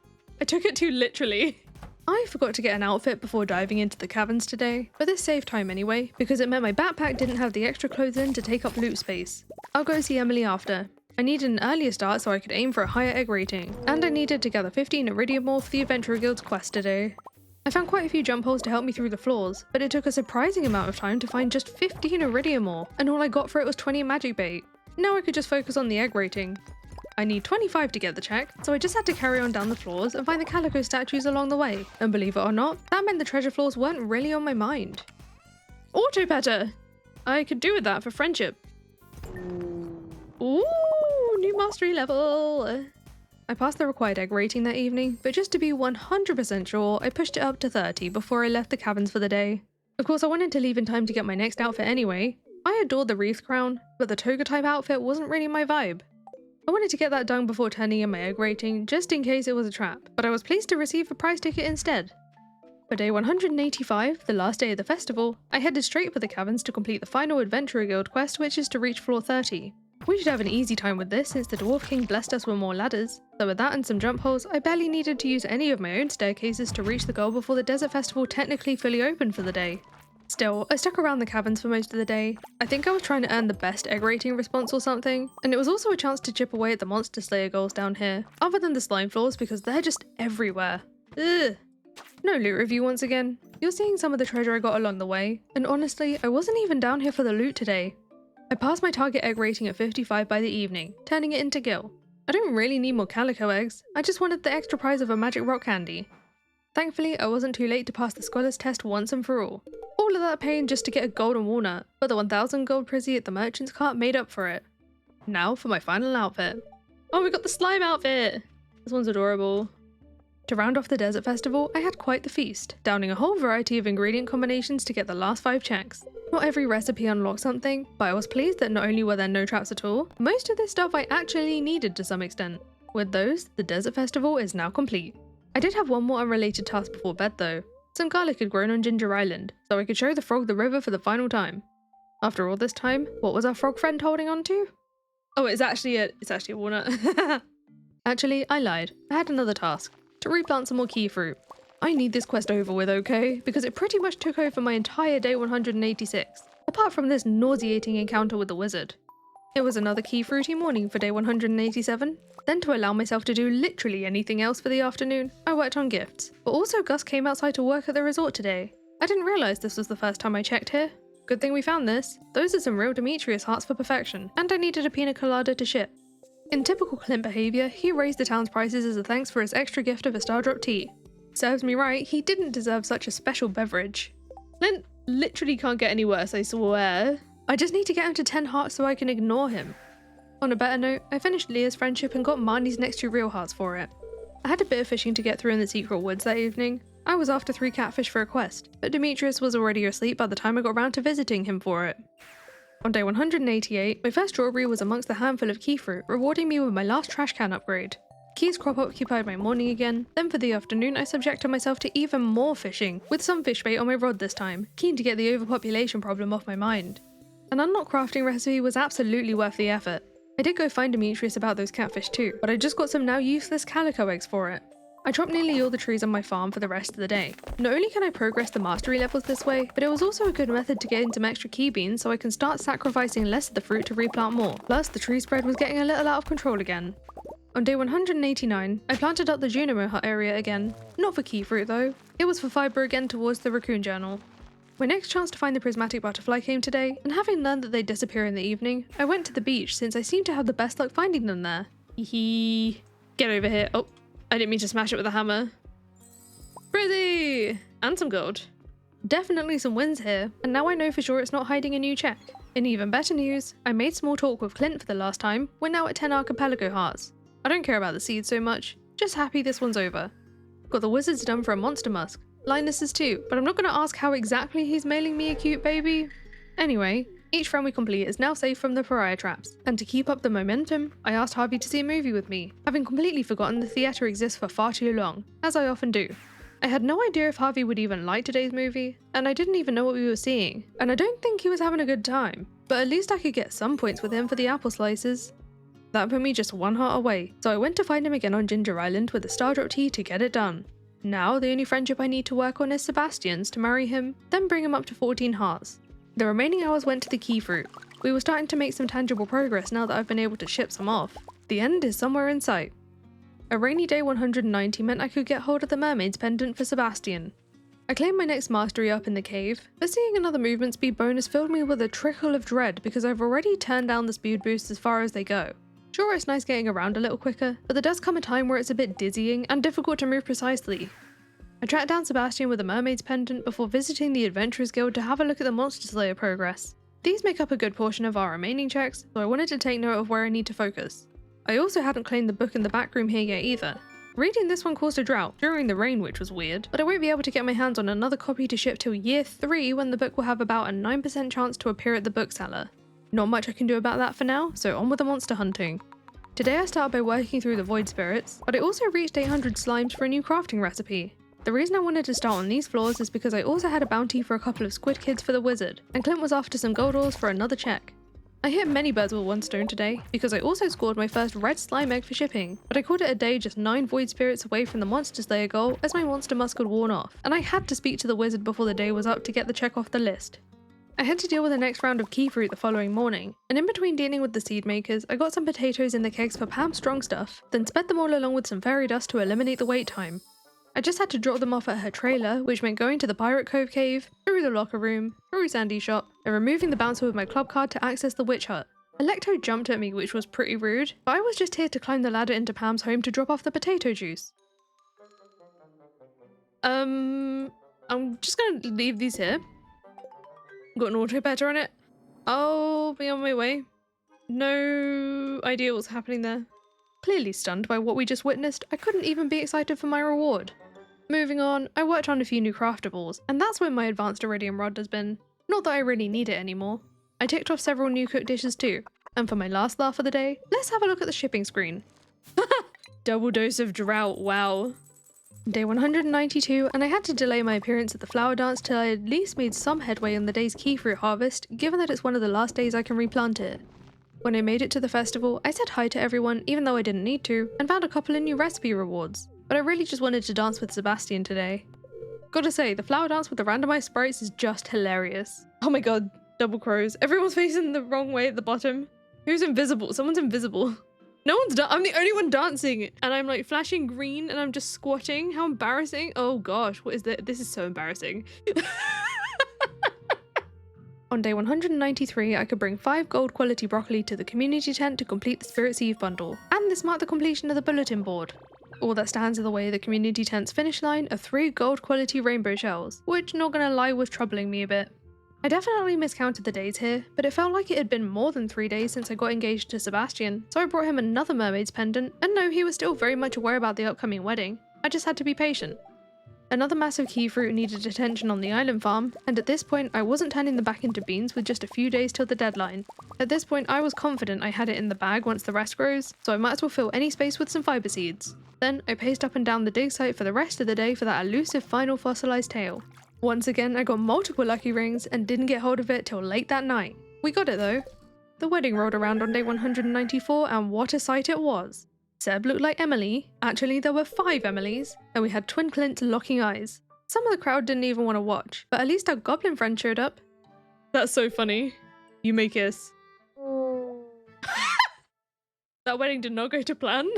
I took it too literally. I forgot to get an outfit before diving into the caverns today, but this saved time anyway, because it meant my backpack didn't have the extra clothes in to take up loot space. I'll go see Emily after. I needed an earlier start so I could aim for a higher egg rating, and I needed to gather 15 iridium ore for the Adventurer Guild's quest today. I found quite a few jump holes to help me through the floors, but it took a surprising amount of time to find just 15 iridium ore, and all I got for it was 20 magic bait. Now I could just focus on the egg rating. I need 25 to get the check, so I just had to carry on down the floors and find the calico statues along the way, and believe it or not, that meant the treasure floors weren't really on my mind. Auto petter! I could do with that for friendship. Ooh, new mastery level! I passed the required egg rating that evening, but just to be 100% sure, I pushed it up to 30 before I left the caverns for the day. Of course I wanted to leave in time to get my next outfit anyway. I adored the wreath crown, but the toga type outfit wasn't really my vibe. I wanted to get that done before turning in my egg rating, just in case it was a trap, but I was pleased to receive a prize ticket instead. For day 185, the last day of the festival, I headed straight for the caverns to complete the final Adventurer Guild quest, which is to reach floor 30. We should have an easy time with this since the Dwarf King blessed us with more ladders, so with that and some jump holes, I barely needed to use any of my own staircases to reach the goal before the Desert Festival technically fully opened for the day. Still, I stuck around the caverns for most of the day. I think I was trying to earn the best egg rating response or something, and it was also a chance to chip away at the monster slayer goals down here, other than the slime floors because they're just everywhere. Ugh. No loot review once again. You're seeing some of the treasure I got along the way, and honestly, I wasn't even down here for the loot today. I passed my target egg rating at 55 by the evening, turning it into gil. I don't really need more calico eggs, I just wanted the extra prize of a magic rock candy. Thankfully, I wasn't too late to pass the Scholar's Test once and for all. All of that pain just to get a golden walnut, but the 1000 gold prizzy at the merchant's cart made up for it. Now for my final outfit. Oh, we got the slime outfit! This one's adorable. To round off the desert festival, I had quite the feast, downing a whole variety of ingredient combinations to get the last 5 checks. Not every recipe unlocked something, but I was pleased that not only were there no traps at all, most of this stuff I actually needed to some extent. With those, the desert festival is now complete. I did have one more unrelated task before bed though. Some garlic had grown on Ginger Island, so I could show the frog the river for the final time. After all this time, what was our frog friend holding on to? Oh, it's actually a walnut. Actually, I lied. I had another task. To replant some more key fruit. I need this quest over with, okay? Because it pretty much took over my entire day 186, apart from this nauseating encounter with the wizard. It was another key fruity morning for day 187. Then to allow myself to do literally anything else for the afternoon, I worked on gifts. But also Gus came outside to work at the resort today. I didn't realise this was the first time I checked here. Good thing we found this. Those are some real Demetrius hearts for perfection, and I needed a pina colada to ship. In typical Clint behaviour, he raised the town's prices as a thanks for his extra gift of a Stardrop tea. Serves me right, he didn't deserve such a special beverage. Clint literally can't get any worse, I swear. I just need to get him to 10 hearts so I can ignore him. On a better note, I finished Leah's friendship and got Marnie's next 2 real hearts for it. I had a bit of fishing to get through in the secret woods that evening. I was after 3 catfish for a quest, but Demetrius was already asleep by the time I got around to visiting him for it. On day 188, my first strawberry was amongst the handful of key fruit, rewarding me with my last trash can upgrade. Keys crop occupied my morning again, then for the afternoon I subjected myself to even more fishing, with some fish bait on my rod this time, keen to get the overpopulation problem off my mind. An unlocked crafting recipe was absolutely worth the effort. I did go find Demetrius about those catfish too, but I just got some now useless calico eggs for it. I chopped nearly all the trees on my farm for the rest of the day. Not only can I progress the mastery levels this way, but it was also a good method to get some extra key beans so I can start sacrificing less of the fruit to replant more. Plus, the tree spread was getting a little out of control again. On day 189, I planted up the Junimo hut area again. Not for key fruit though, it was for fibre again towards the raccoon journal. My next chance to find the prismatic butterfly came today, and having learned that they disappear in the evening, I went to the beach since I seem to have the best luck finding them there. Hee. Get over here. Oh, I didn't mean to smash it with a hammer. Pretty! And some gold. Definitely some wins here, and now I know for sure it's not hiding a new check. In even better news, I made small talk with Clint for the last time. We're now at 10 Archipelago hearts. I don't care about the seeds so much, just happy this one's over. Got the wizards done for a monster musk. Linus is too, but I'm not going to ask how exactly he's mailing me a cute baby. Anyway, each friend we complete is now safe from the pariah traps, and to keep up the momentum, I asked Harvey to see a movie with me, having completely forgotten the theatre exists for far too long, as I often do. I had no idea if Harvey would even like today's movie, and I didn't even know what we were seeing, and I don't think he was having a good time, but at least I could get some points with him for the apple slices. That put me just one heart away, so I went to find him again on Ginger Island with a Stardrop tea to get it done. Now, the only friendship I need to work on is Sebastian's to marry him, then bring him up to 14 hearts. The remaining hours went to the key fruit. We were starting to make some tangible progress now that I've been able to ship some off. The end is somewhere in sight. A rainy day 190 meant I could get hold of the mermaid's pendant for Sebastian. I claimed my next mastery up in the cave, but seeing another movement speed bonus filled me with a trickle of dread because I've already turned down the speed boost as far as they go. Sure, it's nice getting around a little quicker, but there does come a time where it's a bit dizzying and difficult to move precisely. I tracked down Sebastian with a mermaid's pendant before visiting the Adventurers Guild to have a look at the Monster Slayer progress. These make up a good portion of our remaining checks, so I wanted to take note of where I need to focus. I also hadn't claimed the book in the back room here yet either. Reading this one caused a drought during the rain, which was weird, but I won't be able to get my hands on another copy to ship till year 3 when the book will have about a 9% chance to appear at the bookseller. Not much I can do about that for now, so on with the monster hunting. Today I started by working through the Void Spirits, but I also reached 800 slimes for a new crafting recipe. The reason I wanted to start on these floors is because I also had a bounty for a couple of squid kids for the wizard, and Clint was after some gold ores for another check. I hit many birds with one stone today, because I also scored my first red slime egg for shipping, but I called it a day just 9 Void Spirits away from the Monster Slayer goal as my monster musk had worn off, and I had to speak to the wizard before the day was up to get the check off the list. I had to deal with the next round of key fruit the following morning, and in between dealing with the seed makers, I got some potatoes in the kegs for Pam's strong stuff, then sped them all along with some fairy dust to eliminate the wait time. I just had to drop them off at her trailer, which meant going to the Pirate Cove cave, through the locker room, through Sandy's shop, and removing the bouncer with my club card to access the witch hut. Electo jumped at me, which was pretty rude, but I was just here to climb the ladder into Pam's home to drop off the potato juice. I'm just gonna leave these here. Got an auto petter on it. I'll be on my way. No idea what's happening there. Clearly stunned by what we just witnessed, I couldn't even be excited for my reward. Moving on, I worked on a few new craftables, and that's where my advanced iridium rod has been. Not that I really need it anymore. I ticked off several new cooked dishes too. And for my last laugh of the day, let's have a look at the shipping screen. Double dose of drought, wow. Day 192, and I had to delay my appearance at the flower dance till I at least made some headway on the day's key fruit harvest, given that it's one of the last days I can replant it. When I made it to the festival, I said hi to everyone even though I didn't need to, and found a couple of new recipe rewards, but I really just wanted to dance with Sebastian today. Gotta say, the flower dance with the randomized sprites is just hilarious. Oh my god, double crows. Everyone's facing the wrong way at the bottom. Who's invisible? Someone's invisible. No one's I'm the only one dancing, and I'm like flashing green and I'm just squatting. How embarrassing. Oh gosh, what is that? This is so embarrassing. On day 193, I could bring 5 gold quality broccoli to the community tent to complete the Spirit's Eve bundle, and this marked the completion of the bulletin board. All that stands in the way of the community tent's finish line are 3 gold quality rainbow shells, which, not gonna lie, was troubling me a bit. I definitely miscounted the days here, but it felt like it had been more than 3 days since I got engaged to Sebastian, so I brought him another mermaid's pendant, and no, he was still very much aware about the upcoming wedding. I just had to be patient. Another massive key fruit needed attention on the island farm, and at this point I wasn't turning them back into beans with just a few days till the deadline. At this point I was confident I had it in the bag once the rest grows, so I might as well fill any space with some fiber seeds. Then I paced up and down the dig site for the rest of the day for that elusive final fossilized tail. Once again I got multiple lucky rings and didn't get hold of it till late that night. We got it though. The wedding rolled around on day 194 and what a sight it was. Seb looked like Emily, actually there were 5 Emilys, and we had twin Clints locking eyes. Some of the crowd didn't even want to watch, but at least our goblin friend showed up. That's so funny. You may kiss. That wedding did not go to plan.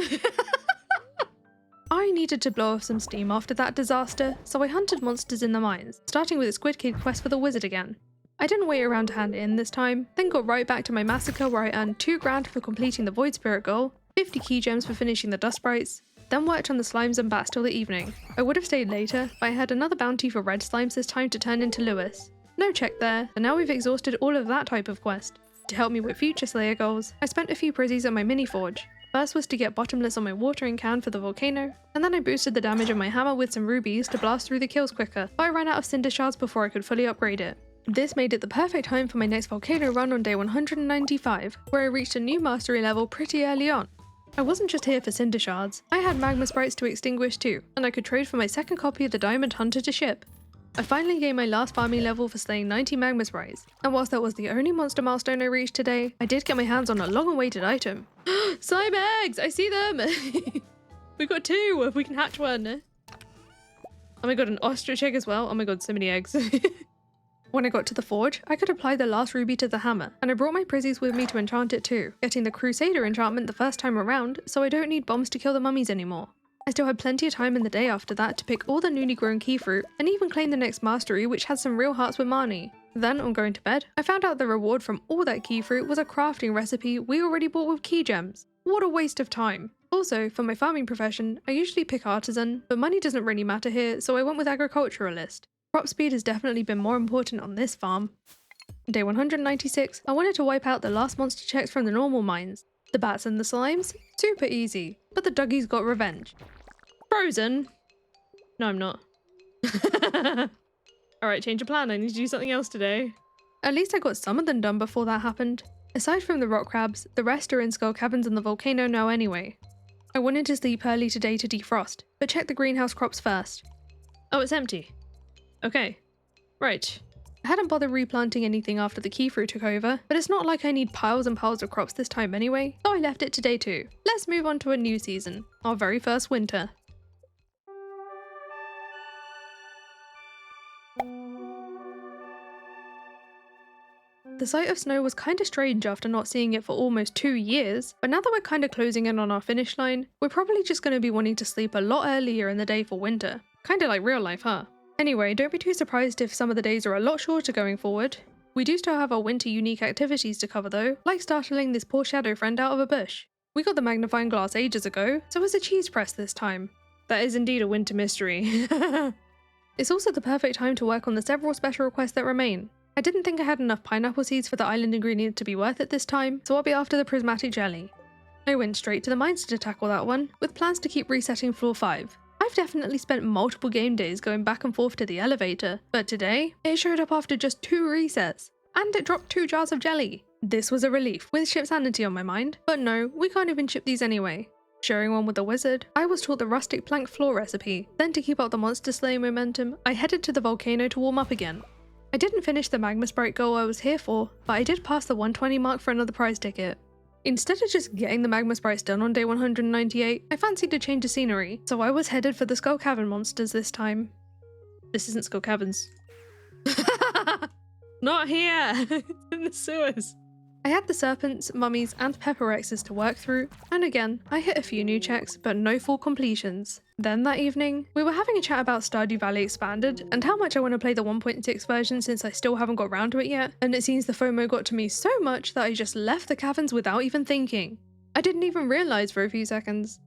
I needed to blow off some steam after that disaster, so I hunted monsters in the mines, starting with a Squid Kid quest for the wizard again. I didn't wait around to hand it in this time, then got right back to my massacre where I earned 2 grand for completing the Void Spirit goal, 50 key gems for finishing the dust sprites, then worked on the slimes and bats till the evening. I would have stayed later, but I had another bounty for red slimes this time to turn into Lewis. No check there, but now we've exhausted all of that type of quest. To help me with future Slayer goals, I spent a few prizzies on my mini forge. First was to get bottomless on my watering can for the volcano, and then I boosted the damage of my hammer with some rubies to blast through the kills quicker, but I ran out of cinder shards before I could fully upgrade it. This made it the perfect time for my next volcano run on day 195, where I reached a new mastery level pretty early on. I wasn't just here for cinder shards, I had magma sprites to extinguish too, and I could trade for my second copy of the Diamond Hunter to ship. I finally gained my last farming level for slaying 90 magma sprites, and whilst that was the only monster milestone I reached today, I did get my hands on a long-awaited item. Slime eggs! I see them! We got 2! We can hatch one! Oh my god, an ostrich egg as well? Oh my god, so many eggs. When I got to the forge, I could apply the last ruby to the hammer, and I brought my prizzies with me to enchant it too, getting the Crusader enchantment the first time around, so I don't need bombs to kill the mummies anymore. I still had plenty of time in the day after that to pick all the newly grown key fruit, and even claim the next mastery which had some real hearts with Marnie. Then, on going to bed, I found out the reward from all that key fruit was a crafting recipe we already bought with key gems. What a waste of time. Also, for my farming profession, I usually pick artisan, but money doesn't really matter here, so I went with agriculturalist. Crop speed has definitely been more important on this farm. Day 196, I wanted to wipe out the last monster checks from the normal mines. The bats and the slimes? Super easy, but the duggies got revenge. Frozen? No, I'm not. Alright, change of plan, I need to do something else today. At least I got some of them done before that happened. Aside from the rock crabs, the rest are in skull caverns in the volcano now anyway. I wanted to sleep early today to defrost, but check the greenhouse crops first. Oh, it's empty. Okay. Right. I hadn't bothered replanting anything after the key fruit took over, but it's not like I need piles and piles of crops this time anyway, so I left it to day 2. Let's move on to a new season, our very first winter. The sight of snow was kinda strange after not seeing it for almost 2 years, but now that we're kinda closing in on our finish line, we're probably just gonna be wanting to sleep a lot earlier in the day for winter. Kinda like real life, huh? Anyway, don't be too surprised if some of the days are a lot shorter going forward. We do still have our winter unique activities to cover though, like startling this poor shadow friend out of a bush. We got the magnifying glass ages ago, so it's a cheese press this time. That is indeed a winter mystery. It's also the perfect time to work on the several special requests that remain. I didn't think I had enough pineapple seeds for the island ingredient to be worth it this time, so I'll be after the prismatic jelly. I went straight to the mines to tackle that one, with plans to keep resetting floor 5. I've definitely spent multiple game days going back and forth to the elevator, but today, it showed up after just 2 resets, and it dropped 2 jars of jelly. This was a relief, with ship sanity on my mind, but no, we can't even ship these anyway. Sharing one with the wizard, I was taught the rustic plank floor recipe, then to keep up the monster slaying momentum, I headed to the volcano to warm up again. I didn't finish the magma sprite goal I was here for, but I did pass the 120 mark for another prize ticket. Instead of just getting the magma sprites done on day 198, I fancied a change of scenery, so I was headed for the Skull Cavern monsters this time. This isn't Skull Caverns. Not here! It's in the sewers. I had the serpents, mummies, and pepperexes to work through, and again, I hit a few new checks, but no full completions. Then that evening, we were having a chat about Stardew Valley Expanded, and how much I want to play the 1.6 version since I still haven't got round to it yet, and it seems the FOMO got to me so much that I just left the caverns without even thinking. I didn't even realise for a few seconds.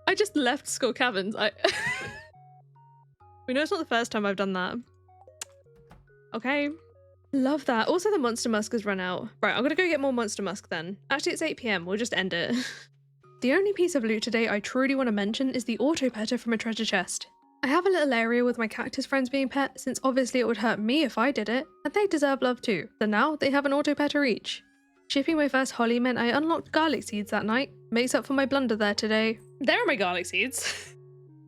I just left Skull Caverns. We know it's not the first time I've done that. Okay. Love that. Also, the Monster Musk has run out. Right, I'm gonna go get more Monster Musk then. Actually, it's 8 PM. We'll just end it. The only piece of loot today I truly want to mention is the auto petter from a treasure chest. I have a little area with my cactus friends being pet, since obviously it would hurt me if I did it, and they deserve love too, so now they have an auto petter each. Shipping my first holly meant I unlocked garlic seeds that night, makes up for my blunder there today. There are my garlic seeds!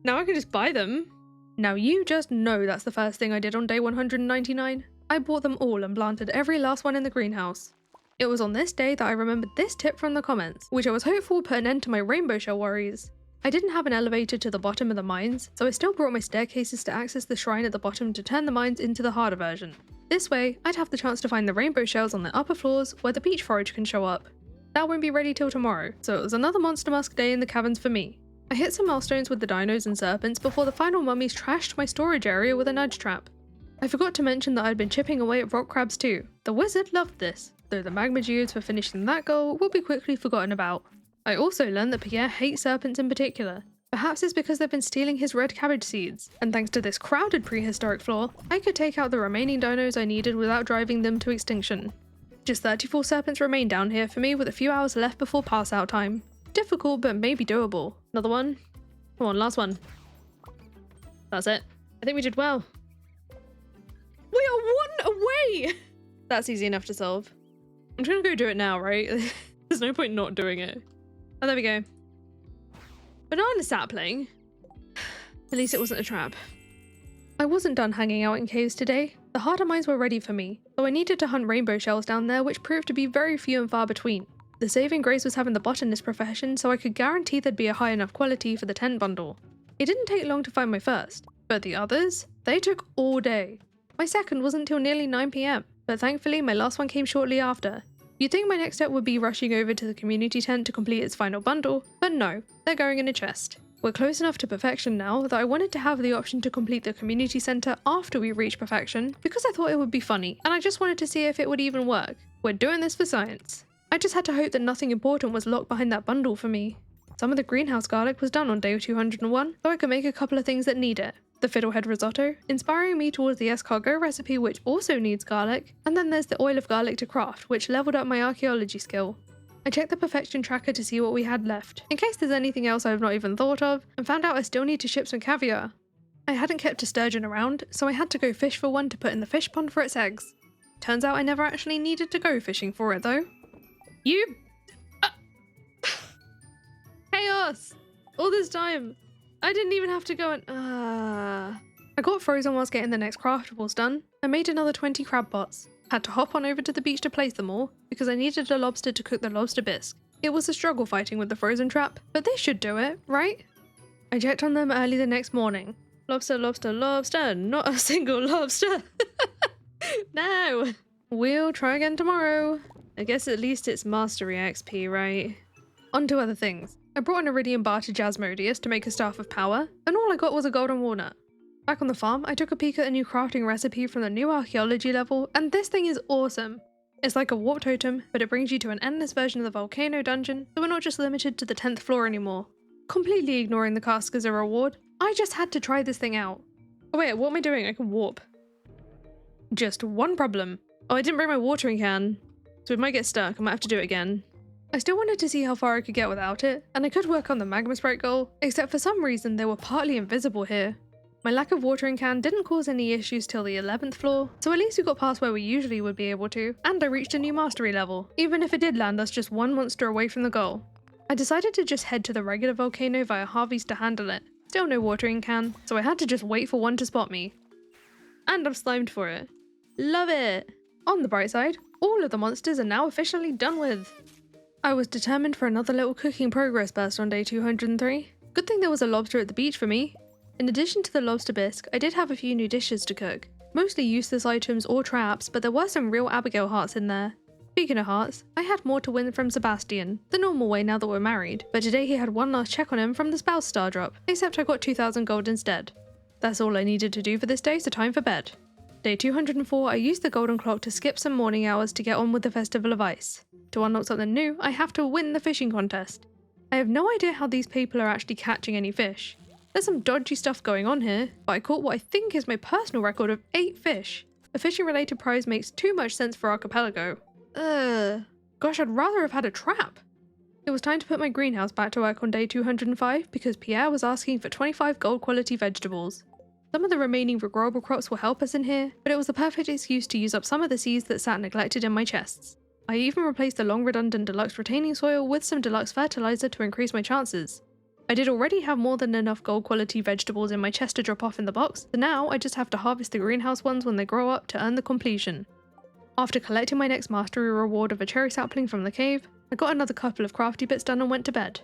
Now I can just buy them. Now you just know that's the first thing I did on day 199. I bought them all and planted every last one in the greenhouse. It was on this day that I remembered this tip from the comments, which I was hopeful would put an end to my rainbow shell worries. I didn't have an elevator to the bottom of the mines, so I still brought my staircases to access the shrine at the bottom to turn the mines into the harder version. This way, I'd have the chance to find the rainbow shells on the upper floors where the beach forage can show up. That won't be ready till tomorrow, so it was another Monster Musk day in the caverns for me. I hit some milestones with the dinos and serpents before the final mummies trashed my storage area with a nudge trap. I forgot to mention that I'd been chipping away at rock crabs too. The wizard loved this, though the magma geodes for finishing that goal will be quickly forgotten about. I also learned that Pierre hates serpents in particular. Perhaps it's because they've been stealing his red cabbage seeds, and thanks to this crowded prehistoric floor, I could take out the remaining dinos I needed without driving them to extinction. Just 34 serpents remain down here for me with a few hours left before pass out time. Difficult, but maybe doable. Another one? Come on, last one. That's it. I think we did well. We are 1 away! That's easy enough to solve. I'm just gonna go do it now, right? There's no point not doing it. Oh, there we go. Banana sapling? At least it wasn't a trap. I wasn't done hanging out in caves today. The harder mines were ready for me, so I needed to hunt rainbow shells down there, which proved to be very few and far between. The saving grace was having the botanist profession, so I could guarantee there'd be a high enough quality for the tent bundle. It didn't take long to find my first, but the others? They took all day. My second wasn't until nearly 9 PM, but thankfully my last one came shortly after. You'd think my next step would be rushing over to the community tent to complete its final bundle, but no, they're going in a chest. We're close enough to perfection now that I wanted to have the option to complete the community center after we reach perfection because I thought it would be funny, and I just wanted to see if it would even work. We're doing this for science. I just had to hope that nothing important was locked behind that bundle for me. Some of the greenhouse garlic was done on day 201, so I could make a couple of things that need it. The fiddlehead risotto, inspiring me towards the escargot recipe which also needs garlic, and then there's the oil of garlic to craft, which leveled up my archaeology skill. I checked the perfection tracker to see what we had left, in case there's anything else I've not even thought of, and found out I still need to ship some caviar. I hadn't kept a sturgeon around, so I had to go fish for one to put in the fish pond for its eggs. Turns out I never actually needed to go fishing for it though. You... Chaos! All this time! I didn't even have to go and... I got frozen whilst getting the next craftables done, and made another 20 crab pots. Had to hop on over to the beach to place them all, because I needed a lobster to cook the lobster bisque. It was a struggle fighting with the frozen trap, but this should do it, right? I checked on them early the next morning. Lobster, lobster, lobster, not a single lobster! No! We'll try again tomorrow. I guess at least it's mastery XP, right? On to other things. I brought an iridium bar to Jasmodius to make a staff of power, and all I got was a golden walnut. Back on the farm, I took a peek at a new crafting recipe from the new archaeology level, and this thing is awesome. It's like a warp totem, but it brings you to an endless version of the volcano dungeon, so we're not just limited to the 10th floor anymore. Completely ignoring the cask as a reward, I just had to try this thing out. Oh wait, what am I doing? I can warp. Just one problem. Oh, I didn't bring my watering can, so it might get stuck. I might have to do it again. I still wanted to see how far I could get without it, and I could work on the magma sprite goal, except for some reason they were partly invisible here. My lack of watering can didn't cause any issues till the 11th floor, so at least we got past where we usually would be able to, and I reached a new mastery level, even if it did land us just one monster away from the goal. I decided to just head to the regular volcano via Harvey's to handle it. Still no watering can, so I had to just wait for one to spot me. And I'm slimed for it. Love it! On the bright side, all of the monsters are now officially done with. I was determined for another little cooking progress burst on day 203. Good thing there was a lobster at the beach for me. In addition to the lobster bisque, I did have a few new dishes to cook. Mostly useless items or traps, but there were some real Abigail hearts in there. Speaking of hearts, I had more to win from Sebastian, the normal way now that we're married, but today he had one last check on him from the spouse star drop, except I got 2,000 gold instead. That's all I needed to do for this day, so time for bed. Day 204, I used the golden clock to skip some morning hours to get on with the Festival of Ice. To unlock something new, I have to win the fishing contest. I have no idea how these people are actually catching any fish. There's some dodgy stuff going on here, but I caught what I think is my personal record of 8 fish. A fishing related prize makes too much sense for Archipelago. Gosh, I'd rather have had a trap. It was time to put my greenhouse back to work on day 205 because Pierre was asking for 25 gold quality vegetables. Some of the remaining regrowable crops will help us in here, but it was the perfect excuse to use up some of the seeds that sat neglected in my chests. I even replaced the long redundant deluxe retaining soil with some deluxe fertilizer to increase my chances. I did already have more than enough gold quality vegetables in my chest to drop off in the box, so now I just have to harvest the greenhouse ones when they grow up to earn the completion. After collecting my next mastery reward of a cherry sapling from the cave, I got another couple of crafty bits done and went to bed.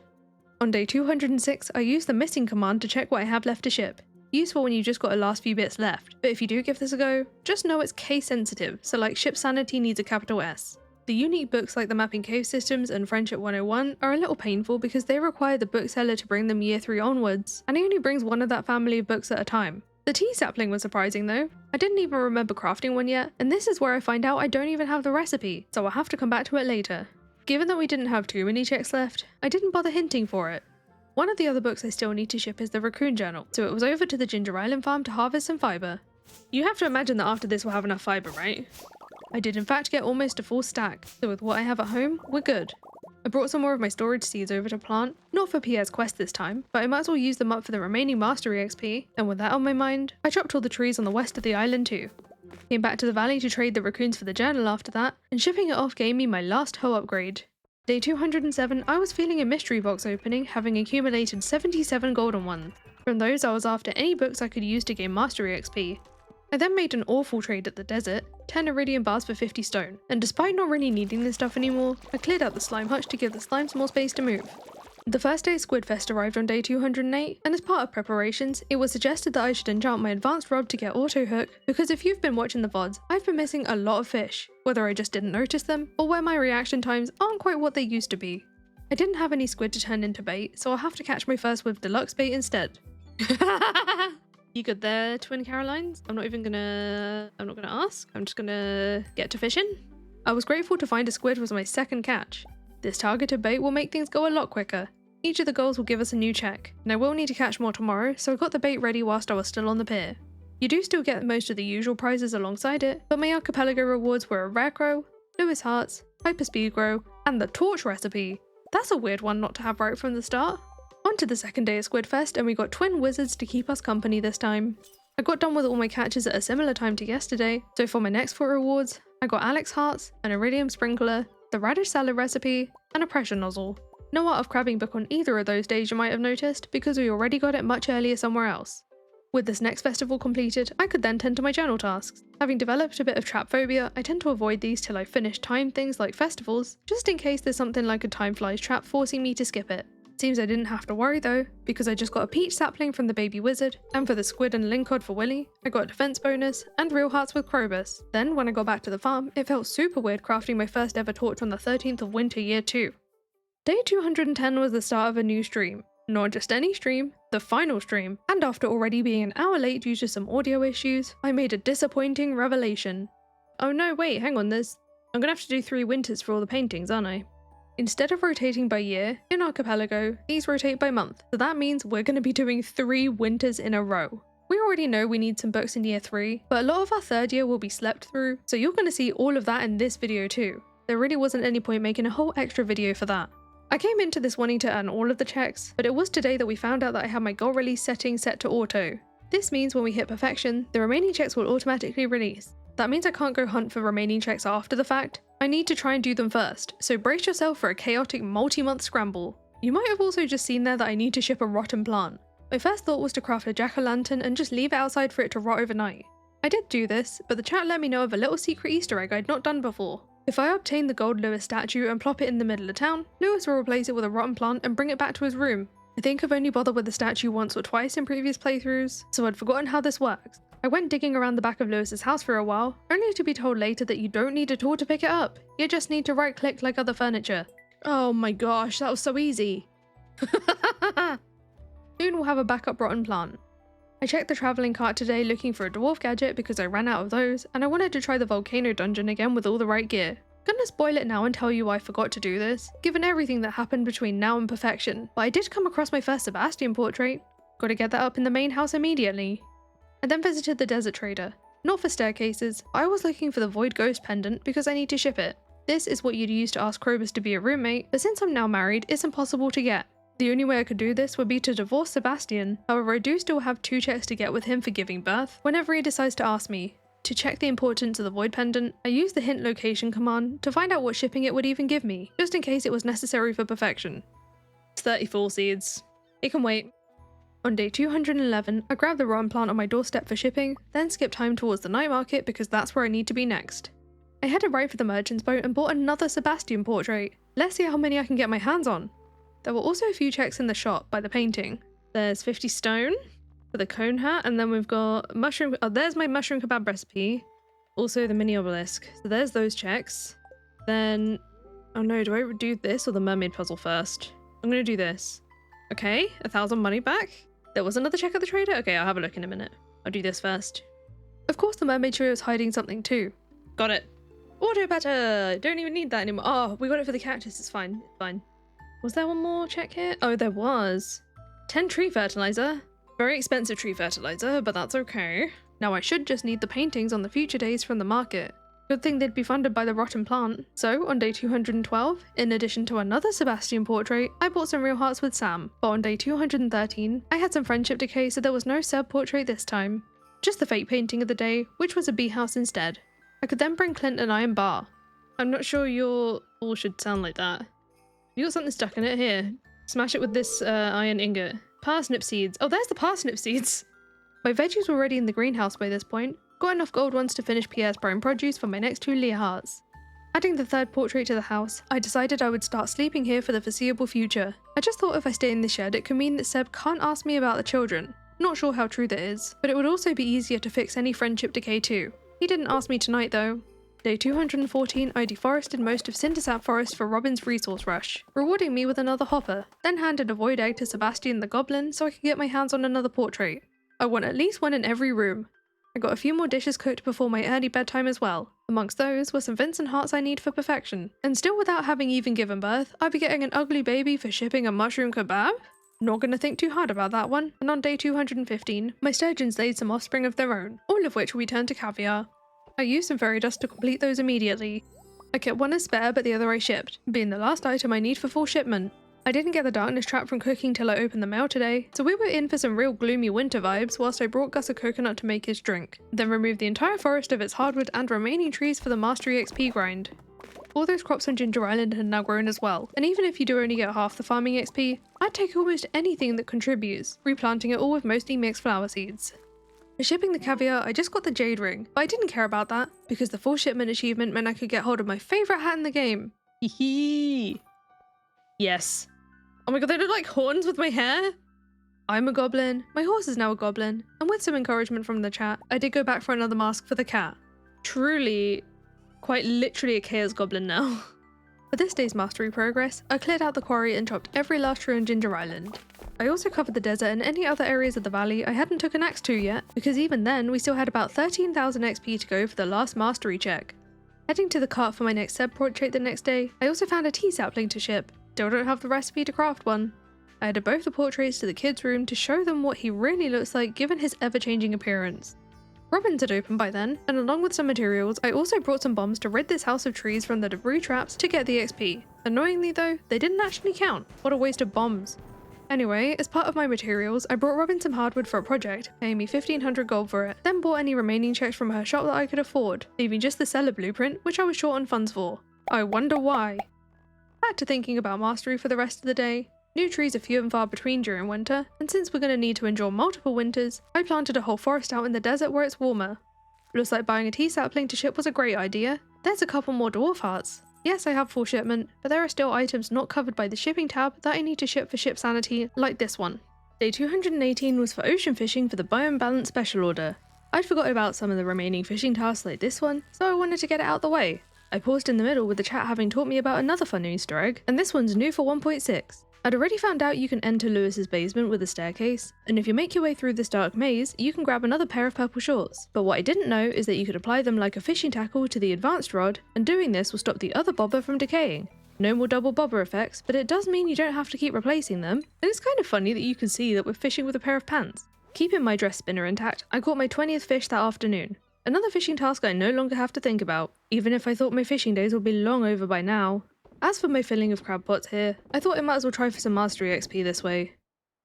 On day 206, I used the missing command to check what I have left to ship. Useful when you just got a last few bits left, but if you do give this a go, just know it's case sensitive, so like ship sanity needs a capital S. The unique books like the Mapping Cave Systems and Friendship 101 are a little painful because they require the bookseller to bring them year 3 onwards, and he only brings one of that family of books at a time. The tea sapling was surprising though. I didn't even remember crafting one yet, and this is where I find out I don't even have the recipe, so I'll have to come back to it later. Given that we didn't have too many checks left, I didn't bother hinting for it. One of the other books I still need to ship is the Raccoon Journal, so it was over to the Ginger Island farm to harvest some fibre. You have to imagine that after this we'll have enough fibre, right? I did in fact get almost a full stack, so with what I have at home, we're good. I brought some more of my storage seeds over to plant, not for Pierre's quest this time, but I might as well use them up for the remaining mastery XP, and with that on my mind, I chopped all the trees on the west of the island too. Came back to the valley to trade the raccoons for the journal after that, and shipping it off gave me my last hoe upgrade. Day 207, I was feeling a mystery box opening, having accumulated 77 golden ones. From those I was after any books I could use to gain mastery XP. I then made an awful trade at the desert, 10 iridium bars for 50 stone, and despite not really needing this stuff anymore, I cleared out the slime hutch to give the slimes more space to move. The first day Squidfest arrived on day 208, and as part of preparations, it was suggested that I should enchant my advanced rod to get auto hook, because if you've been watching the VODs, I've been missing a lot of fish, whether I just didn't notice them, or where my reaction times aren't quite what they used to be. I didn't have any squid to turn into bait, so I'll have to catch my first with deluxe bait instead. You good there, Twin Carolines? I'm not gonna ask. I'm just gonna get to fishing. I was grateful to find a squid was my second catch. This targeted bait will make things go a lot quicker. Each of the goals will give us a new check, and I will need to catch more tomorrow, so I got the bait ready whilst I was still on the pier. You do still get most of the usual prizes alongside it, but my Archipelago rewards were a rare crow, Lewis hearts, hyper speed grow, and the torch recipe. That's a weird one not to have right from the start. On to the second day of Squidfest, and we got twin wizards to keep us company this time. I got done with all my catches at a similar time to yesterday, so for my next 4 rewards, I got Alex hearts, an iridium sprinkler, the radish salad recipe, and a pressure nozzle. No art of crabbing book on either of those days you might have noticed, because we already got it much earlier somewhere else. With this next festival completed, I could then tend to my journal tasks. Having developed a bit of trap phobia, I tend to avoid these till I finish time things like festivals, just in case there's something like a time flies trap forcing me to skip it. Seems I didn't have to worry though, because I just got a peach sapling from the baby wizard, and for the squid and lingcod for Willy, I got a defense bonus, and real hearts with Krobus. Then when I got back to the farm, it felt super weird crafting my first ever torch on the 13th of winter year 2. Day 210 was the start of a new stream. Not just any stream, the final stream, and after already being an hour late due to some audio issues, I made a disappointing revelation. Oh no, wait, hang on, I'm gonna have to do 3 winters for all the paintings, aren't I? Instead of rotating by year, in Archipelago, these rotate by month, so that means we're going to be doing 3 winters in a row. We already know we need some books in year 3, but a lot of our 3rd year will be slept through, so you're going to see all of that in this video too. There really wasn't any point making a whole extra video for that. I came into this wanting to earn all of the checks, but it was today that we found out that I had my goal release setting set to auto. This means when we hit perfection, the remaining checks will automatically release. That means I can't go hunt for remaining checks after the fact. I need to try and do them first, so brace yourself for a chaotic multi-month scramble. You might have also just seen there that I need to ship a rotten plant. My first thought was to craft a jack-o'-lantern and just leave it outside for it to rot overnight. I did do this, but the chat let me know of a little secret Easter egg I'd not done before. If I obtain the gold Lewis statue and plop it in the middle of town, Lewis will replace it with a rotten plant and bring it back to his room. I think I've only bothered with the statue once or twice in previous playthroughs, so I'd forgotten how this works. I went digging around the back of Lewis's house for a while, only to be told later that you don't need a tool to pick it up, you just need to right click like other furniture. Oh my gosh, that was so easy. Soon we'll have a backup rotten plant. I checked the travelling cart today looking for a dwarf gadget because I ran out of those, and I wanted to try the volcano dungeon again with all the right gear. Gonna spoil it now and tell you I forgot to do this, given everything that happened between now and perfection, but I did come across my first Sebastian portrait. Gotta get that up in the main house immediately. I then visited the desert trader. Not for staircases, I was looking for the Void Ghost pendant because I need to ship it. This is what you'd use to ask Krobus to be a roommate, but since I'm now married, it's impossible to get. The only way I could do this would be to divorce Sebastian. However, I do still have 2 checks to get with him for giving birth whenever he decides to ask me. To check the importance of the void pendant, I used the hint location command to find out what shipping it would even give me, just in case it was necessary for perfection. It's 34 seeds. It can wait. On day 211, I grabbed the rotten plant on my doorstep for shipping, then skipped home towards the night market because that's where I need to be next. I headed right for the merchant's boat and bought another Sebastian portrait. Let's see how many I can get my hands on. There were also a few checks in the shop by the painting. There's 50 stone for the cone hat, and then we've got mushroom. Oh, there's my mushroom kebab recipe. Also the mini obelisk. So there's those checks. Then, oh no, do I do this or the mermaid puzzle first? I'm gonna do this. Okay, 1,000 money back. There was another check at the trader? Okay, I'll have a look in a minute. I'll do this first. Of course the mermaid trio is hiding something too. Got it. Auto better! Don't even need that anymore. Oh, we got it for the cactus, it's fine, it's fine. Was there one more check here? Oh, there was. 10 tree fertilizer. Very expensive tree fertilizer, but that's okay. Now I should just need the paintings on the future days from the market. Good thing they'd be funded by the rotten plant. So, on day 212, in addition to another Sebastian portrait, I bought some real hearts with Sam. But on day 213, I had some friendship decay, so there was no Seb portrait this time. Just the fake painting of the day, which was a bee house instead. I could then bring Clint an iron bar. I'm not sure your all should sound like that. You got something stuck in it? Here. Smash it with this iron ingot. Parsnip seeds. Oh, there's the parsnip seeds! My veggies were already in the greenhouse by this point. Got enough gold ones to finish Pierre's prime produce for my next 2 Leah hearts. Adding the 3rd portrait to the house, I decided I would start sleeping here for the foreseeable future. I just thought if I stay in the shed it could mean that Seb can't ask me about the children. Not sure how true that is, but it would also be easier to fix any friendship decay too. He didn't ask me tonight though. Day 214, I deforested most of Cindersap Forest for Robin's resource rush, rewarding me with another hopper, then handed a void egg to Sebastian the Goblin so I could get my hands on another portrait. I want at least one in every room. I got a few more dishes cooked before my early bedtime as well. Amongst those were some Vincent hearts I need for perfection. And still without having even given birth, I'd be getting an ugly baby for shipping a mushroom kebab? Not gonna think too hard about that one. And on day 215, my sturgeons laid some offspring of their own, all of which we turned to caviar. I used some fairy dust to complete those immediately. I kept one as spare, but the other I shipped, being the last item I need for full shipment. I didn't get the darkness trap from cooking till I opened the mail today, so we were in for some real gloomy winter vibes whilst I brought Gus a coconut to make his drink, then removed the entire forest of its hardwood and remaining trees for the Mastery XP grind. All those crops on Ginger Island had now grown as well, and even if you do only get half the farming XP, I'd take almost anything that contributes, replanting it all with mostly mixed flower seeds. For shipping the caviar, I just got the jade ring, but I didn't care about that, because the full shipment achievement meant I could get hold of my favourite hat in the game. Hee. Yes. Oh my god, they look like horns with my hair! I'm a goblin, my horse is now a goblin, and with some encouragement from the chat, I did go back for another mask for the cat. Truly, quite literally a chaos goblin now. For this day's mastery progress, I cleared out the quarry and chopped every last tree on Ginger Island. I also covered the desert and any other areas of the valley I hadn't took an axe to yet, because even then we still had about 13,000 XP to go for the last mastery check. Heading to the cart for my next Seb portrait the next day, I also found a tea sapling to ship. Still don't have the recipe to craft one. I added both the portraits to the kids' room to show them what he really looks like given his ever-changing appearance. Robin's had opened by then, and along with some materials, I also brought some bombs to rid this house of trees from the debris traps to get the XP. Annoyingly though, they didn't actually count. What a waste of bombs. Anyway, as part of my materials, I brought Robin some hardwood for a project, paying me 1,500 gold for it, then bought any remaining checks from her shop that I could afford, leaving just the seller blueprint, which I was short on funds for. I wonder why. Back to thinking about mastery for the rest of the day. New trees are few and far between during winter, and since we're going to need to endure multiple winters, I planted a whole forest out in the desert where it's warmer. Looks like buying a tea sapling to ship was a great idea. There's a couple more dwarf hearts. Yes, I have full shipment, but there are still items not covered by the shipping tab that I need to ship for ship sanity, like this one. Day 218 was for ocean fishing for the Biome Balance special order. I'd forgotten about some of the remaining fishing tasks like this one, so I wanted to get it out the way. I paused in the middle with the chat having taught me about another fun Easter egg, and this one's new for 1.6. I'd already found out you can enter Lewis's basement with a staircase, and if you make your way through this dark maze, you can grab another pair of purple shorts. But what I didn't know is that you could apply them like a fishing tackle to the advanced rod, and doing this will stop the other bobber from decaying. No more double bobber effects, but it does mean you don't have to keep replacing them, and it's kind of funny that you can see that we're fishing with a pair of pants. Keeping my dress spinner intact, I caught my 20th fish that afternoon. Another fishing task I no longer have to think about, even if I thought my fishing days would be long over by now. As for my filling of crab pots here, I thought I might as well try for some mastery XP this way.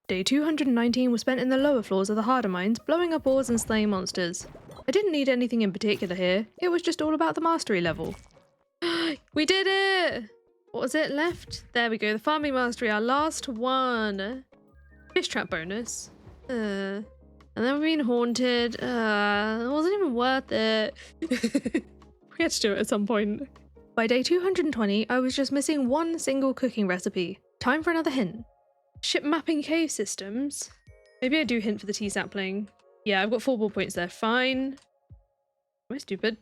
Day 219 was spent in the lower floors of the harder mines, blowing up ores and slaying monsters. I didn't need anything in particular here, it was just all about the mastery level. We did it! What was it left? There we go, the farming mastery, our last one. Fish trap bonus. And then we've been haunted. It wasn't even worth it. We had to do it at some point. By day 220, I was just missing one single cooking recipe. Time for another hint. Ship mapping cave systems. Maybe I do hint for the tea sapling. Yeah, I've got 4 ball points there. Fine. Am I stupid?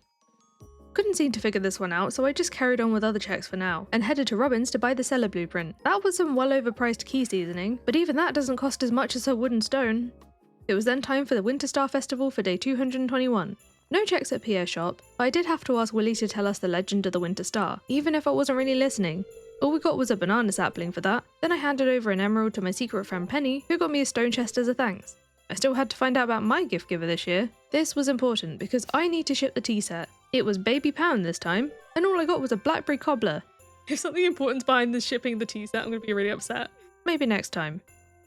Couldn't seem to figure this one out, so I just carried on with other checks for now, and headed to Robin's to buy the cellar blueprint. That was some well overpriced key seasoning, but even that doesn't cost as much as a wooden stone. It was then time for the Winter Star Festival for day 221. No checks at Pierre's shop, but I did have to ask Willie to tell us the legend of the Winter Star, even if I wasn't really listening. All we got was a banana sapling for that, then I handed over an emerald to my secret friend Penny, who got me a stone chest as a thanks. I still had to find out about my gift giver this year. This was important because I need to ship the tea set. It was baby pound this time, and all I got was a blackberry cobbler. If something important's behind the shipping the tea set, I'm going to be really upset. Maybe next time.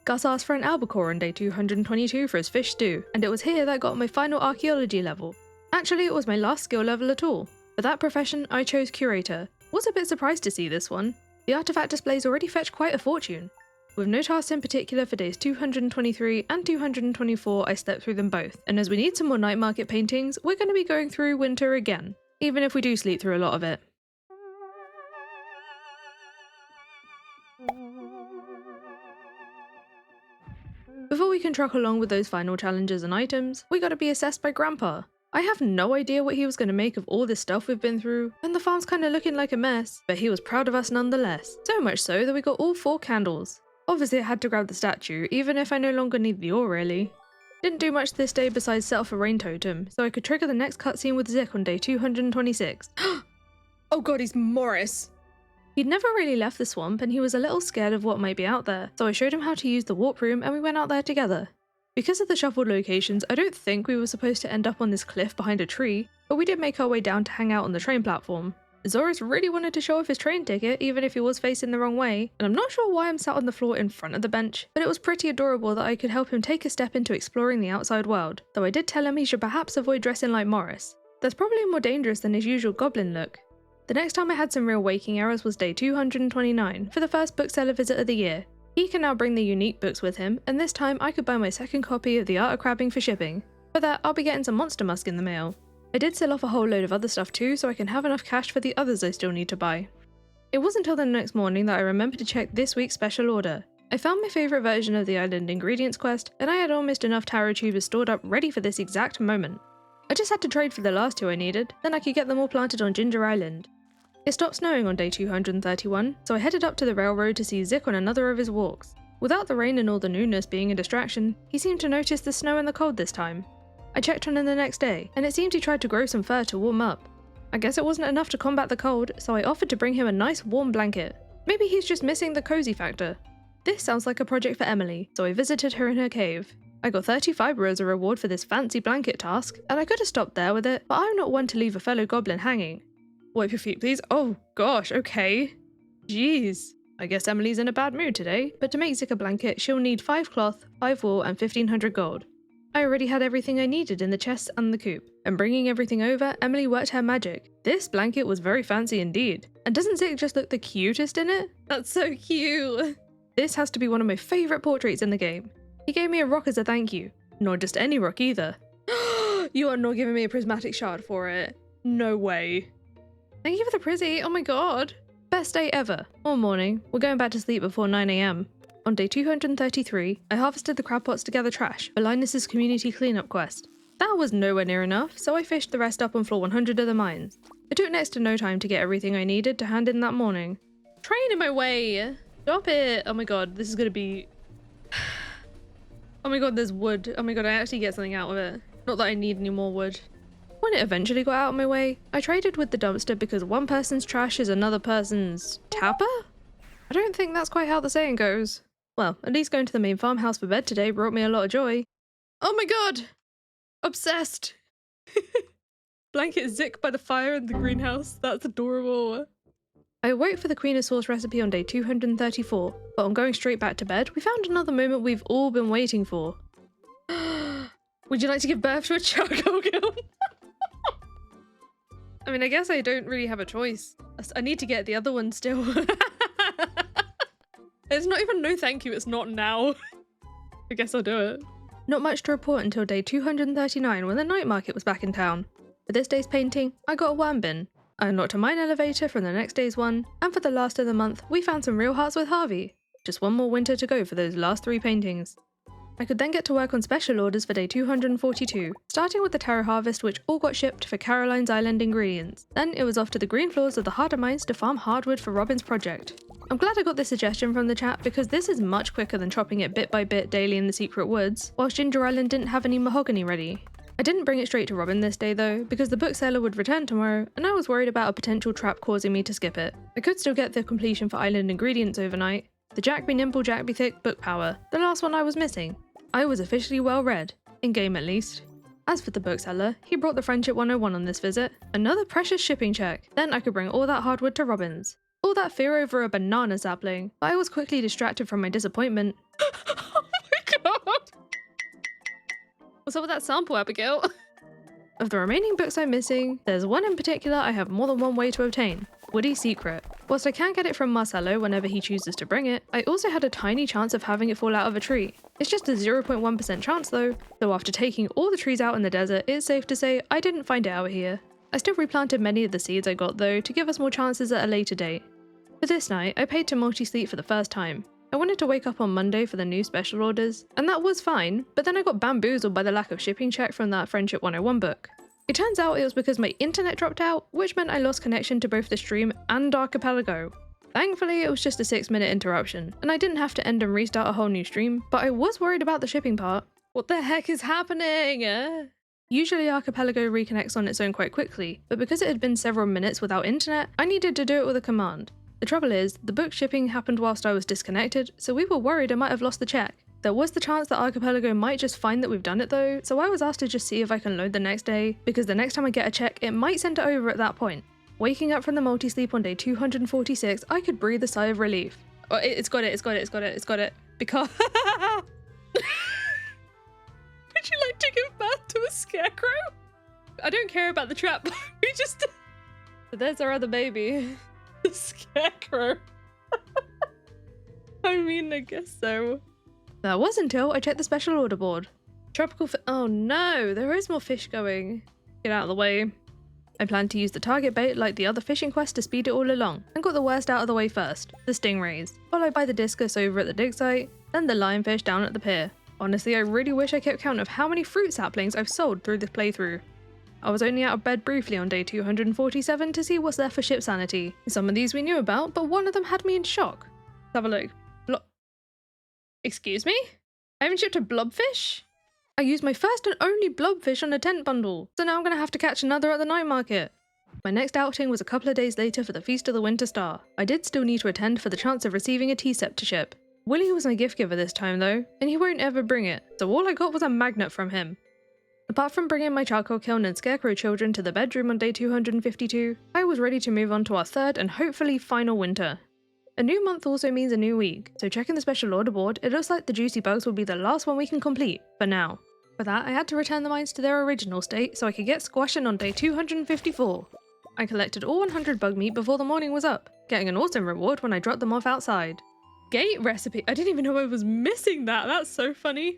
Gus asked for an albacore on day 222 for his fish stew, and it was here that I got my final archaeology level. Actually, it was my last skill level at all. For that profession, I chose curator. Was a bit surprised to see this one. The artifact displays already fetched quite a fortune. With no tasks in particular for days 223 and 224, I slept through them both, and as we need some more night market paintings, we're going to be going through winter again, even if we do sleep through a lot of it. Before we can truck along with those final challenges and items, we gotta be assessed by Grandpa. I have no idea what he was going to make of all this stuff we've been through, and the farm's kinda looking like a mess, but he was proud of us nonetheless. So much so that we got all 4 candles. Obviously I had to grab the statue, even if I no longer need the ore really. Didn't do much this day besides set off a rain totem, so I could trigger the next cutscene with Zik on day 226. Oh god, he's Morris! He'd never really left the swamp and he was a little scared of what might be out there, so I showed him how to use the warp room and we went out there together. Because of the shuffled locations, I don't think we were supposed to end up on this cliff behind a tree, but we did make our way down to hang out on the train platform. Zorus really wanted to show off his train ticket even if he was facing the wrong way, and I'm not sure why I'm sat on the floor in front of the bench, but it was pretty adorable that I could help him take a step into exploring the outside world, though I did tell him he should perhaps avoid dressing like Morris. That's probably more dangerous than his usual goblin look. The next time I had some real waking errors was day 229 for the first bookseller visit of the year. He can now bring the unique books with him, and this time I could buy my second copy of The Art of Crabbing for shipping. For that, I'll be getting some monster musk in the mail. I did sell off a whole load of other stuff too, so I can have enough cash for the others I still need to buy. It wasn't until the next morning that I remembered to check this week's special order. I found my favourite version of the Island Ingredients quest, and I had almost enough taro tubers stored up ready for this exact moment. I just had to trade for the last 2 I needed, then I could get them all planted on Ginger Island. It stopped snowing on day 231, so I headed up to the railroad to see Zik on another of his walks. Without the rain and all the newness being a distraction, he seemed to notice the snow and the cold this time. I checked on him the next day, and it seemed he tried to grow some fur to warm up. I guess it wasn't enough to combat the cold, so I offered to bring him a nice warm blanket. Maybe he's just missing the cozy factor. This sounds like a project for Emily, so I visited her in her cave. I got 30 fibre as a reward for this fancy blanket task, and I could have stopped there with it, but I'm not one to leave a fellow goblin hanging. Wipe your feet please. Oh gosh, okay. Jeez. I guess Emily's in a bad mood today, but to make Zik a blanket, she'll need 5 cloth, 5 wool, and 1500 gold. I already had everything I needed in the chest and the coop, and bringing everything over, Emily worked her magic. This blanket was very fancy indeed. And doesn't Zik just look the cutest in it? That's so cute! This has to be one of my favourite portraits in the game. He gave me a rock as a thank you. Not just any rock either. You are not giving me a prismatic shard for it. No way. Thank you for the prizzy, oh my god. Best day ever. All morning, we're going back to sleep before 9 AM. On day 233, I harvested the crab pots to gather trash for Linus's community cleanup quest. That was nowhere near enough, so I fished the rest up on floor 100 of the mines. It took next to no time to get everything I needed to hand in that morning. Train in my way! Stop it! Oh my god, this is gonna be... Oh my god, there's wood. Oh my god, I actually get something out of it. Not that I need any more wood. When it eventually got out of my way, I traded with the dumpster because one person's trash is another person's... tapper? I don't think that's quite how the saying goes. Well, at least going to the main farmhouse for bed today brought me a lot of joy. Oh my god! Obsessed! Blanket Zik by the fire in the greenhouse. That's adorable. I awoke for the Queen of Sauce recipe on day 234, but on going straight back to bed, we found another moment we've all been waiting for. Would you like to give birth to a charcoal kiln? I mean, I guess I don't really have a choice. I need to get the other one still. It's not even no thank you, it's not now. I guess I'll do it. Not much to report until day 239 when the night market was back in town. For this day's painting, I got a worm bin. I unlocked a mine elevator from the next day's one, and for the last of the month, we found some real hearts with Harvey. Just one more winter to go for those last 3 paintings. I could then get to work on special orders for day 242, starting with the taro harvest which all got shipped for Caroline's Island ingredients. Then it was off to the green floors of the harder mines to farm hardwood for Robin's project. I'm glad I got this suggestion from the chat because this is much quicker than chopping it bit by bit daily in the secret woods, whilst Ginger Island didn't have any mahogany ready. I didn't bring it straight to Robin this day though, because the bookseller would return tomorrow, and I was worried about a potential trap causing me to skip it. I could still get the completion for Island ingredients overnight. The Jack be nimble, Jack be thick book power, the last one I was missing. I was officially well read, in-game at least. As for the bookseller, he brought the Friendship 101 on this visit, another precious shipping check, then I could bring all that hardwood to Robin's. All that fear over a banana sapling, but I was quickly distracted from my disappointment. Oh my god! What's up with that sample, Abigail? Of the remaining books I'm missing, there's one in particular I have more than one way to obtain. Woody's Secret. Whilst I can get it from Marcelo whenever he chooses to bring it, I also had a tiny chance of having it fall out of a tree. It's just a 0.1% chance though, so after taking all the trees out in the desert, it's safe to say I didn't find it out here. I still replanted many of the seeds I got though to give us more chances at a later date. For this night, I paid to multi-sleep for the first time. I wanted to wake up on Monday for the new special orders, and that was fine, but then I got bamboozled by the lack of shipping check from that Friendship 101 book. It turns out it was because my internet dropped out, which meant I lost connection to both the stream and Archipelago. Thankfully, it was just a 6-minute interruption, and I didn't have to end and restart a whole new stream, but I was worried about the shipping part. What the heck is happening? Usually Archipelago reconnects on its own quite quickly, but because it had been several minutes without internet, I needed to do it with a command. The trouble is, the book shipping happened whilst I was disconnected, so we were worried I might have lost the check. There was the chance that Archipelago might just find that we've done it though, so I was asked to just see if I can load the next day, because the next time I get a check, it might send it over at that point. Waking up from the multi-sleep on day 246, I could breathe a sigh of relief. Oh, it's got it. Because... Would you like to give birth to a scarecrow? I don't care about the trap. We just... So there's our other baby. The scarecrow. I mean, I guess so. That was until I checked the special order board. Tropical oh no, there is more fish going. Get out of the way. I planned to use the target bait like the other fishing quest to speed it all along, and got the worst out of the way first, the stingrays, followed by the discus over at the dig site, then the lionfish down at the pier. Honestly, I really wish I kept count of how many fruit saplings I've sold through this playthrough. I was only out of bed briefly on day 247 to see what's there for ship sanity. Some of these we knew about, but one of them had me in shock. Let's have a look. Excuse me? I haven't shipped a blobfish? I used my first and only blobfish on a tent bundle, so now I'm gonna have to catch another at the night market. My next outing was a couple of days later for the Feast of the Winter Star. I did still need to attend for the chance of receiving a tea sceptership. Willie was my gift giver this time though, and he won't ever bring it, so all I got was a magnet from him. Apart from bringing my charcoal kiln and scarecrow children to the bedroom on day 252, I was ready to move on to our third and hopefully final winter. A new month also means a new week, so checking the special order board, it looks like the juicy bugs will be the last one we can complete, for now. For that, I had to return the mines to their original state so I could get squashing on day 254. I collected all 100 bug meat before the morning was up, getting an awesome reward when I dropped them off outside. Gate recipe, I didn't even know I was missing that, that's so funny.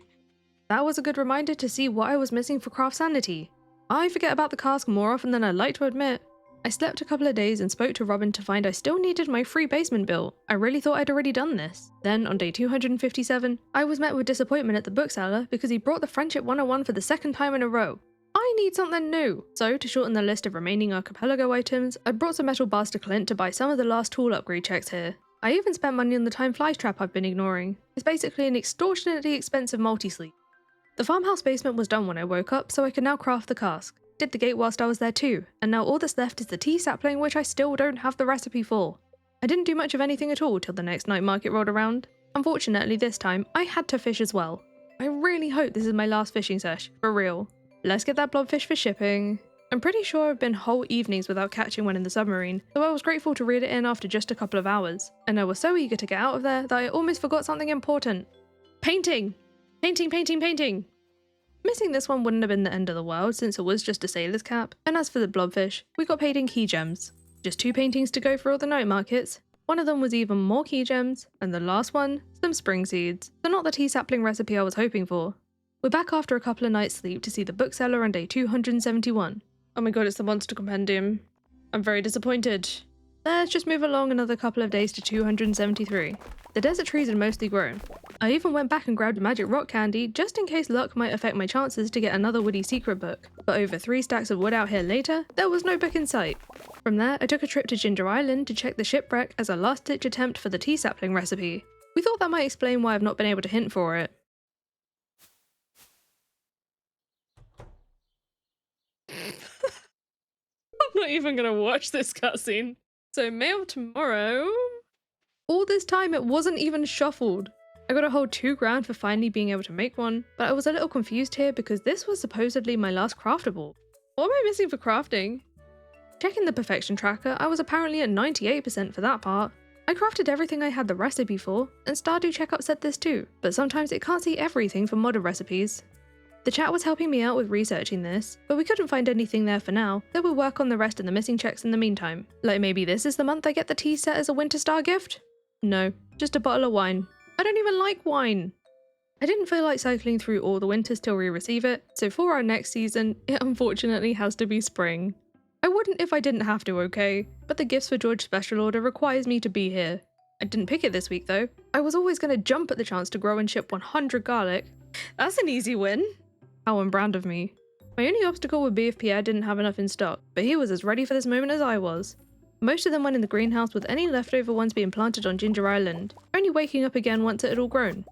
That was a good reminder to see what I was missing for craft sanity. I forget about the cask more often than I'd like to admit. I slept a couple of days and spoke to Robin to find I still needed my free basement built. I really thought I'd already done this. Then, on day 257, I was met with disappointment at the bookseller because he brought the Friendship 101 for the second time in a row. I need something new! So, to shorten the list of remaining Archipelago items, I brought some metal bars to Clint to buy some of the last tool upgrade checks here. I even spent money on the time flies trap I've been ignoring. It's basically an extortionately expensive multi-sleep. The farmhouse basement was done when I woke up, so I could now craft the cask. Did the gate whilst I was there too, and now all that's left is the tea sapling, which I still don't have the recipe for. I didn't do much of anything at all till the next night market rolled around. Unfortunately this time, I had to fish as well. I really hope this is my last fishing sesh, for real. Let's get that blobfish for shipping. I'm pretty sure I've been whole evenings without catching one in the submarine, so I was grateful to reel it in after just a couple of hours. And I was so eager to get out of there that I almost forgot something important. Painting! Painting, painting, painting! Missing this one wouldn't have been the end of the world since it was just a sailor's cap, and as for the blobfish, we got paid in key gems. Just 2 paintings to go for all the night markets. One of them was even more key gems, and the last one, some spring seeds, so not the tea sapling recipe I was hoping for. We're back after a couple of nights sleep to see the bookseller on day 271. Oh my god, it's the monster compendium. I'm very disappointed. Let's just move along another couple of days to 273. The desert trees had mostly grown. I even went back and grabbed a magic rock candy just in case luck might affect my chances to get another woody secret book. But over 3 stacks of wood out here later, there was no book in sight. From there, I took a trip to Ginger Island to check the shipwreck as a last-ditch attempt for the tea sapling recipe. We thought that might explain why I've not been able to hint for it. I'm not even gonna watch this cutscene. So mail tomorrow. All this time it wasn't even shuffled. I got a whole $2,000 for finally being able to make one, but I was a little confused here because this was supposedly my last craftable. What am I missing for crafting? Checking the perfection tracker, I was apparently at 98% for that part. I crafted everything I had the recipe for, and Stardew Checkup said this too, but sometimes it can't see everything for modded recipes. The chat was helping me out with researching this, but we couldn't find anything there for now, so we'll work on the rest of the missing checks in the meantime. Like maybe this is the month I get the tea set as a winter star gift? No, just a bottle of wine. I don't even like wine. I didn't feel like cycling through all the winters till we receive it, so for our next season, it unfortunately has to be spring. I wouldn't if I didn't have to, okay? But the Gifts for George special order requires me to be here. I didn't pick it this week though. I was always going to jump at the chance to grow and ship 100 garlic. That's an easy win. How on brand of me. My only obstacle would be if Pierre didn't have enough in stock, but he was as ready for this moment as I was. Most of them went in the greenhouse with any leftover ones being planted on Ginger Island, only waking up again once it had all grown.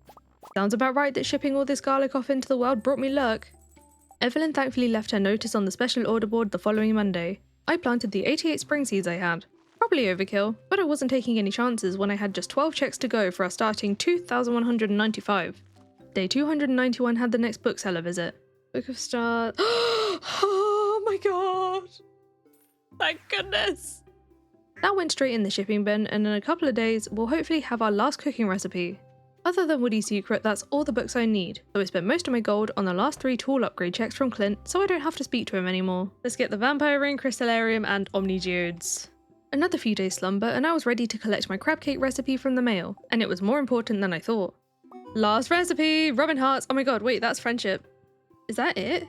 Sounds about right that shipping all this garlic off into the world brought me luck. Evelyn thankfully left her notice on the special order board the following Monday. I planted the 88 spring seeds I had. Probably overkill, but I wasn't taking any chances when I had just 12 checks to go for our starting 2,195. Day 291 had the next bookseller visit. Book of Stars. Oh my god! Thank goodness! That went straight in the shipping bin, and in a couple of days, we'll hopefully have our last cooking recipe. Other than Woody Secret, that's all the books I need, so I spent most of my gold on the last 3 tool upgrade checks from Clint, so I don't have to speak to him anymore. Let's get the Vampire Ring, Crystallarium, and Omni Geodes. Another few days slumber, and I was ready to collect my crab cake recipe from the mail, and it was more important than I thought. Last recipe! Robin Hearts! Oh my god, wait, that's friendship. Is that it?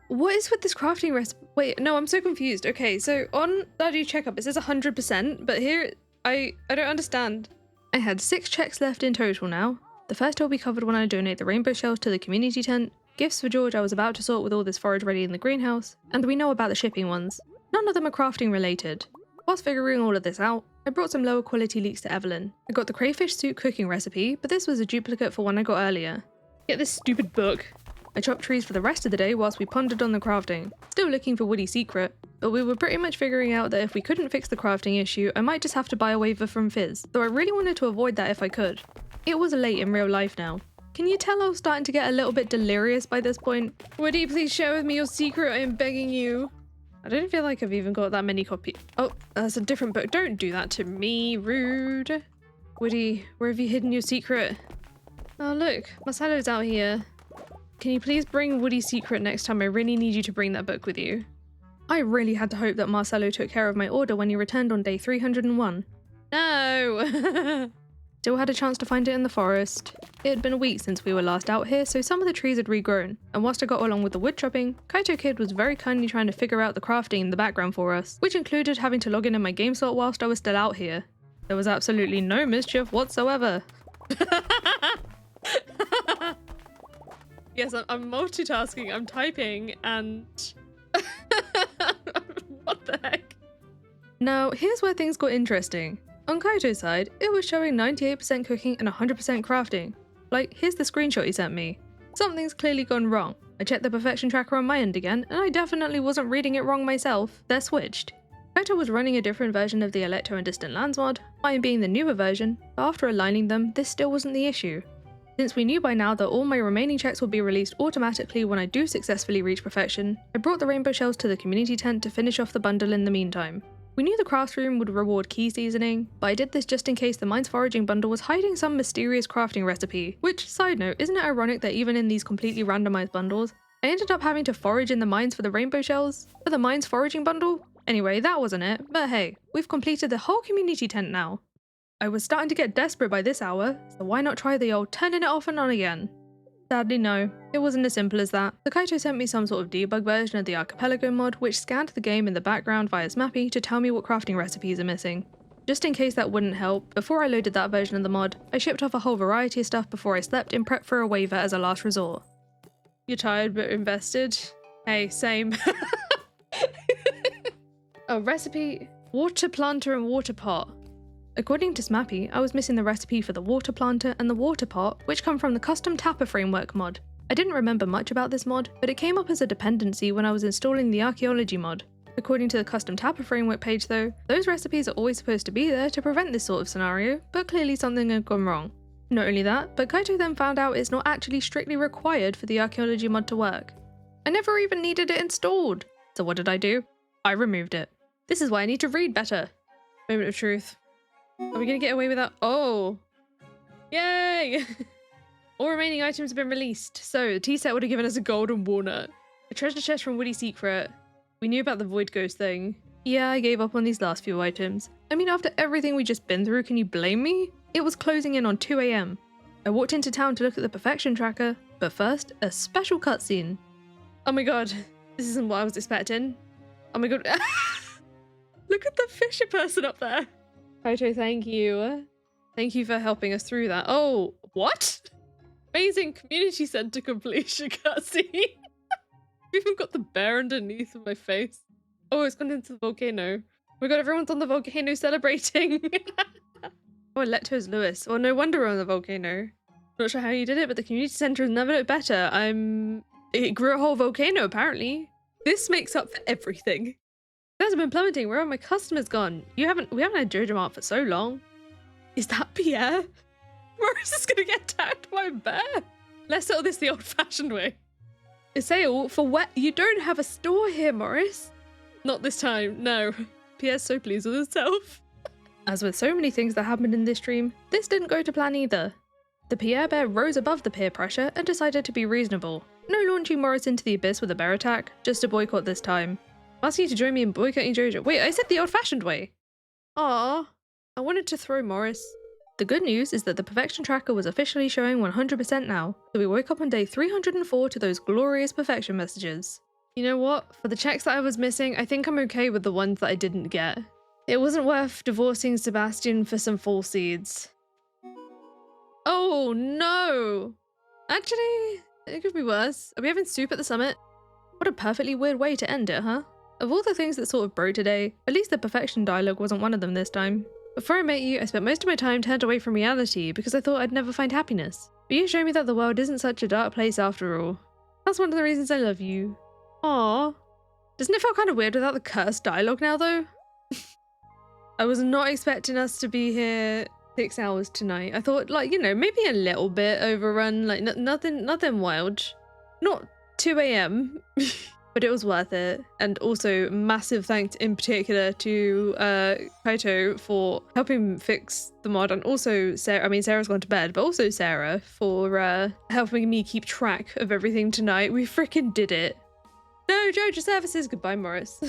What is with this crafting recipe? Wait, no, I'm so confused. Okay, so on Stardew Checkup it says 100%, but here, I don't understand. I had 6 checks left in total now. The first will be covered when I donate the rainbow shells to the community tent, Gifts for George I was about to sort with all this forage ready in the greenhouse, and we know about the shipping ones. None of them are crafting related. Whilst figuring all of this out, I brought some lower quality leeks to Evelyn. I got the crayfish soup cooking recipe, but this was a duplicate for one I got earlier. Get this stupid book. I chopped trees for the rest of the day whilst we pondered on the crafting, still looking for Woody Secret, but we were pretty much figuring out that if we couldn't fix the crafting issue, I might just have to buy a waiver from Fizz, though I really wanted to avoid that if I could. It was late in real life now. Can you tell I was starting to get a little bit delirious by this point? Woody, please share with me your secret, I am begging you. I don't feel like I've even got that many copies. Oh, that's a different book. Don't do that to me, rude. Woody, where have you hidden your secret? Oh look, Marcelo's out here. Can you please bring Woody Secret next time? I really need you to bring that book with you. I really had to hope that Marcelo took care of my order when he returned on day 301. No! Still had a chance to find it in the forest. It had been a week since we were last out here, so some of the trees had regrown, and whilst I got along with the wood chopping, Kaito Kid was very kindly trying to figure out the crafting in the background for us, which included having to log in my game slot whilst I was still out here. There was absolutely no mischief whatsoever. Yes, I'm multitasking, I'm typing, and... What the heck? Now, here's where things got interesting. On Kaito's side, it was showing 98% cooking and 100% crafting. Like, here's the screenshot he sent me. Something's clearly gone wrong. I checked the perfection tracker on my end again, and I definitely wasn't reading it wrong myself. They're switched. Kaito was running a different version of the Electro and Distant Lands mod, mine being the newer version, but after aligning them, this still wasn't the issue. Since we knew by now that all my remaining checks would be released automatically when I do successfully reach perfection, I brought the rainbow shells to the community tent to finish off the bundle in the meantime. We knew the craft room would reward key seasoning, but I did this just in case the Mines Foraging bundle was hiding some mysterious crafting recipe, which, side note, isn't it ironic that even in these completely randomized bundles, I ended up having to forage in the mines for the rainbow shells? For the Mines Foraging bundle? Anyway, that wasn't it, but hey, we've completed the whole community tent now. I was starting to get desperate by this hour, so why not try the old turning it off and on again? Sadly no, it wasn't as simple as that. The Kaito sent me some sort of debug version of the Archipelago mod which scanned the game in the background via Smappy to tell me what crafting recipes are missing. Just in case that wouldn't help, before I loaded that version of the mod, I shipped off a whole variety of stuff before I slept in prep for a waiver as a last resort. You're tired but invested? Hey, same. Oh, recipe, water planter and water pot. According to Smappy, I was missing the recipe for the water planter and the water pot, which come from the custom tapper framework mod. I didn't remember much about this mod, but it came up as a dependency when I was installing the archaeology mod. According to the custom tapper framework page though, those recipes are always supposed to be there to prevent this sort of scenario, but clearly something had gone wrong. Not only that, but Kaito then found out it's not actually strictly required for the archaeology mod to work. I never even needed it installed. So what did I do? I removed it. This is why I need to read better. Moment of truth. Are we gonna get away with that? Oh! Yay! All remaining items have been released. So, the tea set would have given us a golden walnut. A treasure chest from Woody Secret. We knew about the Void Ghost thing. Yeah, I gave up on these last few items. I mean, after everything we just been through, can you blame me? It was closing in on 2 AM. I walked into town to look at the perfection tracker, but first, a special cutscene. Oh my god, this isn't what I was expecting. Oh my god. Look at the fisher person up there. Kaito, thank you. Thank you for helping us through that. Oh, what? Amazing community center completion cutscene. I've even got the bear underneath of my face. Oh, it's gone into the volcano. Oh my god, everyone's on the volcano celebrating. Oh, Lecto's Lewis. Well, no wonder we're on the volcano. Not sure how you did it, but the community center has never looked better. It grew a whole volcano, apparently. This makes up for everything. There's been plummeting. Where are my customers gone? We haven't had Jojo Mart for so long. Is that Pierre? Morris is gonna get attacked by a bear. Let's settle this the old-fashioned way. A sale for what? You don't have a store here, Morris. Not this time, no. Pierre's so pleased with himself. As with so many things that happened in this stream, this didn't go to plan either. The Pierre bear rose above the peer pressure and decided to be reasonable. No launching Morris into the abyss with a bear attack, just a boycott this time. I'm asking you to join me in boycotting Jojo. Wait, I said the old-fashioned way. Aww, I wanted to throw Morris. The good news is that the perfection tracker was officially showing 100% now, so we woke up on day 304 to those glorious perfection messages. You know what? For the checks that I was missing, I think I'm okay with the ones that I didn't get. It wasn't worth divorcing Sebastian for some false seeds. Oh no! Actually, it could be worse. Are we having soup at the summit? What a perfectly weird way to end it, huh? Of all the things that sort of broke today, at least the perfection dialogue wasn't one of them this time. Before I met you, I spent most of my time turned away from reality because I thought I'd never find happiness. But you showed me that the world isn't such a dark place after all. That's one of the reasons I love you. Aww. Doesn't it feel kind of weird without the cursed dialogue now, though? I was not expecting us to be here 6 hours tonight. I thought, like, you know, maybe a little bit overrun, like nothing wild. Not 2 AM. But it was worth it. And also massive thanks in particular to Kaito for helping fix the mod, and also Sarah. I mean, Sarah's gone to bed, but also Sarah for helping me keep track of everything tonight. We freaking did it. No, Jojo services. Goodbye, Morris.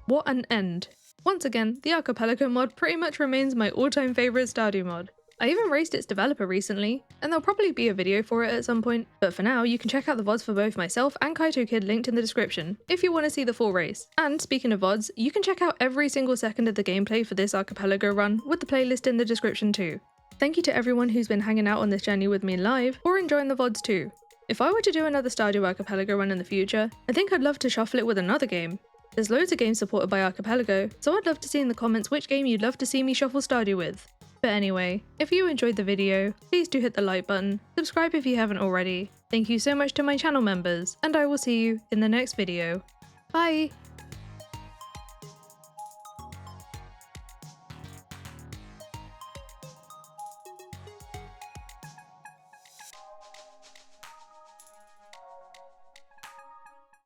What an end. Once again, the Archipelago mod pretty much remains my all-time favorite Stardew mod. I even raced its developer recently, and there'll probably be a video for it at some point, but for now you can check out the VODs for both myself and Kaito Kid linked in the description, if you want to see the full race. And speaking of VODs, you can check out every single second of the gameplay for this Archipelago run, with the playlist in the description too. Thank you to everyone who's been hanging out on this journey with me live, or enjoying the VODs too. If I were to do another Stardew Archipelago run in the future, I think I'd love to shuffle it with another game. There's loads of games supported by Archipelago, so I'd love to see in the comments which game you'd love to see me shuffle Stardew with. But anyway, if you enjoyed the video, please do hit the like button, subscribe if you haven't already. Thank you so much to my channel members, and I will see you in the next video. Bye!